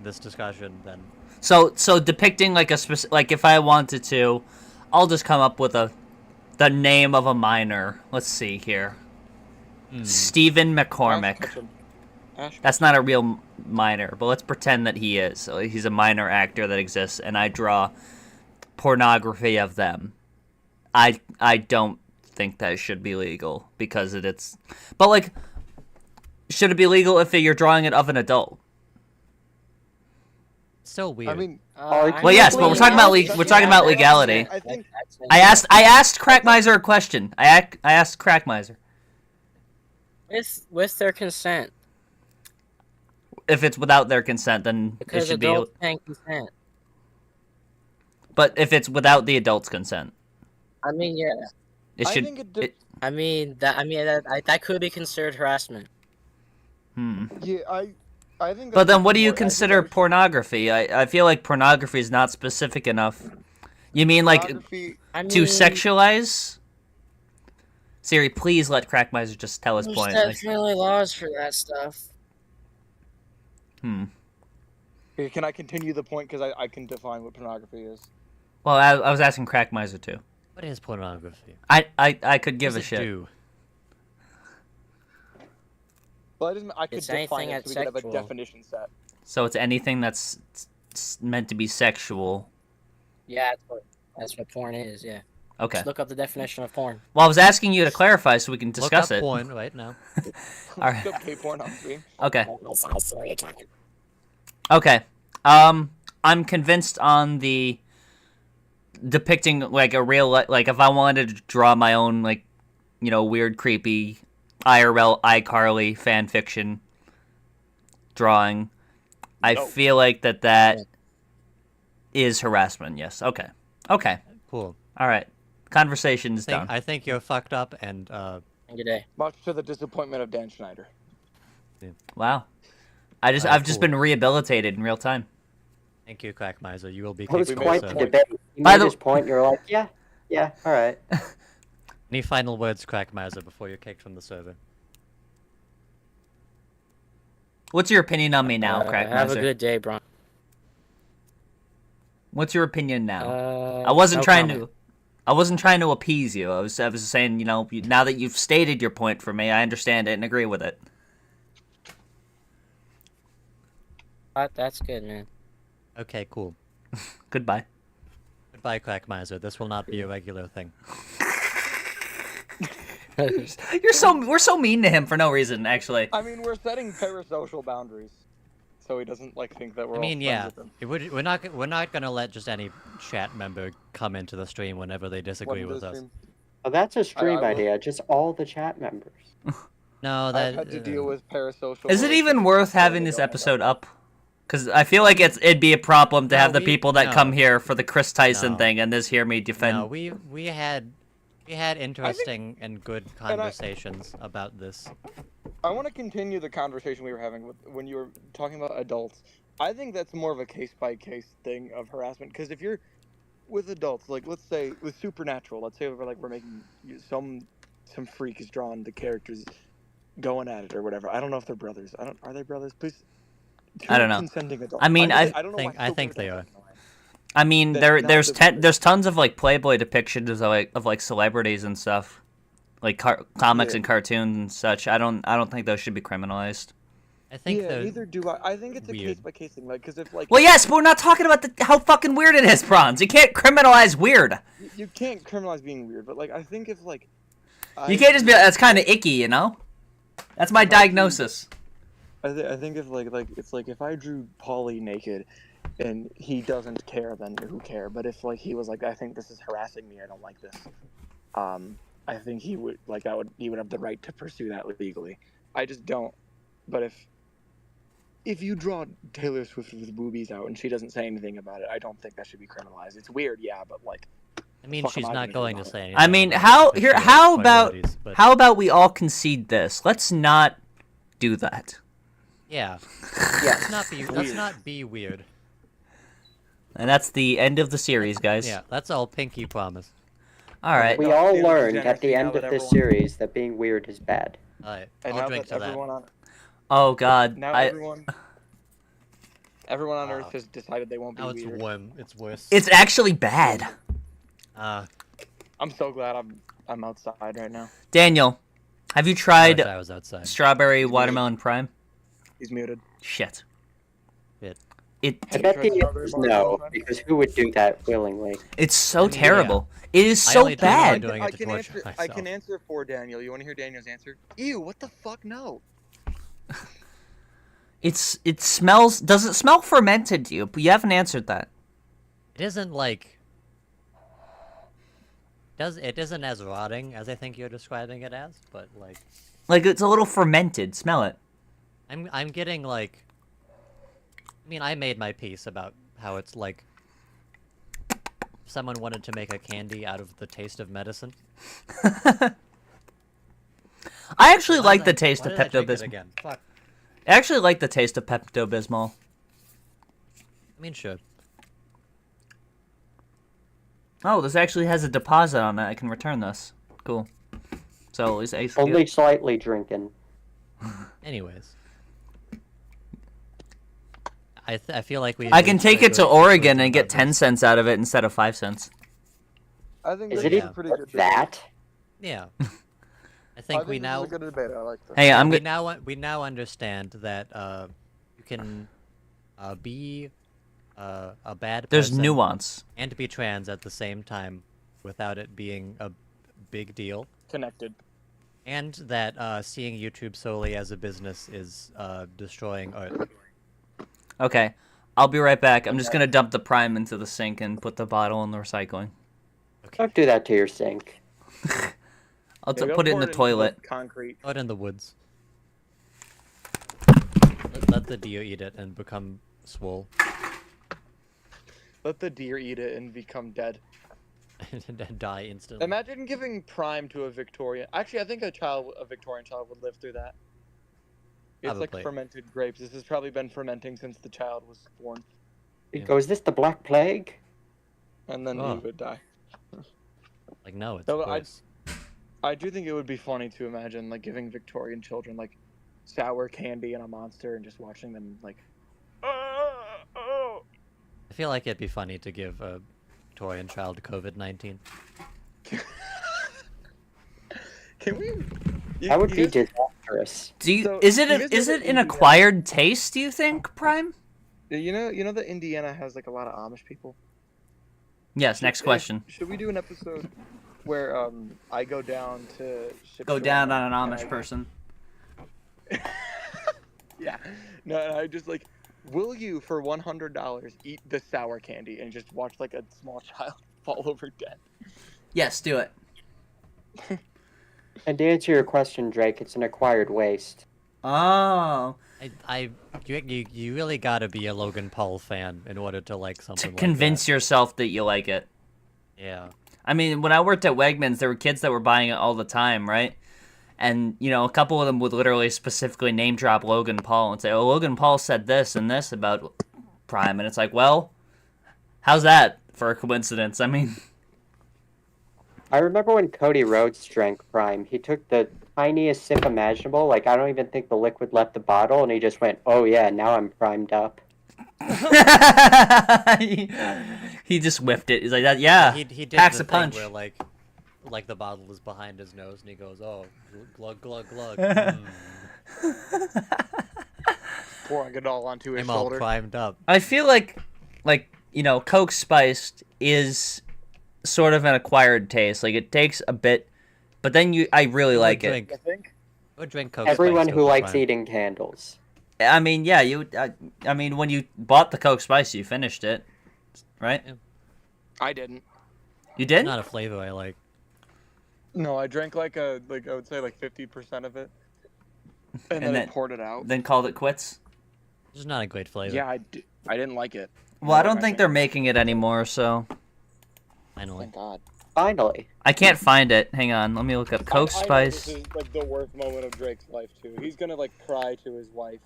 Speaker 5: this discussion than
Speaker 1: So depicting like like if I wanted to, I'll just come up with the name of a minor. Let's see here. Stephen McCormick. That's not a real minor, but let's pretend that he is. So he's a minor actor that exists, and I draw pornography of them. I don't think that should be legal because it's. But like, should it be legal if you're drawing it of an adult?
Speaker 5: so weird.
Speaker 12: I mean,
Speaker 1: Well, yes, but we're talking about we're talking about legality.
Speaker 12: I think
Speaker 1: I asked Crack Miser a question. I asked Crack Miser
Speaker 13: With their consent,
Speaker 1: if it's without their consent, then
Speaker 13: because
Speaker 1: it should be.
Speaker 13: adults can consent.
Speaker 1: But if it's without the adult's consent,
Speaker 13: I mean, yeah.
Speaker 1: it
Speaker 12: I
Speaker 1: should.
Speaker 12: think
Speaker 13: that could be considered harassment.
Speaker 12: yeah, I think.
Speaker 1: But
Speaker 12: that's
Speaker 1: then, what do you
Speaker 12: more
Speaker 1: consider
Speaker 12: accurate.
Speaker 1: pornography? I feel like pornography is not specific enough. You mean like
Speaker 12: Pornography-
Speaker 13: I
Speaker 1: to
Speaker 13: mean,
Speaker 1: sexualize? Siri, please let Crack Miser just tell his
Speaker 13: There's
Speaker 1: point. Like,
Speaker 13: definitely laws for that stuff.
Speaker 12: Okay, can I continue the point because I can define what pornography is?
Speaker 1: well, I was asking Crack Miser too.
Speaker 5: What is pornography?
Speaker 1: I could give
Speaker 5: What
Speaker 1: a
Speaker 5: does it
Speaker 1: shit.
Speaker 5: do?
Speaker 12: Well, I could
Speaker 13: It's
Speaker 12: define
Speaker 13: anything
Speaker 12: it so we
Speaker 13: that's
Speaker 12: could have a
Speaker 13: sexual.
Speaker 12: definition set.
Speaker 1: So it's anything that's meant to be sexual.
Speaker 13: Yeah, that's what porn is. Yeah.
Speaker 1: Okay.
Speaker 13: Just look up the definition of porn.
Speaker 1: Well, I was asking you to clarify so we can
Speaker 5: Look
Speaker 1: discuss
Speaker 5: up
Speaker 1: it.
Speaker 5: porn right now.
Speaker 1: All right.
Speaker 12: Look up gay pornography.
Speaker 1: Okay. Okay. I'm convinced on the depicting like a real like if I wanted to draw my own like weird creepy IRL iCarly fan fiction drawing, I feel like that is harassment. Yes. Okay. Okay.
Speaker 5: Cool.
Speaker 1: All right. Conversation is done.
Speaker 5: I think you're fucked up and
Speaker 13: Good day.
Speaker 12: Much to the disappointment of Dan Schneider.
Speaker 1: Wow. I've just been rehabilitated in real time.
Speaker 5: thank you, Crack Miser. You will be
Speaker 4: It was
Speaker 5: kicked
Speaker 4: quite
Speaker 5: off
Speaker 4: the
Speaker 5: the-
Speaker 4: debate. He
Speaker 1: By
Speaker 4: made
Speaker 1: the-
Speaker 4: his point, you're like, yeah, all right.
Speaker 5: Any final words, Crack Miser, before you're kicked from the server?
Speaker 1: What's your opinion on me now, Crack
Speaker 13: Have
Speaker 1: Miser?
Speaker 13: a good day, Bron.
Speaker 1: What's your opinion now? I
Speaker 13: No
Speaker 1: wasn't trying
Speaker 13: comment.
Speaker 1: to appease you. I was saying, now that you've stated your point for me, I understand it and agree with it.
Speaker 13: That's good, man.
Speaker 5: Okay, cool.
Speaker 1: Goodbye.
Speaker 5: Goodbye, Crack Miser. This will not be a regular thing.
Speaker 1: We're so mean to him for no reason, actually.
Speaker 12: I mean, we're setting parasocial boundaries, so he doesn't think that we're.
Speaker 5: I mean,
Speaker 12: all
Speaker 5: yeah,
Speaker 12: friends with him.
Speaker 5: we're not gonna let just any chat member come into the stream whenever they disagree
Speaker 12: What
Speaker 5: with
Speaker 12: does
Speaker 5: us.
Speaker 12: seem-
Speaker 4: Oh, that's a stream
Speaker 12: I will-
Speaker 4: idea. Just all the chat members.
Speaker 5: No, that
Speaker 12: I've had to deal with parasocial.
Speaker 1: Is it even worth having this episode up? Because I feel like it'd be a problem to have the people that come here for the Kris Tyson thing and this hear me defend.
Speaker 5: No, we had interesting and good conversations about this.
Speaker 12: I want to continue the conversation we were having when you were talking about adults. I think that's more of a case-by-case thing of harassment. Because if you're with adults, like let's say with Supernatural, let's say we're making some freak is drawing the characters going at it or whatever. I don't know if they're brothers. Are they brothers? Please.
Speaker 1: I don't know.
Speaker 12: Consenting adults.
Speaker 1: I mean, I
Speaker 5: think they are.
Speaker 1: I mean, there's tons of like Playboy depictions of like celebrities and stuff, like comics and cartoons and such. I don't think those should be criminalized.
Speaker 5: I think
Speaker 12: neither do I. I think it's a case by case thing, like because if like.
Speaker 1: Well, yes, but we're not talking about how fucking weird it is, Bronze. You can't criminalize weird.
Speaker 12: You can't criminalize being weird, but like I think if like.
Speaker 1: You can't just be that's kind of icky, you know. That's my diagnosis.
Speaker 12: I think if it's like if I drew Paulie naked, and he doesn't care, then who care? But if like he was like, I think this is harassing me, I don't like this. I think he would he would have the right to pursue that legally. I just don't. But if you draw Taylor Swift with boobies out and she doesn't say anything about it, I don't think that should be criminalized. It's weird, yeah, but like.
Speaker 5: I mean, she's not going to say anything.
Speaker 1: I mean, how about we all concede this? Let's not do that.
Speaker 5: Yeah. Let's not be weird.
Speaker 1: And that's the end of the series, guys.
Speaker 5: Yeah, that's all Pinky promised.
Speaker 1: All right.
Speaker 4: We all learned at the end of this series that being weird is bad.
Speaker 5: All right.
Speaker 12: And
Speaker 5: I'll
Speaker 12: now
Speaker 5: drink
Speaker 12: that
Speaker 5: to that.
Speaker 1: Oh God.
Speaker 12: Now everyone on Earth has decided they won't be weird.
Speaker 5: It's worse.
Speaker 1: It's actually bad.
Speaker 12: I'm so glad I'm outside right now.
Speaker 1: Daniel, have you tried
Speaker 5: I was outside.
Speaker 1: strawberry watermelon prime?
Speaker 12: He's muted.
Speaker 1: Shit.
Speaker 4: I bet the answer is no, because who would do that willingly?
Speaker 1: It's so terrible. It is so bad.
Speaker 12: I can answer for Daniel. You want to hear Daniel's answer? Ew, what the fuck? No.
Speaker 1: It smells. Does it smell fermented to you? But you haven't answered that.
Speaker 5: It isn't like. It isn't as rotting as I think you're describing it as, but like.
Speaker 1: Like it's a little fermented. Smell it.
Speaker 5: I'm getting like. I mean, I made my piece about how it's like. Someone wanted to make a candy out of the taste of medicine.
Speaker 1: I actually like the taste of Pepto-Bismol. I actually like the taste of Pepto-Bismol.
Speaker 5: I mean, sure.
Speaker 1: Oh, this actually has a deposit on it. I can return this. Cool. So at least I
Speaker 4: only slightly drinking.
Speaker 5: Anyways. I feel like
Speaker 1: I can take it to Oregon and get 10 cents out of it instead of 5 cents.
Speaker 12: I think
Speaker 4: is it even
Speaker 12: pretty good
Speaker 4: that?
Speaker 5: Yeah. I think we now.
Speaker 12: This is a good debate. I like this.
Speaker 1: Hey,
Speaker 5: we now understand that you can be a bad person.
Speaker 1: There's nuance.
Speaker 5: And be trans at the same time, without it being a big deal.
Speaker 12: Connected.
Speaker 5: And that seeing YouTube solely as a business is destroying art.
Speaker 1: Okay, I'll be right back. I'm just gonna dump the prime into the sink and put the bottle in the recycling.
Speaker 5: Okay.
Speaker 4: Don't do that to your sink.
Speaker 1: I'll put it in the toilet.
Speaker 12: Concrete.
Speaker 5: Out in the woods. Let the deer eat it and become swole.
Speaker 12: Let the deer eat it and become dead.
Speaker 5: And die instantly.
Speaker 12: Imagine giving prime to a Victorian. Actually, I think a Victorian child would live through that. It's
Speaker 5: Probably.
Speaker 12: like fermented grapes. This has probably been fermenting since the child was born.
Speaker 4: Yeah. Is this the Black Plague?
Speaker 12: And then he would die.
Speaker 5: Like, no, it's
Speaker 12: So
Speaker 5: gross.
Speaker 12: I do think it would be funny to imagine like giving Victorian children like sour candy and a monster and just watching them like.
Speaker 5: I feel like it'd be funny to give a Victorian child COVID-19.
Speaker 12: Can we?
Speaker 4: That would be disastrous.
Speaker 1: Is it an acquired taste? Do you think, Prime?
Speaker 12: You know that Indiana has like a lot of Amish people.
Speaker 1: Yes. Next question.
Speaker 12: Should we do an episode where I go down to
Speaker 1: go down on an Amish person?
Speaker 12: Yeah. No, I just like, will you for $100 eat the sour candy and just watch like a small child fall over dead?
Speaker 1: Yes, do it.
Speaker 4: And to answer your question, Drake, it's an acquired waste.
Speaker 1: Oh.
Speaker 5: You really gotta be a Logan Paul fan in order to like something
Speaker 1: To
Speaker 5: like
Speaker 1: convince
Speaker 5: that.
Speaker 1: yourself that you like it.
Speaker 5: Yeah.
Speaker 1: I mean, when I worked at Wegmans, there were kids that were buying it all the time, right? And, you know, a couple of them would literally specifically name drop Logan Paul and say, oh, Logan Paul said this and this about Prime. And it's like, well, how's that for a coincidence? I mean...
Speaker 4: I remember when Cody Rhodes drank Prime, he took the tiniest sip imaginable, like I don't even think the liquid left the bottle, and he just went, oh yeah, now I'm primed up.
Speaker 1: He just whiffed it. He's like, that. Yeah,
Speaker 5: He did
Speaker 1: packs
Speaker 5: the
Speaker 1: a punch.
Speaker 5: thing where like the bottle was behind his nose and he goes, oh, glug glug glug. Mm.
Speaker 12: Pouring it all onto his
Speaker 5: I'm all
Speaker 12: shoulder.
Speaker 5: primed up.
Speaker 1: I feel like, you know, Coke Spiced is sort of an acquired taste. Like, it takes a bit, but then I really like it.
Speaker 12: I think.
Speaker 5: I would drink Coke
Speaker 4: Everyone
Speaker 5: Spiced
Speaker 4: who
Speaker 5: over
Speaker 4: likes
Speaker 5: Prime.
Speaker 4: eating candles.
Speaker 1: I mean, yeah, I mean, when you bought the Coke Spice, you finished it, right?
Speaker 5: Yeah.
Speaker 12: I didn't.
Speaker 1: You did?
Speaker 5: Not a flavor I like.
Speaker 12: No, I drank I would say 50% of it, and then I poured it out.
Speaker 1: Then called it quits?
Speaker 5: It's not a great flavor.
Speaker 12: Yeah, I didn't like it.
Speaker 1: Well, I don't think they're making it anymore, so...
Speaker 5: Finally.
Speaker 12: Thank God.
Speaker 4: Finally.
Speaker 1: I can't find it. Hang on, let me look up Coke
Speaker 12: I know
Speaker 1: Spice.
Speaker 12: this is the worst moment of Drake's life too. He's gonna cry to his wife.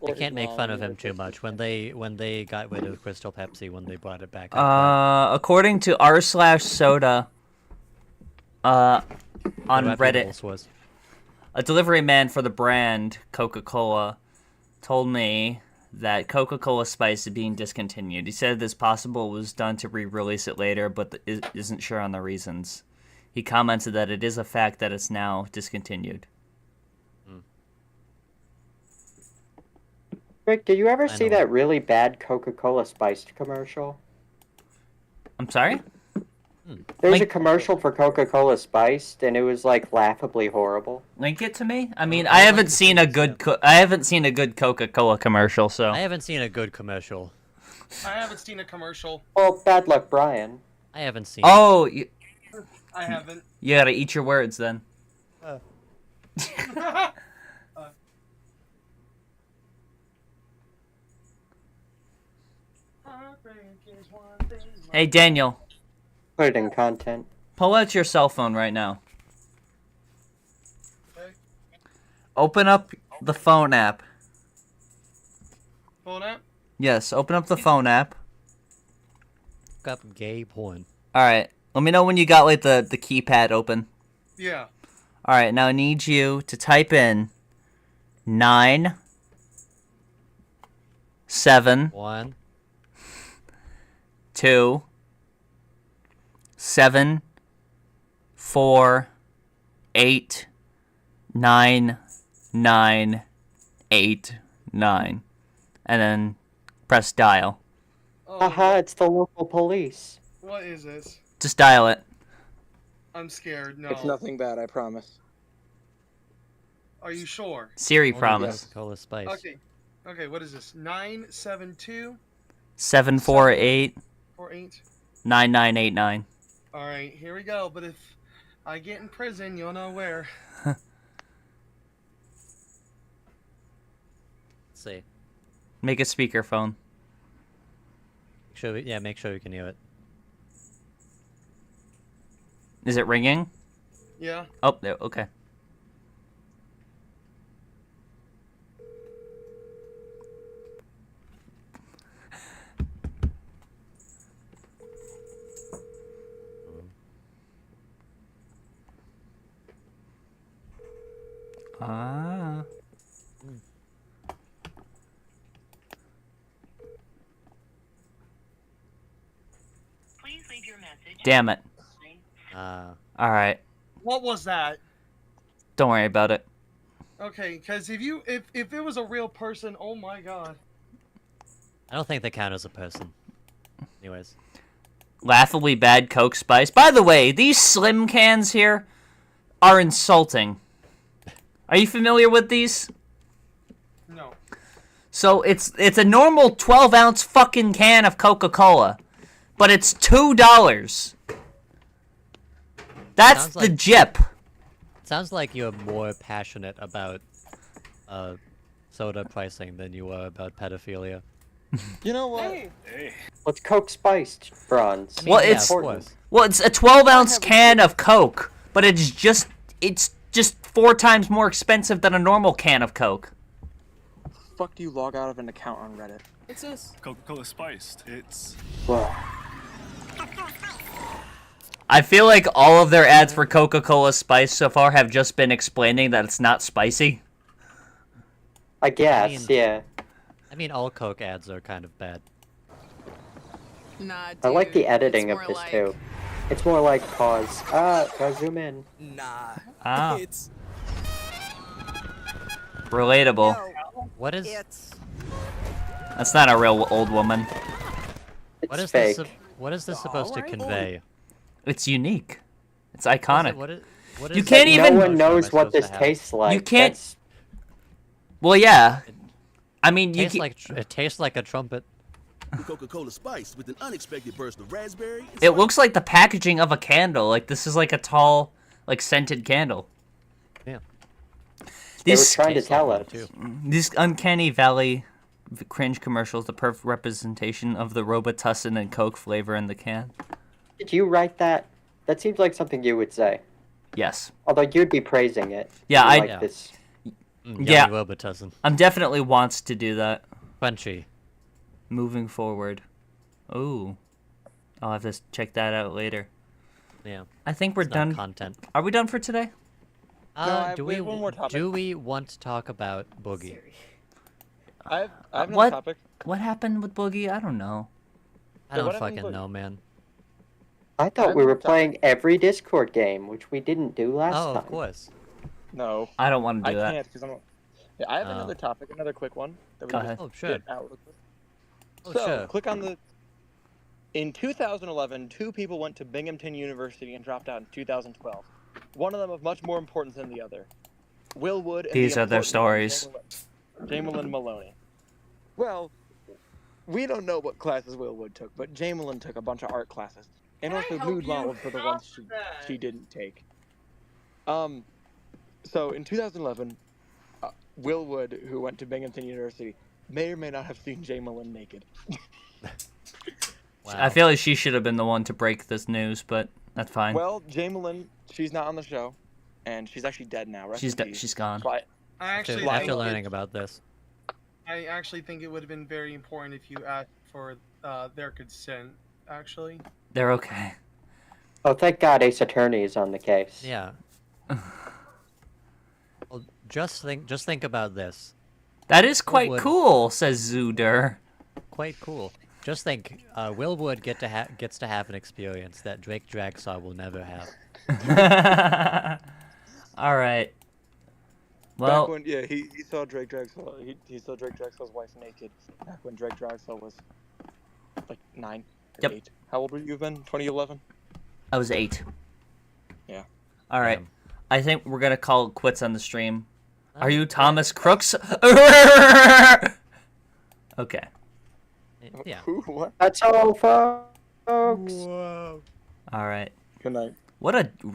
Speaker 5: I can't make fun of him too much. When they got rid of Crystal Pepsi, when they brought it back.
Speaker 1: According to r/soda, on Reddit,
Speaker 5: Was.
Speaker 1: a delivery man for the brand Coca-Cola told me that Coca-Cola Spice is being discontinued. He said this possible was done to re-release it later, but isn't sure on the reasons. He commented that it is a fact that it's now discontinued.
Speaker 4: Rick, did you ever
Speaker 5: I
Speaker 4: see
Speaker 5: know.
Speaker 4: that really bad Coca-Cola Spiced commercial?
Speaker 1: I'm sorry?
Speaker 4: There was
Speaker 1: Like-
Speaker 4: a commercial for Coca-Cola Spiced, and it was laughably horrible.
Speaker 1: Link it to me. I mean, I haven't seen a good Coca-Cola commercial, so
Speaker 5: I haven't seen a good commercial.
Speaker 10: I haven't seen a commercial.
Speaker 4: Well, bad luck, Brian.
Speaker 5: I haven't seen.
Speaker 1: Oh,
Speaker 10: I haven't.
Speaker 1: you gotta eat your words then. Hey, Daniel,
Speaker 4: Put it in content.
Speaker 1: pull out your cell phone right now.
Speaker 10: Okay.
Speaker 1: Open up the phone app.
Speaker 10: Phone app?
Speaker 1: Yes, open up the phone app.
Speaker 5: Look up gay porn.
Speaker 1: All right, let me know when you got the keypad open.
Speaker 10: Yeah.
Speaker 1: All right, now I need you to type in 9 7
Speaker 5: 1
Speaker 1: 2 7 4 8 9 9 8 9, and then press dial.
Speaker 4: Haha, it's the local police.
Speaker 10: What is this?
Speaker 1: Just dial it.
Speaker 10: I'm scared. No.
Speaker 12: It's nothing bad, I promise.
Speaker 10: Are you sure?
Speaker 1: Siri
Speaker 5: Only
Speaker 1: promise.
Speaker 5: Coca-Cola Spice.
Speaker 10: Okay. Okay, what is this? 972
Speaker 1: 748
Speaker 10: 48.
Speaker 1: 9989.
Speaker 10: All right, here we go. But if I get in prison, you'll know where.
Speaker 5: Let's see.
Speaker 1: Make a speakerphone.
Speaker 5: Make sure you can hear it.
Speaker 1: Is it ringing?
Speaker 10: Yeah.
Speaker 1: Oh, there. Okay. Ah.
Speaker 14: Please leave your message.
Speaker 1: Damn it.
Speaker 5: Ah.
Speaker 1: All right.
Speaker 10: What was that?
Speaker 1: Don't worry about it.
Speaker 10: Okay, because if it was a real person, oh my god.
Speaker 5: I don't think they count as a person. Anyways.
Speaker 1: Laughably bad Coke Spice. By the way, these slim cans here are insulting. Are you familiar with these?
Speaker 10: No.
Speaker 1: So it's a normal 12-ounce fucking can of Coca-Cola, but it's $2. That's
Speaker 5: Sounds
Speaker 1: the
Speaker 5: like-
Speaker 1: jip.
Speaker 5: sounds like you're more passionate about soda pricing than you are about pedophilia.
Speaker 12: You know what?
Speaker 4: Well, it's Coke spiced bronze.
Speaker 5: I mean,
Speaker 1: Well,
Speaker 5: yeah,
Speaker 1: it's-
Speaker 5: of course.
Speaker 1: Well, it's a 12-ounce can of Coke, but it's just 4 times more expensive than a normal can of Coke.
Speaker 12: Fuck do you log out of an account on Reddit?
Speaker 9: What's this?
Speaker 15: Coca-Cola spiced. It's
Speaker 4: Well,
Speaker 1: I feel like all of their ads for Coca-Cola Spice so far have just been explaining that it's not spicy.
Speaker 4: I guess, yeah.
Speaker 5: I mean, all Coke ads are kind of bad.
Speaker 16: Nah, dude.
Speaker 4: I like the editing
Speaker 16: it's
Speaker 4: of
Speaker 16: more
Speaker 4: this
Speaker 16: like...
Speaker 4: too. It's more like pause. Gotta zoom in.
Speaker 9: Nah.
Speaker 1: Ah.
Speaker 9: It's
Speaker 1: Relatable.
Speaker 5: What is
Speaker 1: That's not a real old woman.
Speaker 5: what
Speaker 4: It's
Speaker 5: is
Speaker 4: fake.
Speaker 5: this? What is this supposed to convey?
Speaker 1: It's unique. It's iconic.
Speaker 5: What is
Speaker 1: You can't
Speaker 4: Like,
Speaker 1: even.
Speaker 4: No one knows what this tastes like.
Speaker 1: You can't.
Speaker 4: That's-
Speaker 1: Well, yeah. I mean, you
Speaker 5: tastes
Speaker 1: can...
Speaker 5: like it tastes like a trumpet.
Speaker 17: Coca-Cola Spice with an unexpected burst of raspberry.
Speaker 1: It looks like the packaging of a candle. Like, this is like a tall, like, scented candle.
Speaker 5: Yeah.
Speaker 4: They were trying to tell us.
Speaker 1: These Uncanny Valley cringe commercials, the perfect representation of the Robitussin and Coke flavor in the can.
Speaker 4: Did you write that? That seems like something you would say.
Speaker 1: Yes.
Speaker 4: Although you'd be praising it.
Speaker 1: Yeah,
Speaker 4: You
Speaker 1: I-
Speaker 4: like
Speaker 1: Yeah.
Speaker 4: this.
Speaker 1: Yeah.
Speaker 5: Robitussin.
Speaker 1: I'm definitely wants to do that.
Speaker 5: Crunchy.
Speaker 1: Moving forward. Ooh. I'll have to check that out later.
Speaker 5: Yeah.
Speaker 1: I think we're
Speaker 5: It's not
Speaker 1: done.
Speaker 5: content.
Speaker 1: Are we done for today?
Speaker 5: Do
Speaker 12: we have one more topic.
Speaker 5: Do we want to talk about Boogie?
Speaker 12: I have another
Speaker 1: What?
Speaker 12: topic.
Speaker 1: What happened with Boogie? I don't know.
Speaker 5: I
Speaker 12: Yeah,
Speaker 5: don't
Speaker 12: what happened
Speaker 5: fucking
Speaker 12: with-
Speaker 5: know, man.
Speaker 4: I thought we were playing every Discord game, which we didn't do last
Speaker 5: Oh,
Speaker 4: time.
Speaker 5: of course.
Speaker 12: No.
Speaker 1: I don't want to do
Speaker 12: I
Speaker 1: that.
Speaker 12: can't because I'm. Yeah, I have
Speaker 5: Oh.
Speaker 12: another topic, another quick one. That we
Speaker 1: Go
Speaker 12: just
Speaker 1: ahead.
Speaker 5: Oh, sure.
Speaker 12: get out real quick.
Speaker 5: Oh,
Speaker 12: So,
Speaker 5: sure.
Speaker 12: click on the. In 2011, 2 people went to Binghamton University and dropped out in 2012. One of them of much more importance than the other. Will Wood and
Speaker 1: These
Speaker 12: the
Speaker 1: are their
Speaker 12: important
Speaker 1: stories.
Speaker 12: one, Jamelin Maloney. Well, we don't know what classes Will Wood took, but Jamelin took a bunch of art classes. And also nude modeled for the ones she didn't take. So in 2011, Will Wood, who went to Binghamton University, may or may not have seen Jamelin naked.
Speaker 1: I feel like she should have been the one to break this news, but that's fine.
Speaker 12: Well, Jamelin, she's not on the show, and she's actually dead now. Rest
Speaker 1: She's
Speaker 12: in
Speaker 1: dead.
Speaker 12: peace.
Speaker 1: She's gone.
Speaker 12: But
Speaker 10: I actually
Speaker 5: After
Speaker 10: think
Speaker 5: learning about this.
Speaker 10: I actually think it would have been very important if you asked for their consent. Actually.
Speaker 1: They're okay.
Speaker 4: Oh, thank God Ace Attorney is on the case.
Speaker 5: Yeah. Well, just think about this.
Speaker 1: That is quite
Speaker 5: Wood.
Speaker 1: cool, says Zuder.
Speaker 5: Quite cool. Just think, Will Wood gets to have an experience that Drake Dragsaw will never have.
Speaker 1: All right.
Speaker 12: back
Speaker 1: Well,
Speaker 12: when he saw Drake Dragsaw, he saw Drake Dragsaw's wife naked. Back when Drake Dragsaw was like 9 or
Speaker 1: Yep.
Speaker 12: 8. How old would you have been? 2011.
Speaker 1: I was 8.
Speaker 12: Yeah.
Speaker 1: All right. I think we're gonna call it quits on the stream. Are you
Speaker 5: Oh,
Speaker 1: Thomas Crooks? Okay.
Speaker 5: Yeah.
Speaker 12: What?
Speaker 4: That's all, folks.
Speaker 12: Whoa.
Speaker 1: All right.
Speaker 12: Good night.
Speaker 1: What a